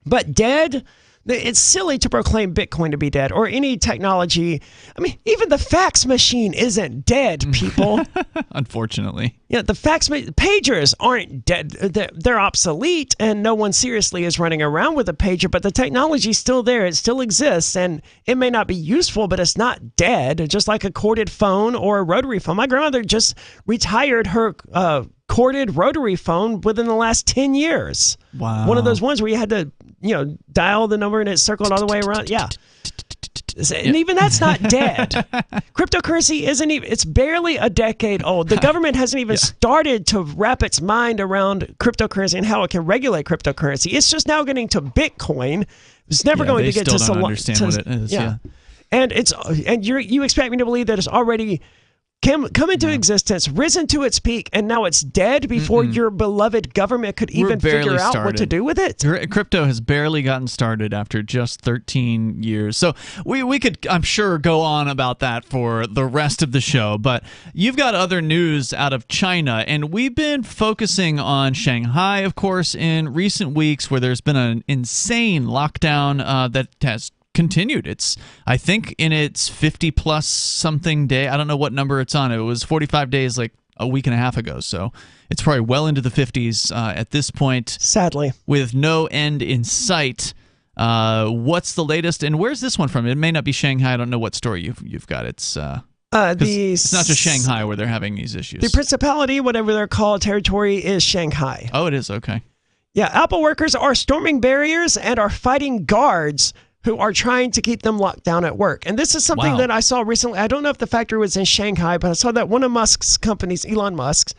But dead? It's silly to proclaim Bitcoin to be dead or any technology. I mean, even the fax machine isn't dead, people. Unfortunately. Yeah, the pagers aren't dead. They're obsolete, and no one seriously is running around with a pager, but the technology's still there. It still exists, and it may not be useful, but it's not dead, just like a corded phone or a rotary phone. My grandmother just retired her corded rotary phone within the last 10 years. Wow. One of those ones where you had to, dial the number and it circled all the way around. Yeah. And even that's not dead. Cryptocurrency isn't even, it's barely a decade old. The government hasn't even started to wrap its mind around cryptocurrency and how it can regulate cryptocurrency. It's just now getting to Bitcoin. It's never going to get to still don't understand what it is. Yeah. And you expect me to believe that it's already come into existence, risen to its peak, and now it's dead before your beloved government could even figure out what to do with it? Crypto has barely gotten started after just 13 years. So we could, I'm sure, go on about that for the rest of the show. But you've got other news out of China, and we've been focusing on Shanghai, of course, in recent weeks, where there's been an insane lockdown that has continued. It's, I think, in its 50 plus something day. I don't know what number it's on. It was 45 days like a week and a half ago. So it's probably well into the 50s at this point. Sadly. With no end in sight. What's the latest? And where's this one from? It may not be Shanghai. I don't know what story you've got. It's it's not just Shanghai where they're having these issues. The principality, whatever they're called, territory is Shanghai. Oh, it is? Okay. Yeah, Apple workers are storming barriers and are fighting guards who are trying to keep them locked down at work. And this is something that I saw recently. I don't know if the factory was in Shanghai, but I saw that one of Musk's companies, Elon Musk's,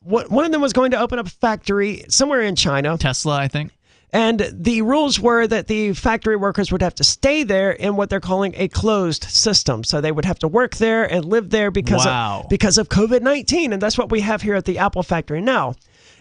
one of them was going to open up a factory somewhere in China. Tesla, I think. And the rules were that the factory workers would have to stay there in what they're calling a closed system. So they would have to work there and live there because of COVID-19. And that's what we have here at the Apple factory now.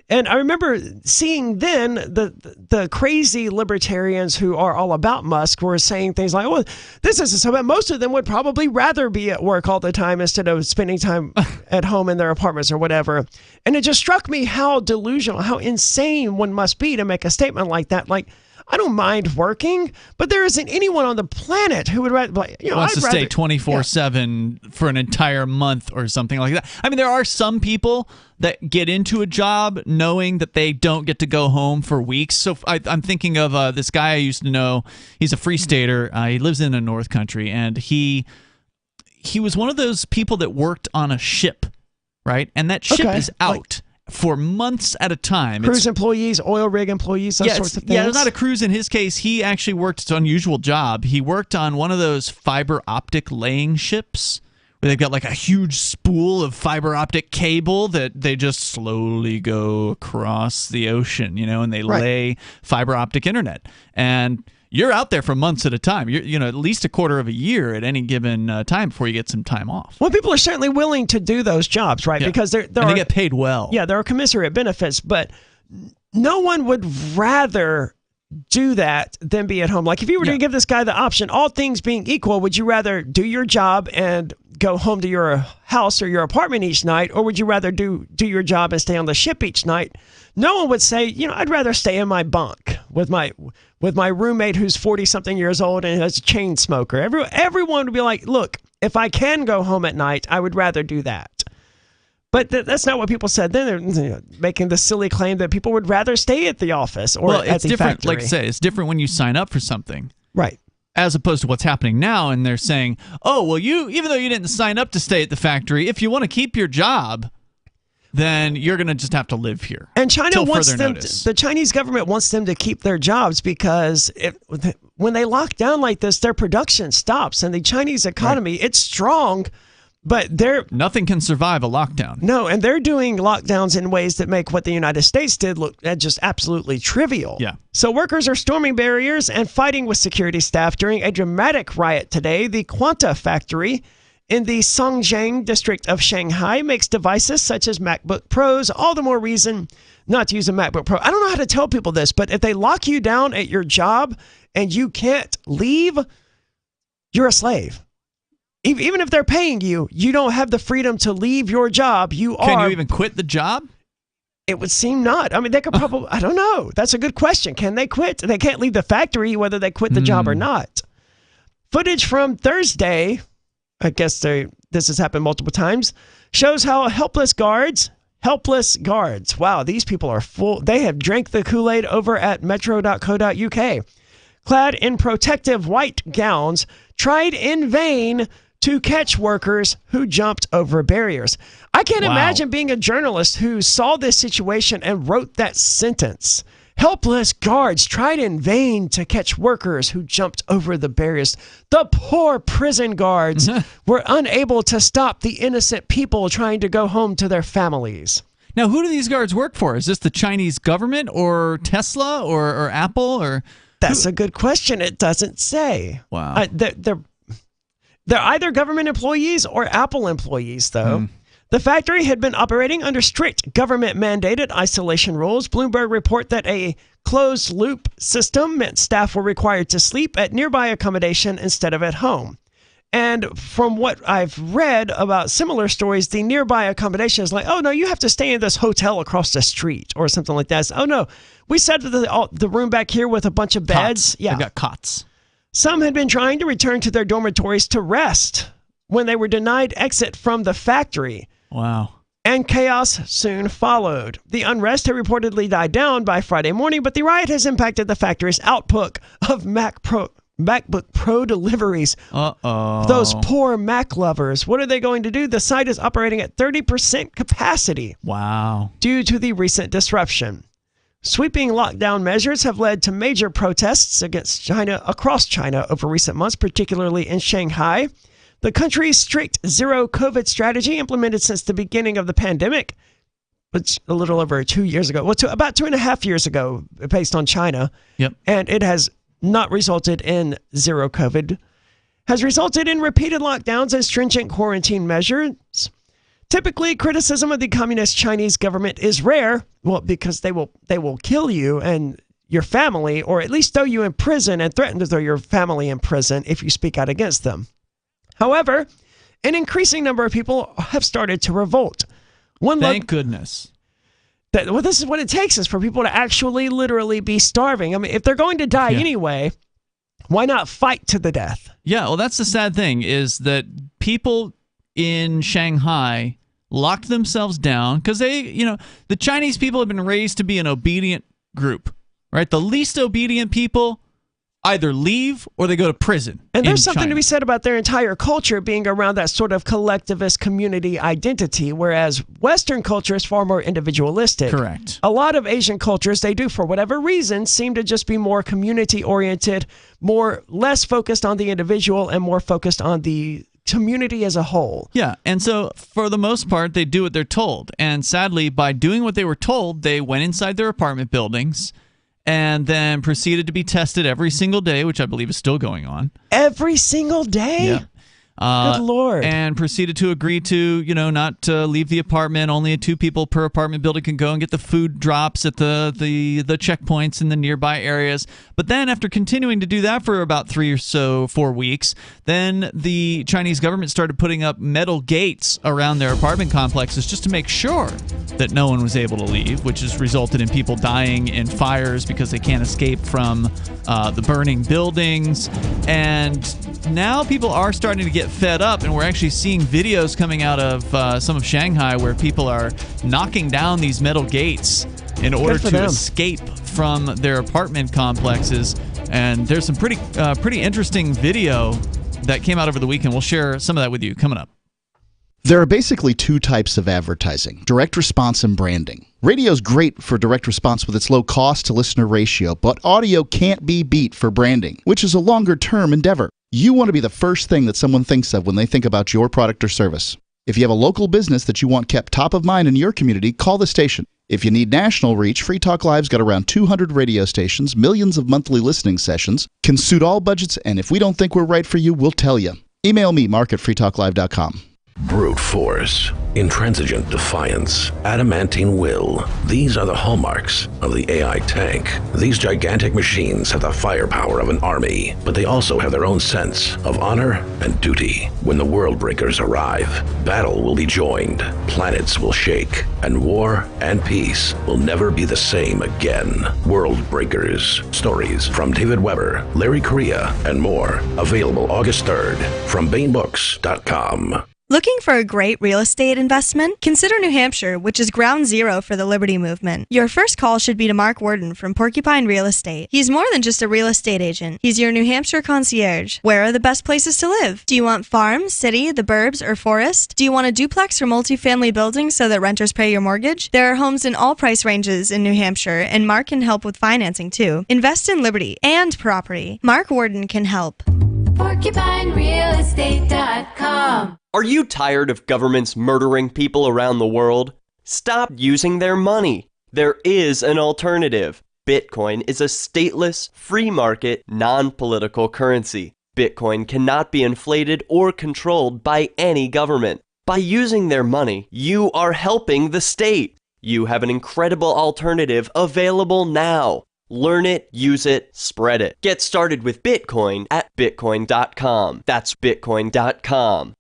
And I remember seeing then the crazy libertarians who are all about Musk were saying things like, well, this isn't so bad. Most of them would probably rather be at work all the time instead of spending time at home in their apartments or whatever. And it just struck me how delusional, how insane one must be to make a statement like that. Like, I don't mind working, but there isn't anyone on the planet who would rather, wants to stay 24/7 for an entire month or something like that. I mean, there are some people that get into a job knowing that they don't get to go home for weeks. So I'm thinking of this guy I used to know. He's a free stater. He lives in the North Country, and he was one of those people that worked on a ship, right? And that ship is out for months at a time. Cruise employees, oil rig employees, those sorts of things. Yeah, it's not a cruise in his case. He actually worked, it's an unusual job. He worked on one of those fiber optic laying ships where they've got like a huge spool of fiber optic cable that they just slowly go across the ocean, and they lay fiber optic internet. And you're out there for months at a time. You're, at least a quarter of a year at any given time before you get some time off. Well, people are certainly willing to do those jobs, right? Yeah. Because they get paid well. Yeah, there are commensurate benefits, but no one would rather do that than be at home. Like if you were to give this guy the option, all things being equal, would you rather do your job and go home to your house or your apartment each night, or would you rather do your job and stay on the ship each night? No one would say, I'd rather stay in my bunk with my roommate who's 40-something years old and is a chain smoker. Everyone would be like, look, if I can go home at night, I would rather do that. But that's not what people said then. They're making the silly claim that people would rather stay at the office or at the different, factory. like I say, it's different when you sign up for something. Right. As opposed to what's happening now, and they're saying, oh, well, even though you didn't sign up to stay at the factory, if you want to keep your job, then you're going to just have to live here. And China wants them, notice. the Chinese government wants them to keep their jobs because when they lock down like this, their production stops. And the Chinese economy, it's strong, but nothing can survive a lockdown. No, and they're doing lockdowns in ways that make what the United States did look just absolutely trivial. Yeah. So workers are storming barriers and fighting with security staff during a dramatic riot today. The Quanta factory in the Songjiang district of Shanghai makes devices such as MacBook Pros. All the more reason not to use a MacBook Pro. I don't know how to tell people this, but if they lock you down at your job and you can't leave, you're a slave. Even if they're paying you, you don't have the freedom to leave your job. Can you even quit the job? It would seem not. I mean, they could probably, I don't know. That's a good question. Can they quit? They can't leave the factory whether they quit the job or not. Footage from Thursday, I guess this has happened multiple times, shows how helpless guards, wow, these people are full. They have drank the Kool-Aid over at metro.co.uk. Clad in protective white gowns, tried in vain to catch workers who jumped over barriers. I can't imagine being a journalist who saw this situation and wrote that sentence. Helpless guards tried in vain to catch workers who jumped over the barriers. The poor prison guards were unable to stop the innocent people trying to go home to their families. Now, who do these guards work for? Is this the Chinese government or Tesla or Apple or... That's a good question. It doesn't say. Wow. They're either government employees or Apple employees, though. The factory had been operating under strict government-mandated isolation rules. Bloomberg report that a closed-loop system meant staff were required to sleep at nearby accommodation instead of at home. And from what I've read about similar stories, the nearby accommodation is like, oh, no, you have to stay in this hotel across the street or something like that. So, oh, no, we set the room back here with a bunch of beds. Cots. Yeah. They've got cots. Some had been trying to return to their dormitories to rest when they were denied exit from the factory. Wow. And chaos soon followed. The unrest had reportedly died down by Friday morning, but the riot has impacted the factory's output of MacBook Pro deliveries. Uh-oh. Those poor Mac lovers. What are they going to do? The site is operating at 30% capacity. Wow. Due to the recent disruption. Sweeping lockdown measures have led to major protests against China across China over recent months, particularly in Shanghai. The country's strict zero COVID strategy, implemented since the beginning of the pandemic, which a little over 2 years ago, about 2.5 years ago, based on China. Yep. And it has not resulted in zero COVID, has resulted in repeated lockdowns and stringent quarantine measures. Typically, criticism of the communist Chinese government is rare, well, because they will kill you and your family, or at least throw you in prison and threaten to throw your family in prison if you speak out against them. However, an increasing number of people have started to revolt. Thank goodness. This is what it takes, is for people to actually literally be starving. I mean, if they're going to die anyway, why not fight to the death? Yeah, well, that's the sad thing, is that people in Shanghai locked themselves down because the Chinese people have been raised to be an obedient group, right? The least obedient people either leave or they go to prison. And there's something to be said about their entire culture being around that sort of collectivist community identity, whereas Western culture is far more individualistic. Correct. A lot of Asian cultures, they do, for whatever reason, seem to just be more community-oriented, less focused on the individual and more focused on the community as a whole. Yeah, and so for the most part, they do what they're told. And sadly, by doing what they were told, they went inside their apartment buildings and then proceeded to be tested every single day, which I believe is still going on. Every single day? Yeah. Good Lord. And proceeded to agree to, not to leave the apartment. Only 2 people per apartment building can go and get the food drops at the checkpoints in the nearby areas. But then after continuing to do that for about 3 or so, 4 weeks, then the Chinese government started putting up metal gates around their apartment complexes just to make sure that no one was able to leave, which has resulted in people dying in fires because they can't escape from the burning buildings. And now people are starting to get fed up, and we're actually seeing videos coming out of some of Shanghai where people are knocking down these metal gates in order to escape from their apartment complexes. And there's some pretty interesting video that came out over the weekend. We'll share some of that with you coming up. There are basically 2 types of advertising: direct response and branding. Radio's great for direct response with its low cost to listener ratio, but audio can't be beat for branding, which is a longer term endeavor. You want to be the first thing that someone thinks of when they think about your product or service. If you have a local business that you want kept top of mind in your community, call the station. If you need national reach, Free Talk Live's got around 200 radio stations, millions of monthly listening sessions, can suit all budgets, and if we don't think we're right for you, we'll tell you. Email me, mark@freetalklive.com. Brute force, intransigent defiance, adamantine will. These are the hallmarks of the AI tank. These gigantic machines have the firepower of an army, but they also have their own sense of honor and duty. When the world breakers arrive, battle will be joined, planets will shake, and war and peace will never be the same again. World Breakers. Stories from David Weber, Larry Correia, and more. Available August 3rd from BaneBooks.com. Looking for a great real estate investment? Consider New Hampshire, which is ground zero for the Liberty Movement. Your first call should be to Mark Worden from Porcupine Real Estate. He's more than just a real estate agent. He's your New Hampshire concierge. Where are the best places to live? Do you want farm, city, the burbs, or forest? Do you want a duplex or multifamily building so that renters pay your mortgage? There are homes in all price ranges in New Hampshire, and Mark can help with financing too. Invest in Liberty and property. Mark Worden can help. PorcupineRealEstate.com. Are you tired of governments murdering people around the world? Stop using their money. There is an alternative. Bitcoin is a stateless, free market, non-political currency. Bitcoin cannot be inflated or controlled by any government. By using their money, you are helping the state. You have an incredible alternative available now. Learn it, use it, spread it. Get started with Bitcoin at Bitcoin.com. That's Bitcoin.com.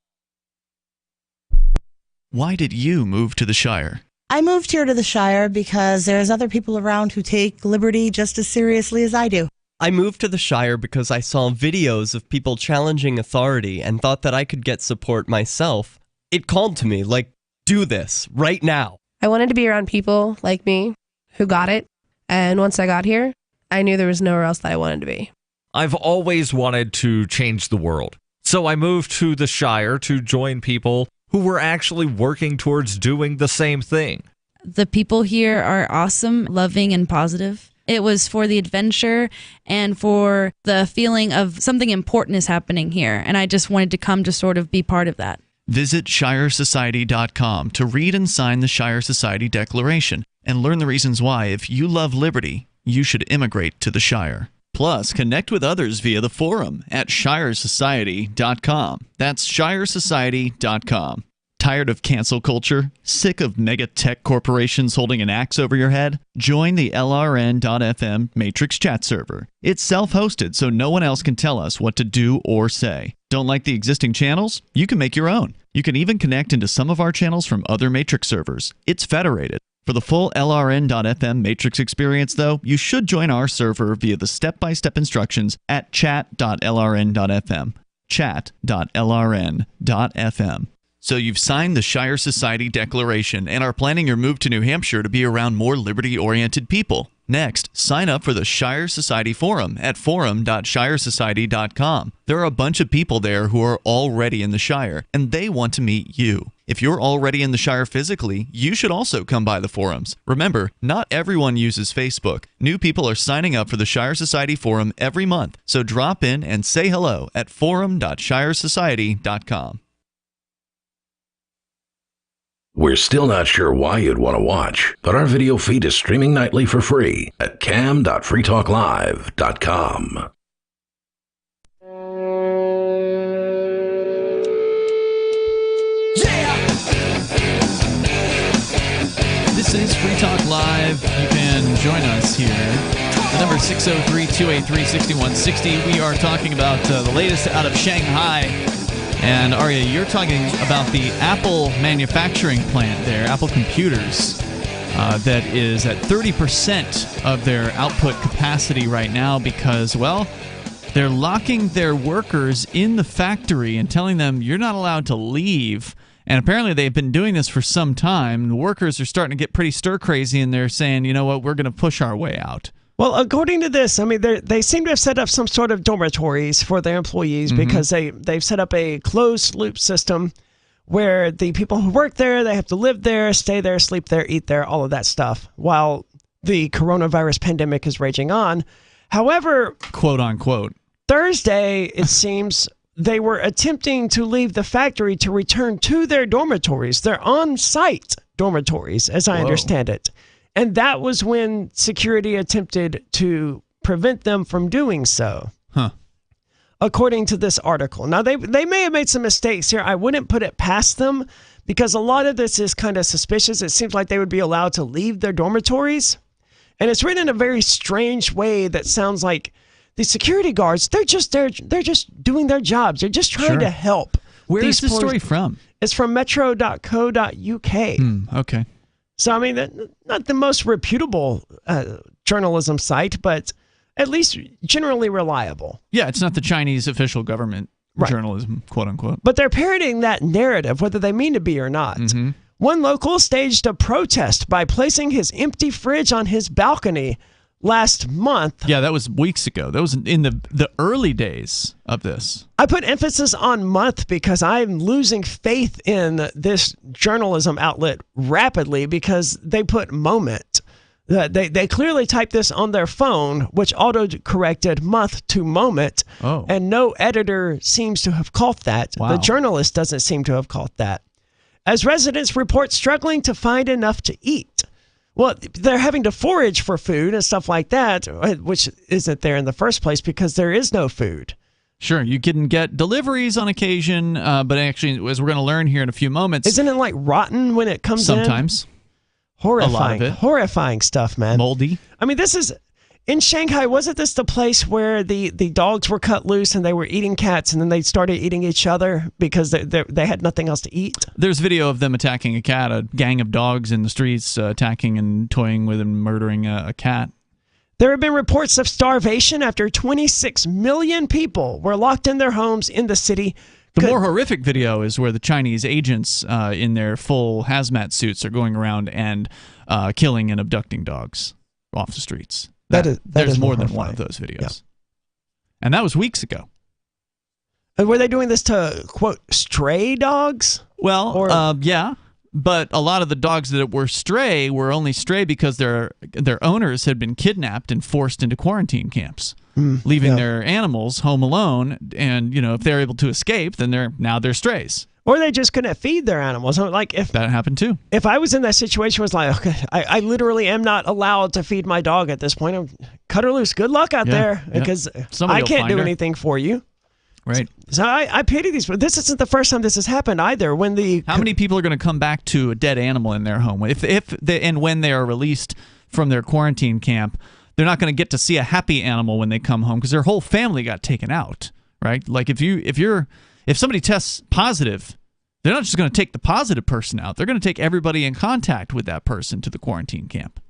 Why did you move to the Shire? I moved here to the Shire because there's other people around who take liberty just as seriously as I do. I moved to the Shire because I saw videos of people challenging authority and thought that I could get support myself. It called to me, like, do this, right now. I wanted to be around people like me who got it, and once I got here, I knew there was nowhere else that I wanted to be. I've always wanted to change the world, so I moved to the Shire to join people who were actually working towards doing the same thing. The people here are awesome, loving, and positive. It was for the adventure and for the feeling of something important is happening here. And I just wanted to come to sort of be part of that. Visit ShireSociety.com to read and sign the Shire Society Declaration and learn the reasons why, if you love liberty, you should immigrate to the Shire. Plus, connect with others via the forum at ShireSociety.com. That's ShireSociety.com. Tired of cancel culture? Sick of mega tech corporations holding an axe over your head? Join the LRN.FM Matrix chat server. It's self-hosted, so no one else can tell us what to do or say. Don't like the existing channels? You can make your own. You can even connect into some of our channels from other Matrix servers. It's federated. For the full LRN.FM Matrix experience, though, you should join our server via the step-by-step instructions at chat.lrn.fm. Chat.lrn.fm. So you've signed the Shire Society Declaration and are planning your move to New Hampshire to be around more liberty-oriented people. Next, sign up for the Shire Society Forum at forum.shiresociety.com. There are a bunch of people there who are already in the Shire, and they want to meet you. If you're already in the Shire physically, you should also come by the forums. Remember, not everyone uses Facebook. New people are signing up for the Shire Society Forum every month, so drop in and say hello at forum.shiresociety.com. We're still not sure why you'd want to watch, but our video feed is streaming nightly for free at cam.freetalklive.com. This is Free Talk Live. You can join us here. The number is 603-283-6160. We are talking about the latest out of Shanghai. And Arya, you're talking about the Apple manufacturing plant there, Apple Computers, that is at 30% of their output capacity right now because, well, they're locking their workers in the factory and telling them you're not allowed to leave. And apparently they've been doing this for some time. The workers are starting to get pretty stir-crazy, and they're saying, you know what, we're going to push our way out. Well, according to this, I mean, they seem to have set up some sort of dormitories for their employees because they've set up a closed-loop system where the people who work there, they have to live there, stay there, sleep there, eat there, all of that stuff, while the coronavirus pandemic is raging on. However, quote-unquote, Thursday, it seems they were attempting to leave the factory to return to their dormitories, their on-site dormitories, as I understand it. And that was when security attempted to prevent them from doing so. According to this article. Now, they may have made some mistakes here. I wouldn't put it past them because a lot of this is kind of suspicious. It seems like they would be allowed to leave their dormitories. And it's written in a very strange way that sounds like the security guards, they're just doing their jobs. They're just trying to help. Where is this story from? It's from metro.co.uk. Okay. So, I mean, not the most reputable journalism site, but at least generally reliable. Yeah, it's not the Chinese official government journalism, quote unquote. But they're parroting that narrative, whether they mean to be or not. One local staged a protest by placing his empty fridge on his balcony last month. Yeah, that was weeks ago. That was in the early days of this. I put emphasis on month because I'm losing faith in this journalism outlet rapidly because they put moment. They clearly typed this on their phone, which auto-corrected month to moment, and no editor seems to have caught that. Wow. The journalist doesn't seem to have caught that. As residents report struggling to find enough to eat. Well, they're having to forage for food and stuff like that, which isn't there in the first place because there is no food. Sure, you can get deliveries on occasion, but actually, as we're going to learn here in a few moments... Isn't it like rotten when it comes in? Sometimes. Horrifying. A lot of it. Horrifying stuff, man. Moldy. I mean, this is... In Shanghai, wasn't this the place where the dogs were cut loose and they were eating cats and then they started eating each other because they had nothing else to eat? There's video of them attacking a cat, a gang of dogs in the streets attacking and toying with and murdering a cat. There have been reports of starvation after 26 million people were locked in their homes in the city. The more horrific video is where the Chinese agents in their full hazmat suits are going around and killing and abducting dogs off the streets. There's more than one of those videos. Yeah. And that was weeks ago. And were they doing this to, quote, stray dogs? Well, yeah. But a lot of the dogs that were stray were only stray because their owners had been kidnapped and forced into quarantine camps, leaving their animals home alone. And if they're able to escape, then they're strays. Or they just couldn't feed their animals. Like if that happened too. If I was in that situation, was like, okay, I literally am not allowed to feed my dog at this point. Cut her loose. Good luck out there, because I can't do anything for you. Right. So I pity these. This isn't the first time this has happened either. How many people are going to come back to a dead animal in their home when they are released from their quarantine camp? They're not going to get to see a happy animal when they come home because their whole family got taken out. Right. Like if somebody tests positive, they're not just going to take the positive person out. They're going to take everybody in contact with that person to the quarantine camp.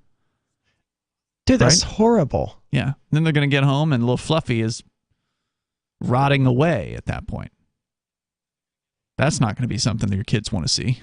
Dude, that's horrible. Yeah. And then they're going to get home and little Fluffy is rotting away at that point. That's not going to be something that your kids want to see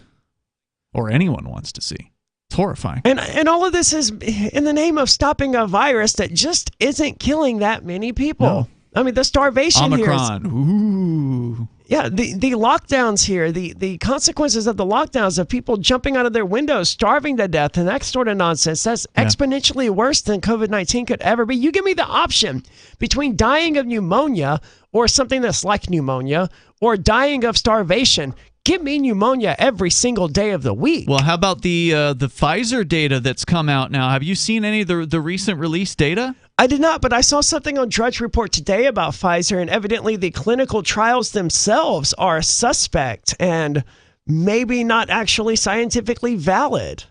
or anyone wants to see. It's horrifying. And all of this is in the name of stopping a virus that just isn't killing that many people. No. I mean, the starvation Omicron. here. Ooh. Yeah, the lockdowns here, the consequences of the lockdowns of people jumping out of their windows, starving to death, and that sort of nonsense, that's exponentially worse than COVID-19 could ever be. You give me the option between dying of pneumonia or something that's like pneumonia or dying of starvation. Give me pneumonia every single day of the week. Well, how about the Pfizer data that's come out now? Have you seen any of the recent release data? I did not, but I saw something on Drudge Report today about Pfizer, and evidently the clinical trials themselves are suspect and maybe not actually scientifically valid.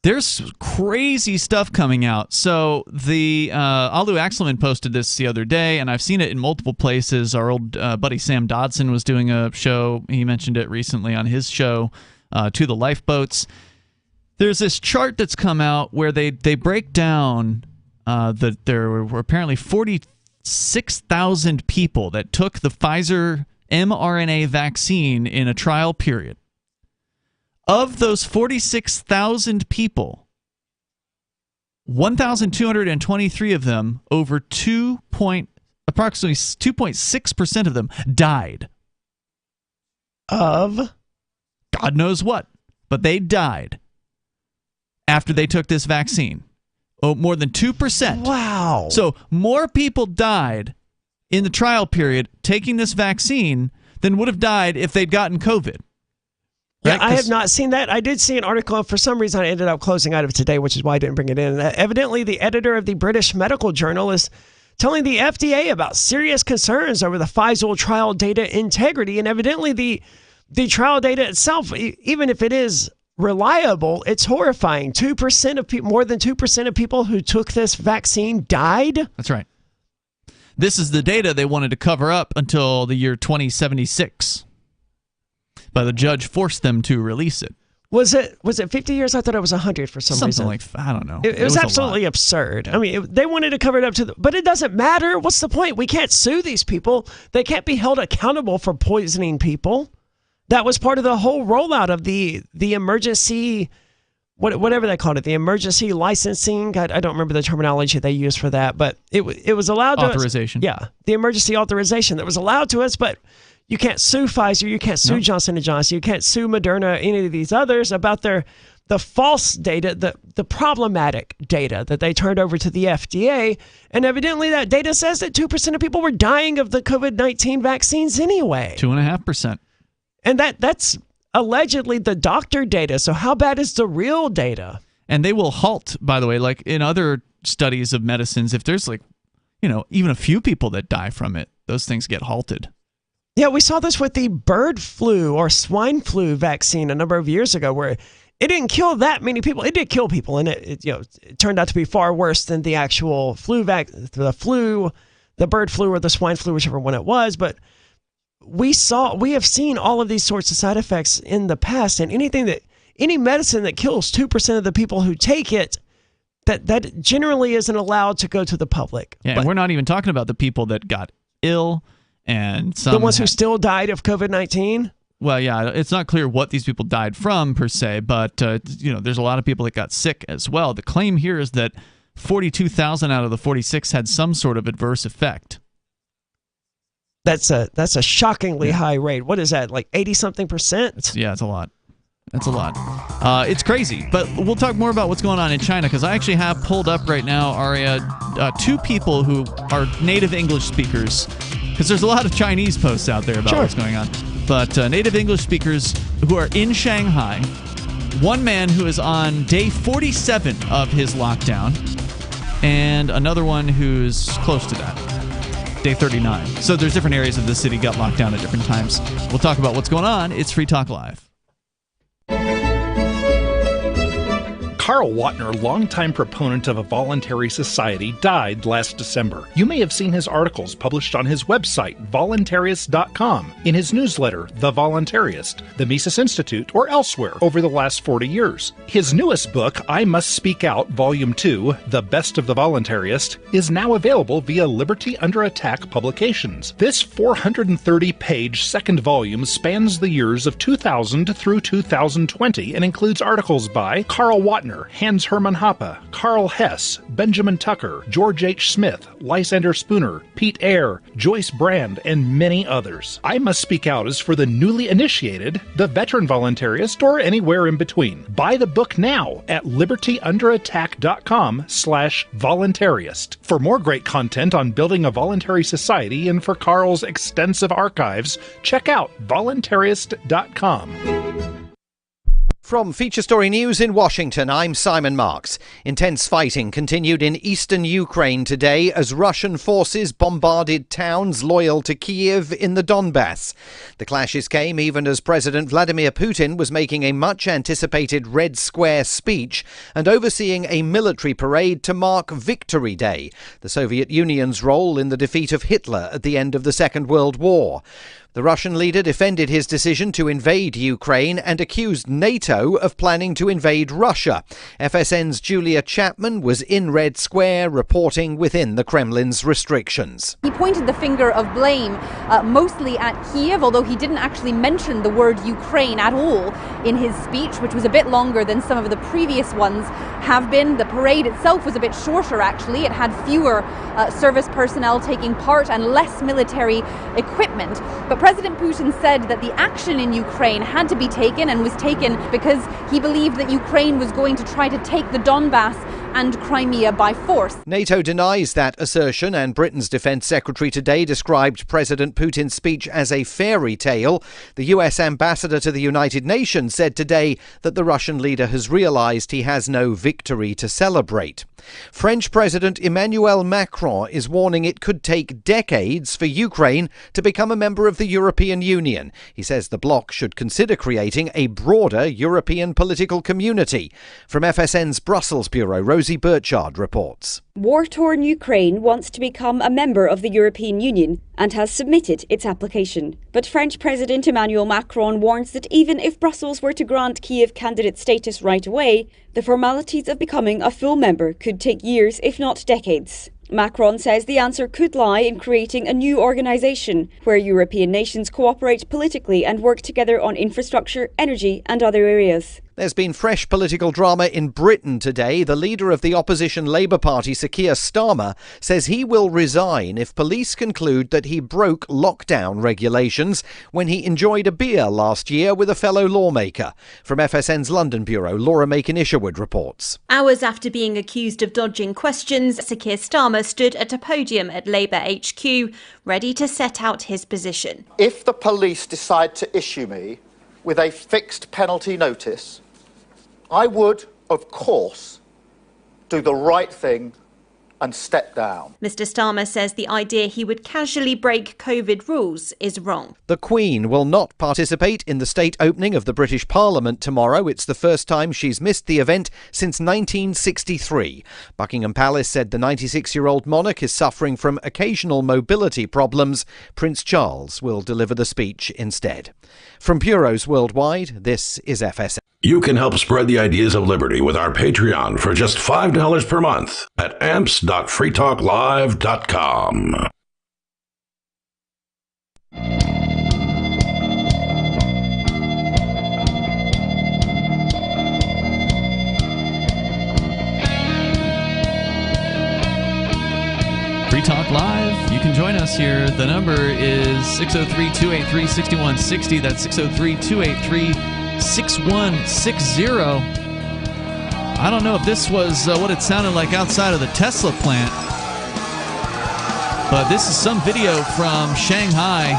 There's crazy stuff coming out. So the Alu Axelman posted this the other day, and I've seen it in multiple places. Our old buddy Sam Dodson was doing a show. He mentioned it recently on his show, To the Lifeboats. There's this chart that's come out where they break down that there were apparently 46,000 people that took the Pfizer mRNA vaccine in a trial period. Of those 46,000 people, 1,223 of them, approximately 2.6% of them, died. Of? God knows what, but they died after they took this vaccine. Oh, more than 2%. Wow. So more people died in the trial period taking this vaccine than would have died if they'd gotten COVID. Yeah, Right? I have not seen that. I did see an article. For some reason, I ended up closing out of it today, which is why I didn't bring it in. Evidently, the editor of the British Medical Journal is telling the FDA about serious concerns over the Pfizer trial data integrity. And evidently, the trial data itself, even if it is reliable, it's horrifying. 2% of people, more than 2% of people who took this vaccine died. That's right. This is the data they wanted to cover up until the year 2076. But the judge forced them to release it. Was it 50 years? I thought it was 100 for some reason. Something like, I don't know. It was absolutely absurd. I mean, they wanted to cover it up but it doesn't matter. What's the point? We can't sue these people. They can't be held accountable for poisoning people. That was part of the whole rollout of the emergency, whatever they called it, the emergency licensing. I don't remember the terminology they used for that, but it was allowed to us. Authorization. Yeah, the emergency authorization that was allowed to us, but you can't sue Pfizer, you can't sue Johnson & Johnson, you can't sue Moderna, any of these others about the false data, the problematic data that they turned over to the FDA. And evidently that data says that 2% of people were dying of the COVID-19 vaccines anyway. 2.5%. And that's allegedly the doctor data. So how bad is the real data? And they will halt, by the way, like in other studies of medicines, if there's even a few people that die from it, those things get halted. Yeah, we saw this with the bird flu or swine flu vaccine a number of years ago where it didn't kill that many people. It did kill people, and it turned out to be far worse than the actual the bird flu or the swine flu, whichever one it was. But we have seen all of these sorts of side effects in the past, and any medicine that kills 2% of the people who take it, that generally isn't allowed to go to the public. Yeah, and we're not even talking about the people that got ill and the ones who still died of COVID-19. Well, yeah, it's not clear what these people died from per se, but there's a lot of people that got sick as well. The claim here is that 42,000 out of the 46 had some sort of adverse effect. That's a shockingly high rate. What is that, like 80-something%? Yeah, it's a lot. That's a lot. It's crazy, but we'll talk more about what's going on in China, because I actually have pulled up right now are two people who are native English speakers, because there's a lot of Chinese posts out there about what's going on. But native English speakers who are in Shanghai, one man who is on day 47 of his lockdown, and another one who's close to that, day 39. So there's different areas of the city got locked down at different times. We'll talk about what's going on. It's Free Talk Live. Carl Watner, longtime proponent of a voluntary society, died last December. You may have seen his articles published on his website, voluntarist.com, in his newsletter, The Voluntarist, the Mises Institute, or elsewhere over the last 40 years. His newest book, I Must Speak Out, Volume 2, The Best of the Voluntarist, is now available via Liberty Under Attack Publications. This 430-page second volume spans the years of 2000 through 2020 and includes articles by Carl Watner, Hans Hermann Hoppe, Carl Hess, Benjamin Tucker, George H. Smith, Lysander Spooner, Pete Eyre, Joyce Brand, and many others. I Must Speak Out is for the newly initiated, the veteran voluntarist, or anywhere in between. Buy the book now at libertyunderattack.com/voluntarist. For more great content on building a voluntary society and for Carl's extensive archives, check out voluntarist.com. From Feature Story News in Washington, I'm Simon Marks. Intense fighting continued in eastern Ukraine today as Russian forces bombarded towns loyal to Kyiv in the Donbass. The clashes came even as President Vladimir Putin was making a much-anticipated Red Square speech and overseeing a military parade to mark Victory Day, the Soviet Union's role in the defeat of Hitler at the end of the Second World War. The Russian leader defended his decision to invade Ukraine and accused NATO of planning to invade Russia. FSN's Julia Chapman was in Red Square reporting within the Kremlin's restrictions. He pointed the finger of blame mostly at Kyiv, although he didn't actually mention the word Ukraine at all in his speech, which was a bit longer than some of the previous ones have been. The parade itself was a bit shorter, actually. It had fewer service personnel taking part and less military equipment. But President Putin said that the action in Ukraine had to be taken and was taken because he believed that Ukraine was going to try to take the Donbass and Crimea by force. NATO denies that assertion, and Britain's Defence Secretary today described President Putin's speech as a fairy tale. The US ambassador to the United Nations said today that the Russian leader has realised he has no victory to celebrate. French President Emmanuel Macron is warning it could take decades for Ukraine to become a member of the European Union. He says the bloc should consider creating a broader European political community. From FSN's Brussels bureau, Rosie Burchard reports. War-torn Ukraine wants to become a member of the European Union and has submitted its application. But French President Emmanuel Macron warns that even if Brussels were to grant Kyiv candidate status right away, the formalities of becoming a full member could take years, if not decades. Macron says the answer could lie in creating a new organisation where European nations cooperate politically and work together on infrastructure, energy and other areas. There's been fresh political drama in Britain today. The leader of the opposition Labour Party, Sir Keir Starmer, says he will resign if police conclude that he broke lockdown regulations when he enjoyed a beer last year with a fellow lawmaker. From FSN's London bureau, Laura Macon-Isherwood reports. Hours after being accused of dodging questions, Sir Keir Starmer stood at a podium at Labour HQ, ready to set out his position. If the police decide to issue me with a fixed penalty notice, I would, of course, do the right thing and step down. Mr. Starmer says the idea he would casually break COVID rules is wrong. The Queen will not participate in the state opening of the British Parliament tomorrow. It's the first time she's missed the event since 1963. Buckingham Palace said the 96-year-old monarch is suffering from occasional mobility problems. Prince Charles will deliver the speech instead. From bureaus worldwide, this is FSN. You can help spread the ideas of liberty with our Patreon for just $5 per month at amps.freetalklive.com. Free Talk Live. You can join us here. The number is 603-283-6160. That's 603-283-6160. 6160. I don't know if this was what it sounded like outside of the Tesla plant, but this is some video from Shanghai.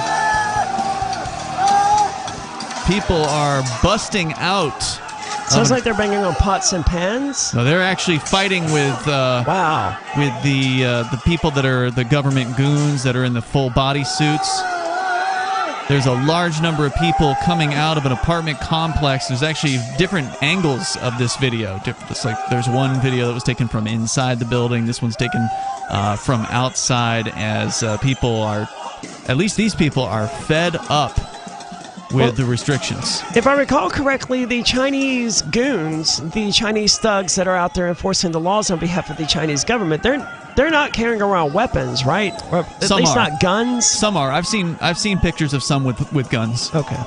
People are busting out. Sounds like they're banging on pots and pans. No, they're actually fighting with with the people that are the government goons that are in the full body suits. There's a large number of people coming out of an apartment complex. There's actually different angles of this video. Just like there's one video that was taken from inside the building. This one's taken from outside as people are, at least these people are fed up with the restrictions. If I recall correctly, the Chinese goons, the Chinese thugs that are out there enforcing the laws on behalf of the Chinese government, they're not carrying around weapons, right? Or at least not guns. Some are. I've seen pictures of some with guns. Okay.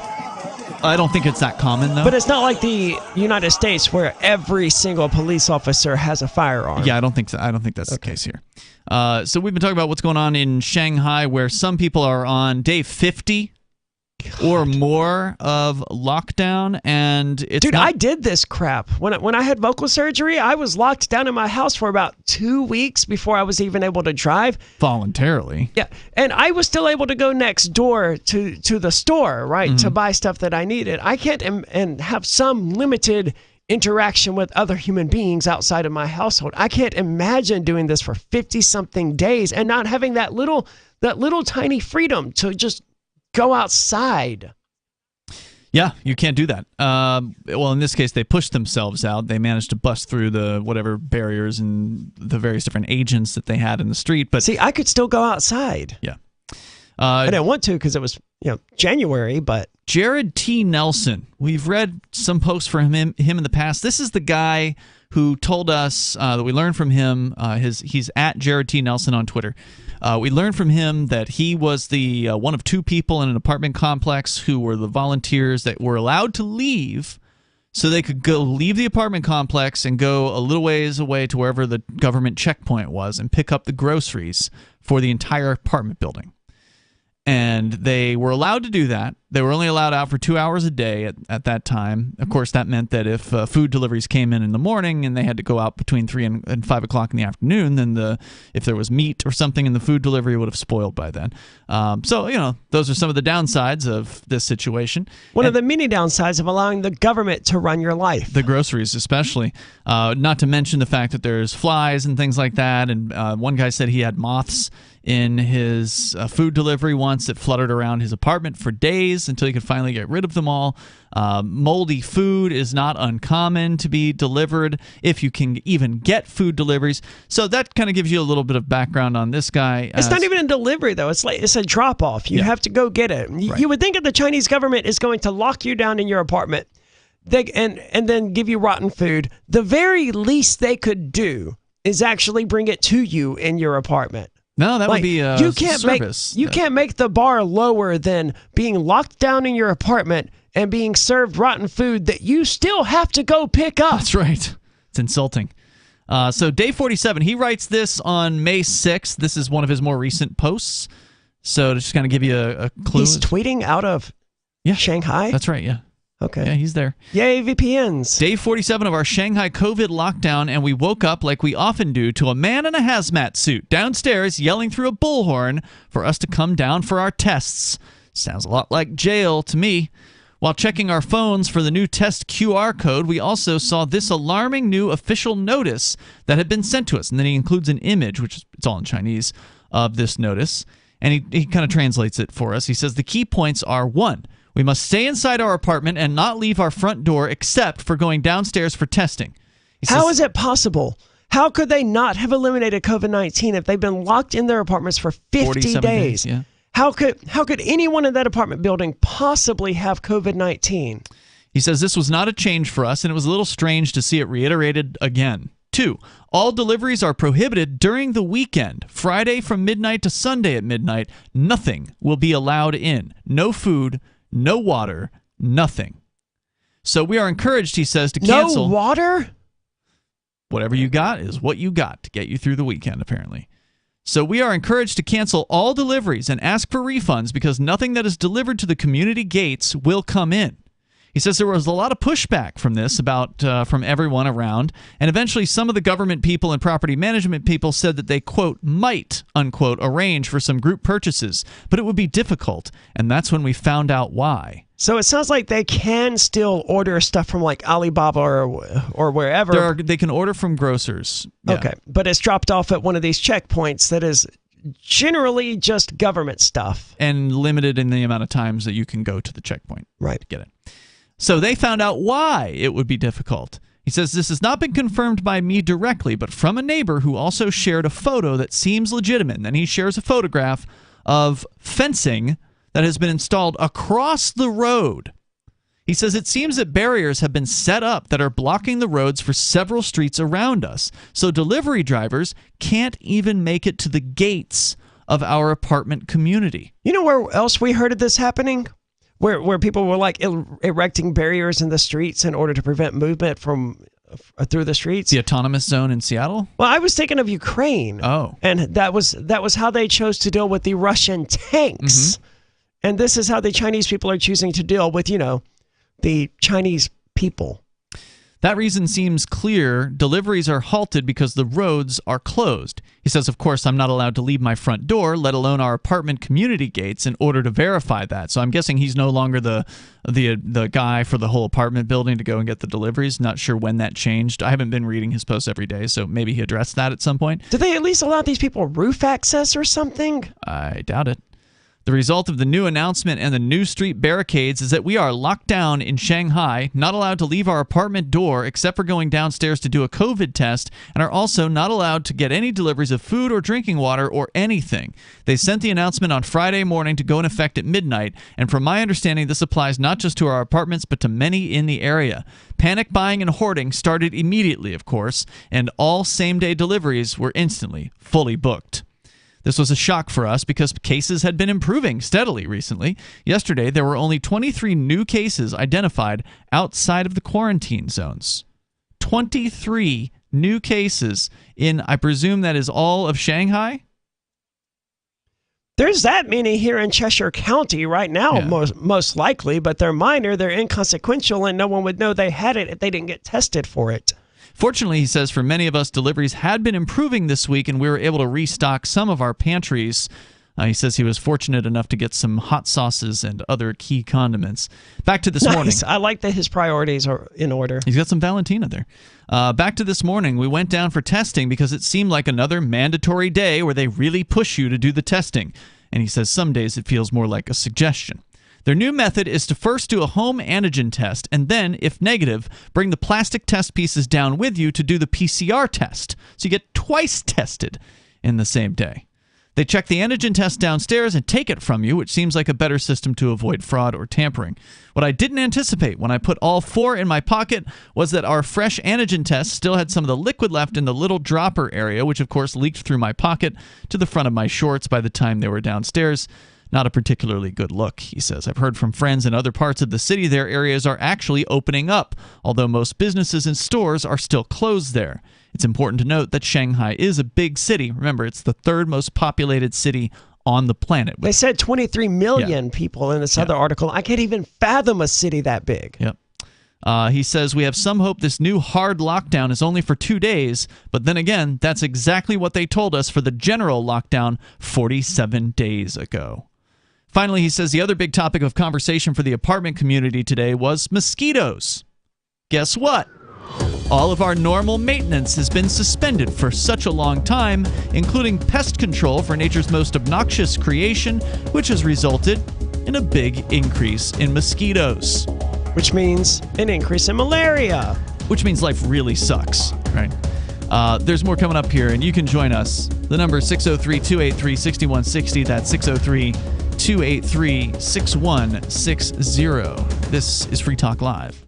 I don't think it's that common though. But it's not like the United States where every single police officer has a firearm. Yeah, I don't think so. I don't think that's the case here. So we've been talking about what's going on in Shanghai, where some people are on day 50 or more of lockdown, and it's I did this crap when I had vocal surgery. I was locked down in my house for about 2 weeks before I was even able to drive voluntarily. Yeah, and I was still able to go next door to the store, right, to buy stuff that I needed. I can't and have some limited interaction with other human beings outside of my household. I can't imagine doing this for 50-something days and not having that little tiny freedom to just go outside. Yeah, you can't do that. Well, in this case, they pushed themselves out. They managed to bust through the whatever barriers and the various different agents that they had in the street. But see, I could still go outside. Yeah, I didn't want to because it was January. But Jared T. Nelson, we've read some posts from him in the past. This is the guy who told us that we learned from him. He's at Jared T. Nelson on Twitter. We learned from him that he was the one of two people in an apartment complex who were the volunteers that were allowed to leave so they could go leave the apartment complex and go a little ways away to wherever the government checkpoint was and pick up the groceries for the entire apartment building. And they were allowed to do that. They were only allowed out for 2 hours a day at that time. Of course, that meant that if food deliveries came in the morning and they had to go out between 3 and 5 o'clock in the afternoon, then if there was meat or something in the food delivery, it would have spoiled by then. So, those are some of the downsides of this situation. One of the many downsides of allowing the government to run your life. The groceries especially. Not to mention the fact that there's flies and things like that. And one guy said he had moths in his food delivery once that fluttered around his apartment for days until he could finally get rid of them all. Moldy food is not uncommon to be delivered if you can even get food deliveries. So that kind of gives you a little bit of background on this guy. It's not even a delivery, though. It's a drop-off. You have to go get it. Right. You would think that the Chinese government is going to lock you down in your apartment and then give you rotten food. The very least they could do is actually bring it to you in your apartment. No, that would be a service. You can't make the bar lower than being locked down in your apartment and being served rotten food that you still have to go pick up. That's right. It's insulting. So day 47, he writes this on May 6th. This is one of his more recent posts. So to just kind of give you a clue. He's tweeting out of Shanghai? That's right, yeah. Okay. Yeah, he's there. Yay, VPNs. Day 47 of our Shanghai COVID lockdown, and we woke up like we often do to a man in a hazmat suit downstairs yelling through a bullhorn for us to come down for our tests. Sounds a lot like jail to me. While checking our phones for the new test QR code, we also saw this alarming new official notice that had been sent to us. And then he includes an image, which is, it's all in Chinese, of this notice. And he kind of translates it for us. He says the key points are 1, we must stay inside our apartment and not leave our front door except for going downstairs for testing. How is it possible? How could they not have eliminated COVID-19 if they've been locked in their apartments for 50 days? Yeah. How could anyone in that apartment building possibly have COVID-19? He says this was not a change for us, and it was a little strange to see it reiterated again. 2, all deliveries are prohibited during the weekend. Friday from midnight to Sunday at midnight, nothing will be allowed in. No food, no water, nothing. So we are encouraged, he says, to cancel. No water? Whatever you got is what you got to get you through the weekend, apparently. So we are encouraged to cancel all deliveries and ask for refunds because nothing that is delivered to the community gates will come in. He says there was a lot of pushback from this from everyone around, and eventually some of the government people and property management people said that they, quote, might, unquote, arrange for some group purchases, but it would be difficult, and that's when we found out why. So it sounds like they can still order stuff from like Alibaba or wherever. They can order from grocers. Yeah. Okay, but it's dropped off at one of these checkpoints that is generally just government stuff. And limited in the amount of times that you can go to the checkpoint. Right. To get it. So they found out why it would be difficult. He says, this has not been confirmed by me directly, but from a neighbor who also shared a photo that seems legitimate. And then he shares a photograph of fencing that has been installed across the road. He says it seems that barriers have been set up that are blocking the roads for several streets around us. So delivery drivers can't even make it to the gates of our apartment community. You know where else we heard of this happening? Where people were like erecting barriers in the streets in order to prevent movement from through the streets. The autonomous zone in Seattle? Well, I was thinking of Ukraine. Oh. And that was how they chose to deal with the Russian tanks. Mm-hmm. And this is how the Chinese people are choosing to deal with, the Chinese people. That reason seems clear. Deliveries are halted because the roads are closed. He says, of course, I'm not allowed to leave my front door, let alone our apartment community gates, in order to verify that. So I'm guessing he's no longer the guy for the whole apartment building to go and get the deliveries. Not sure when that changed. I haven't been reading his posts every day, so maybe he addressed that at some point. Did they at least allow these people roof access or something? I doubt it. The result of the new announcement and the new street barricades is that we are locked down in Shanghai, not allowed to leave our apartment door except for going downstairs to do a COVID test, and are also not allowed to get any deliveries of food or drinking water or anything. They sent the announcement on Friday morning to go in effect at midnight, and from my understanding, this applies not just to our apartments but to many in the area. Panic buying and hoarding started immediately, of course, and all same-day deliveries were instantly fully booked. This was a shock for us because cases had been improving steadily recently. Yesterday, there were only 23 new cases identified outside of the quarantine zones. 23 new cases in, I presume that is all of Shanghai? There's that many here in Cheshire County right now, yeah. most likely, but they're minor, they're inconsequential, and no one would know they had it if they didn't get tested for it. Fortunately, he says, for many of us, deliveries had been improving this week, and we were able to restock some of our pantries. He says he was fortunate enough to get some hot sauces and other key condiments. Back to this morning. I like that his priorities are in order. He's got some Valentina there. Back to this morning, we went down for testing because it seemed like another mandatory day where they really push you to do the testing. And he says some days it feels more like a suggestion. Their new method is to first do a home antigen test, and then, if negative, bring the plastic test pieces down with you to do the PCR test. So you get twice tested in the same day. They check the antigen test downstairs and take it from you, which seems like a better system to avoid fraud or tampering. What I didn't anticipate when I put all 4 in my pocket was that our fresh antigen test still had some of the liquid left in the little dropper area, which of course leaked through my pocket to the front of my shorts by the time they were downstairs. Not a particularly good look, he says. I've heard from friends in other parts of the city their areas are actually opening up, although most businesses and stores are still closed there. It's important to note that Shanghai is a big city. Remember, it's the 3rd most populated city on the planet. They said 23 million people in this other article. I can't even fathom a city that big. Yep. He says, we have some hope this new hard lockdown is only for 2 days, but then again, that's exactly what they told us for the general lockdown 47 days ago. Finally, he says the other big topic of conversation for the apartment community today was mosquitoes. Guess what? All of our normal maintenance has been suspended for such a long time, including pest control for nature's most obnoxious creation, which has resulted in a big increase in mosquitoes. Which means an increase in malaria. Which means life really sucks, right? There's more coming up here, and you can join us. The number is 603-283-6160. That's 603-283-6160. This is Free Talk Live.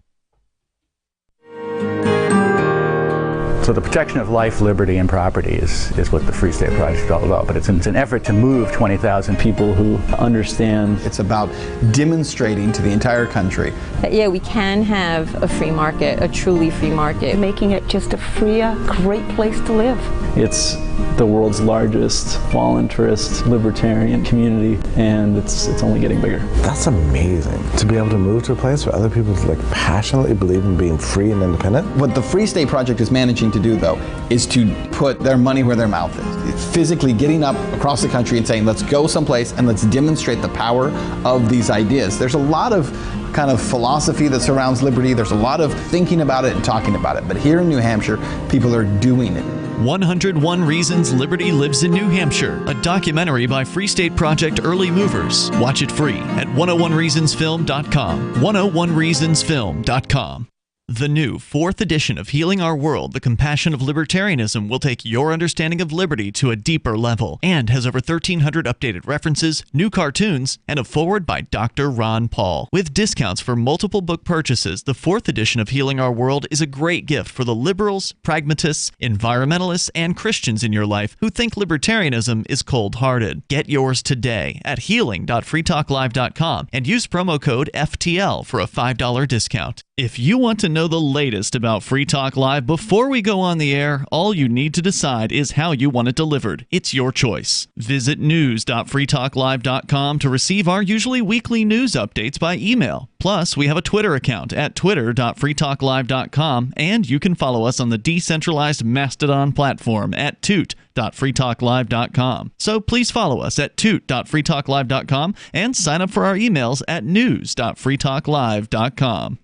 So the protection of life, liberty, and property is what the Free State Project is all about. But it's an effort to move 20,000 people who understand. It's about demonstrating to the entire country that, yeah, we can have a free market, a truly free market. Making it just a freer, great place to live. It's the world's largest voluntarist libertarian community, and it's only getting bigger. That's amazing, to be able to move to a place where other people passionately believe in being free and independent. What the Free State Project is managing to do, though, is to put their money where their mouth is. It's physically getting up across the country and saying, let's go someplace and let's demonstrate the power of these ideas. There's a lot of kind of philosophy that surrounds liberty. There's a lot of thinking about it and talking about it. But here in New Hampshire, people are doing it. 101 Reasons Liberty Lives in New Hampshire, a documentary by Free State Project early movers. Watch it free at 101reasonsfilm.com. 101reasonsfilm.com. The new 4th edition of Healing Our World, The Compassion of Libertarianism, will take your understanding of liberty to a deeper level and has over 1,300 updated references, new cartoons, and a foreword by Dr. Ron Paul. With discounts for multiple book purchases, the 4th edition of Healing Our World is a great gift for the liberals, pragmatists, environmentalists, and Christians in your life who think libertarianism is cold-hearted. Get yours today at healing.freetalklive.com and use promo code FTL for a $5 discount. If you want to know the latest about Free Talk Live before we go on the air, all you need to decide is how you want it delivered. It's your choice. Visit news.freetalklive.com to receive our usually weekly news updates by email. Plus, we have a Twitter account at twitter.freetalklive.com, and you can follow us on the decentralized Mastodon platform at toot.freetalklive.com. So please follow us at toot.freetalklive.com and sign up for our emails at news.freetalklive.com.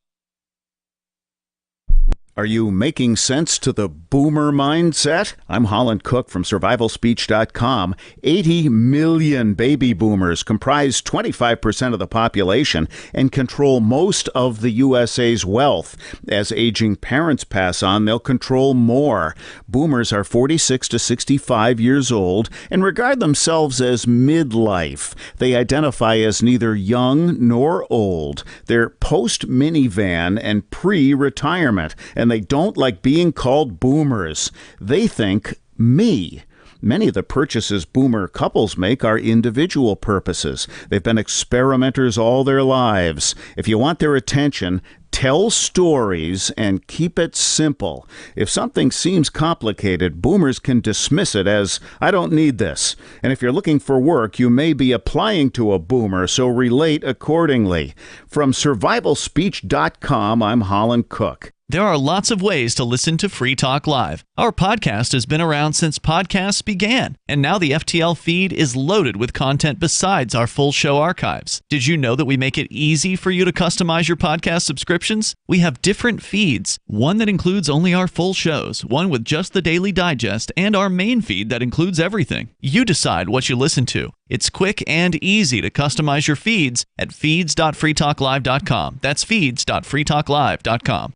Are you making sense to the boomer mindset? I'm Holland Cook from survivalspeech.com. 80 million baby boomers comprise 25% of the population and control most of the USA's wealth. As aging parents pass on, they'll control more. Boomers are 46 to 65 years old and regard themselves as midlife. They identify as neither young nor old. They're post-minivan and pre-retirement, and they don't like being called boomers. They think me. Many of the purchases boomer couples make are individual purposes. They've been experimenters all their lives. If you want their attention, tell stories and keep it simple. If something seems complicated, boomers can dismiss it as, I don't need this. And if you're looking for work, you may be applying to a boomer, so relate accordingly. From survivalspeech.com, I'm Holland Cook. There are lots of ways to listen to Free Talk Live. Our podcast has been around since podcasts began, and now the FTL feed is loaded with content besides our full show archives. Did you know that we make it easy for you to customize your podcast subscriptions? We have different feeds, one that includes only our full shows, one with just the Daily Digest, and our main feed that includes everything. You decide what you listen to. It's quick and easy to customize your feeds at feeds.freetalklive.com. That's feeds.freetalklive.com.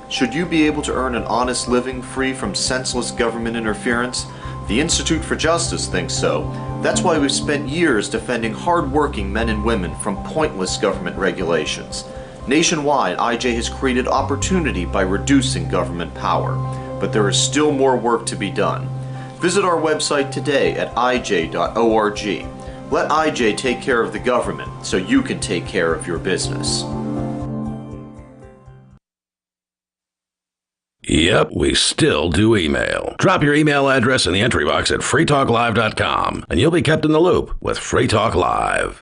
Should you be able to earn an honest living free from senseless government interference? The Institute for Justice thinks so. That's why we've spent years defending hard-working men and women from pointless government regulations. Nationwide, IJ has created opportunity by reducing government power, but there is still more work to be done. Visit our website today at ij.org. Let IJ take care of the government so you can take care of your business. Yep, we still do email. Drop your email address in the entry box at freetalklive.com, and you'll be kept in the loop with Free Talk Live.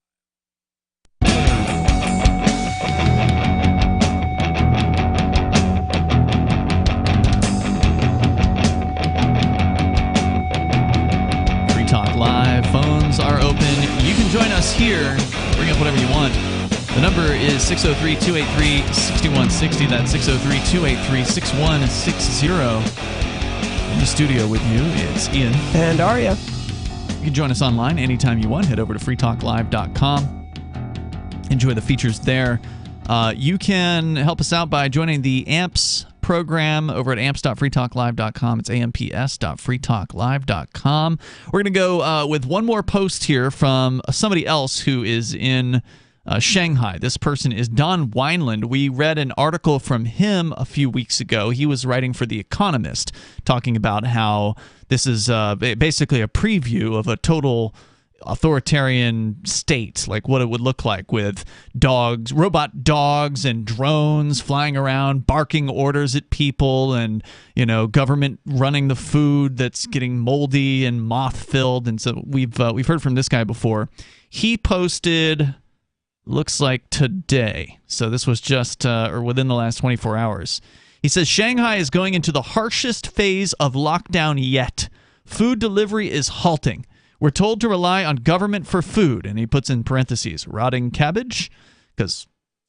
Free Talk Live. Phones are open. You can join us here. Bring up whatever you want. The number is 603-283-6160. That's 603-283-6160. In the studio with you, it's Ian. And Arya. You can join us online anytime you want. Head over to freetalklive.com. Enjoy the features there. You can help us out by joining the AMPS program over at amps.freetalklive.com. It's amps.freetalklive.com. We're going to go with one more post here from somebody else who is in Shanghai. This person is Don Wineland. We read an article from him a few weeks ago. He was writing for The Economist, talking about how this is basically a preview of a total authoritarian state, like what it would look like with dogs, robot dogs and drones flying around barking orders at people, and government running the food that's getting moldy and moth filled. And so we've heard from this guy before. He posted, looks like today, so this was just or within the last 24 hours. He says Shanghai is going into the harshest phase of lockdown yet. Food delivery is halting. We're told to rely on government for food, and he puts in parentheses, rotting cabbage, because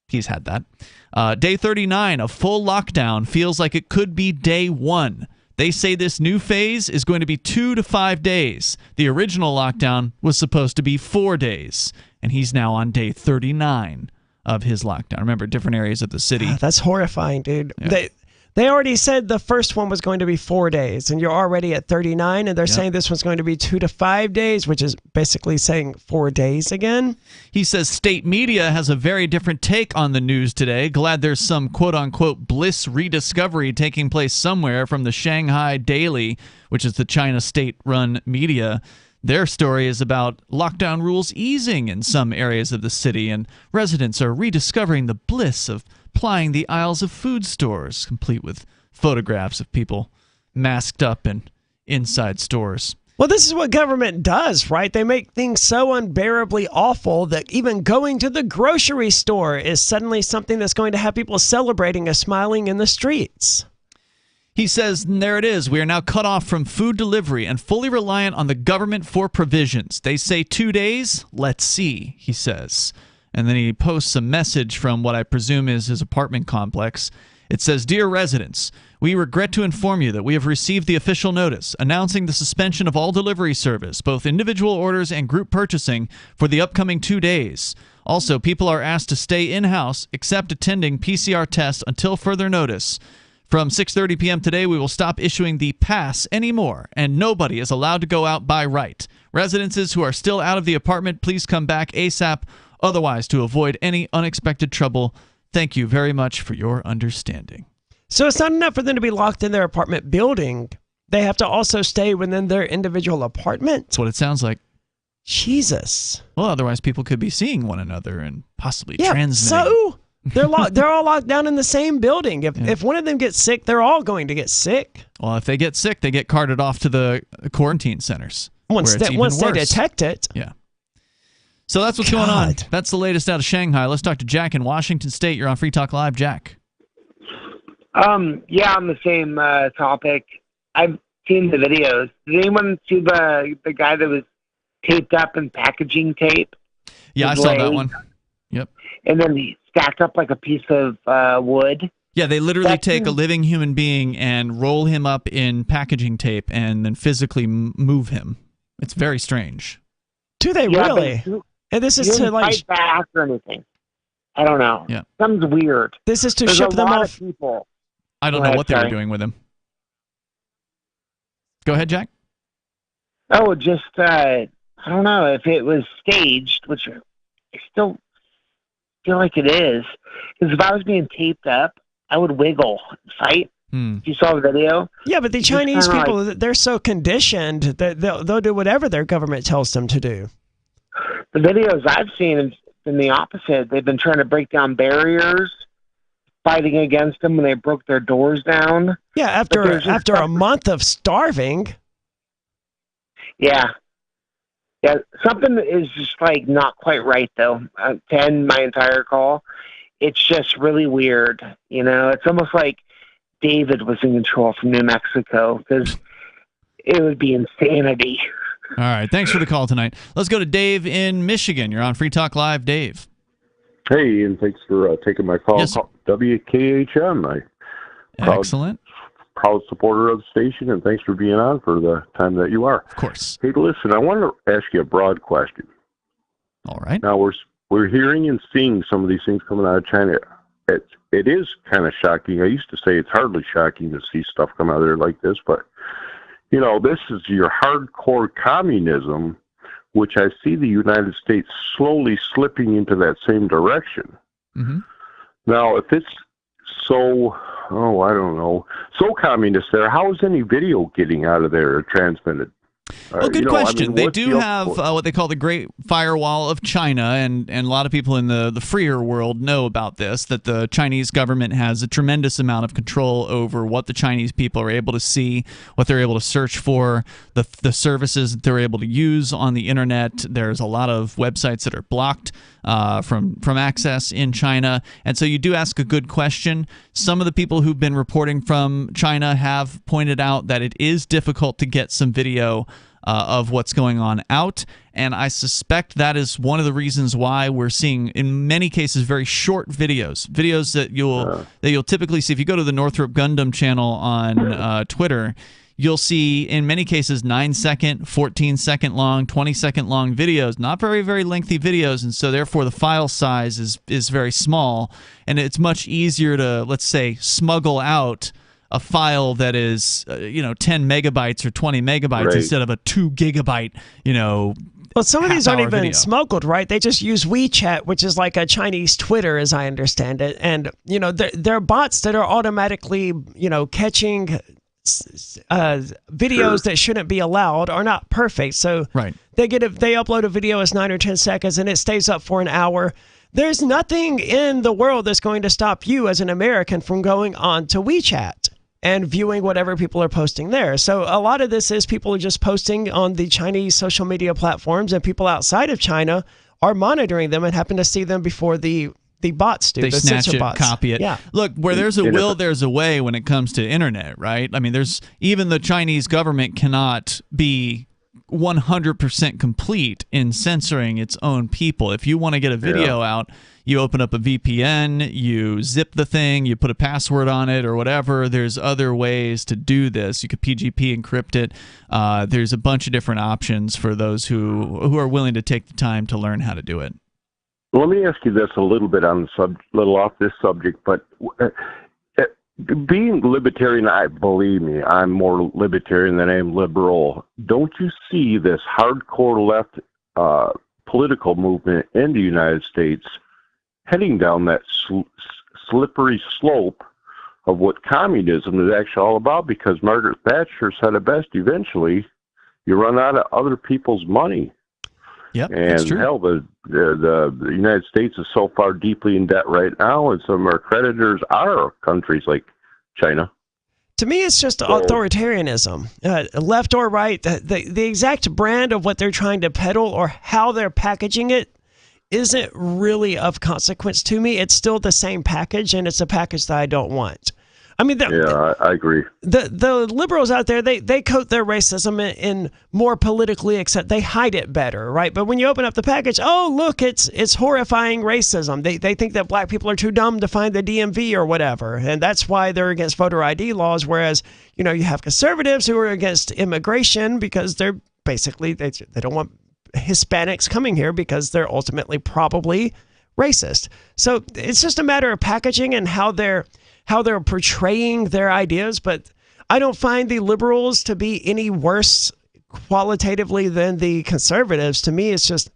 he's had that. Day 39 of full lockdown feels like it could be day 1. They say this new phase is going to be 2 to 5 days. The original lockdown was supposed to be 4 days, and he's now on day 39 of his lockdown. Remember, different areas of the city. That's horrifying, dude. Yeah. They already said the first one was going to be 4 days, and you're already at 39, and they're saying this one's going to be 2 to 5 days, which is basically saying 4 days again. He says state media has a very different take on the news today. Glad there's some quote-unquote bliss rediscovery taking place somewhere from the Shanghai Daily, which is the China state-run media. Their story is about lockdown rules easing in some areas of the city, and residents are rediscovering the bliss of plying the aisles of food stores, complete with photographs of people masked up in inside stores. Well, this is what government does, right? They make things so unbearably awful that even going to the grocery store is suddenly something that's going to have people celebrating and smiling in the streets. He says, and there it is. We are now cut off from food delivery and fully reliant on the government for provisions. They say 2 days. Let's see, he says. And then he posts a message from what I presume is his apartment complex. It says, Dear residents, we regret to inform you that we have received the official notice announcing the suspension of all delivery service, both individual orders and group purchasing, for the upcoming 2 days. Also, people are asked to stay in-house except attending PCR tests until further notice. From 6:30 p.m. today, we will stop issuing the pass anymore, and nobody is allowed to go out by right. Residences who are still out of the apartment, please come back ASAP. Otherwise, to avoid any unexpected trouble, thank you very much for your understanding. So it's not enough for them to be locked in their apartment building. They have to also stay within their individual apartment. That's what it sounds like. Jesus. Well, otherwise people could be seeing one another and possibly transmitting. So they're all locked down in the same building. If one of them gets sick, they're all going to get sick. Well, if they get sick, they get carted off to the quarantine centers. Once they detect it. Yeah. So that's what's going on. That's the latest out of Shanghai. Let's talk to Jack in Washington State. You're on Free Talk Live, Jack. Yeah, on the same topic. I've seen the videos. Did anyone see the guy that was taped up in packaging tape? Yeah, I saw that one. Yep. And then he stacked up like a piece of wood. Yeah, they literally take a living human being and roll him up in packaging tape and then physically move him. It's very strange. Do they really? And this is to fight back or anything. I don't know. Yeah. Something's weird. This is to ship them off. People. I don't know what they were doing with him. Go ahead, Jack. Oh, just I don't know if it was staged, which I still feel like it is. Because if I was being taped up, I would wiggle and fight. If you saw the video. Yeah, but the Chinese people, they're so conditioned that they'll do whatever their government tells them to do. The videos I've seen have been the opposite. They've been trying to break down barriers, fighting against them when they broke their doors down. Yeah, after a month of starving. Yeah. Yeah, something is just like not quite right though. To end my entire call, it's just really weird. You know, it's almost like David was in control from New Mexico, because it would be insanity. All right. Thanks for the call tonight. Let's go to Dave in Michigan. You're on Free Talk Live, Dave. Hey, and thanks for taking my call. Yes, WKHM. Excellent. Proud supporter of the station, and thanks for being on for the time that you are. Of course. Hey, listen, I want to ask you a broad question. All right. Now, we're hearing and seeing some of these things coming out of China. It is kind of shocking. I used to say it's hardly shocking to see stuff come out of there like this, but, you know, this is your hardcore communism which I see the United States slowly slipping into that same direction. Mm-hmm. Now, if it's so, I don't know, so communist there, how is any video getting out of there or transmitted? Well, good question. They do have what they call the Great Firewall of China, and a lot of people in the freer world know about this, that the Chinese government has a tremendous amount of control over what the Chinese people are able to see, what they're able to search for, the services that they're able to use on the internet. There's a lot of websites that are blocked from access in China. And so you do ask a good question. Some of the people who've been reporting from China have pointed out that it is difficult to get some video of what's going on out, and I suspect that is one of the reasons why we're seeing, in many cases, very short videos that you'll typically see if you go to the Northrop Gundam channel on Twitter. You'll see, in many cases, 9-second, 14-second long, 20-second long videos, not very, very lengthy videos, and so therefore the file size is very small, and it's much easier to, let's say, smuggle out a file that is 10 megabytes or 20 megabytes instead of a 2 gigabyte, Well, some of these aren't even video. smuggled, right? They just use WeChat, which is like a Chinese Twitter, as I understand it. And, there are bots that are automatically, catching videos that shouldn't be allowed are not perfect. So they upload a video as 9 or 10 seconds and it stays up for an hour. There's nothing in the world that's going to stop you as an American from going on to WeChat and viewing whatever people are posting there. So a lot of this is people are just posting on the Chinese social media platforms, and people outside of China are monitoring them and happen to see them before the bots do. They the snatch censor it, bots. copy it. Yeah. Look, where there's a will, there's a way when it comes to internet, right? I mean, even the Chinese government cannot be 100% complete in censoring its own people. If you want to get a video out, you open up a VPN, you zip the thing, you put a password on it or whatever. There's other ways to do this. You could PGP encrypt it. There's a bunch of different options for those who are willing to take the time to learn how to do it. Let me ask you this a little bit on little off this subject, but being libertarian, believe me, I'm more libertarian than I am liberal. Don't you see this hardcore left political movement in the United States heading down that slippery slope of what communism is actually all about? Because Margaret Thatcher said it best, eventually you run out of other people's money. Yep, and that's true. Hell, the United States is so far deeply in debt right now, and some of our creditors are countries like China. To me, it's just authoritarianism, left or right. The exact brand of what they're trying to peddle or how they're packaging it isn't really of consequence to me. It's still the same package, and it's a package that I don't want. I mean, I agree. The liberals out there, they coat their racism in more politically accept. They hide it better, right? But when you open up the package, oh look, it's horrifying racism. They think that black people are too dumb to find the DMV or whatever, and that's why they're against voter ID laws. Whereas you have conservatives who are against immigration because they're basically they don't want Hispanics coming here because they're ultimately probably racist. So it's just a matter of packaging and how they're portraying their ideas, but I don't find the liberals to be any worse qualitatively than the conservatives. To me, it's just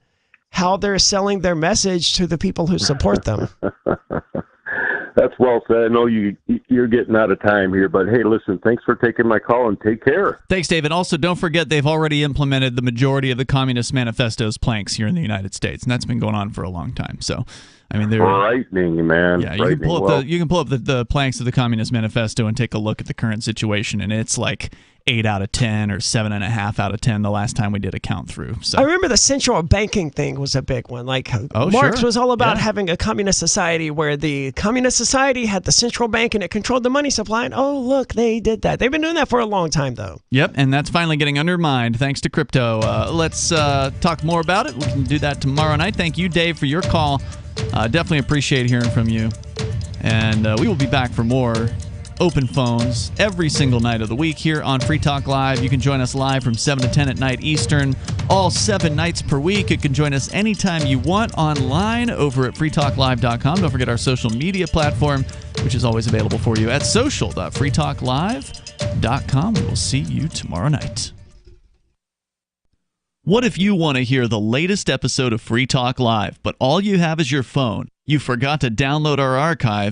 how they're selling their message to the people who support them. That's well said. I know you're getting out of time here, but hey, listen, thanks for taking my call and take care. Thanks, David. Also, don't forget they've already implemented the majority of the Communist Manifesto's planks here in the United States, and that's been going on for a long time. So, I mean, they're frightening, man. Yeah, you can pull up the planks of the Communist Manifesto and take a look at the current situation, and it's like 8 out of 10 or 7.5 out of 10 the last time we did a count through. So I remember the central banking thing was a big one. Like Marx was all about having a communist society where the communist society had the central bank and it controlled the money supply. And oh, look, they did that. They've been doing that for a long time, though. Yep, and that's finally getting undermined thanks to crypto. Let's talk more about it. We can do that tomorrow night. Thank you, Dave, for your call. Definitely appreciate hearing from you. And we will be back for more open phones every single night of the week here on Free Talk Live. You can join us live from 7 to 10 at night Eastern, all 7 nights per week. You can join us anytime you want online over at freetalklive.com. Don't forget our social media platform, which is always available for you at social.freetalklive.com. We will see you tomorrow night. What if you want to hear the latest episode of Free Talk Live, but all you have is your phone? You forgot to download our archive,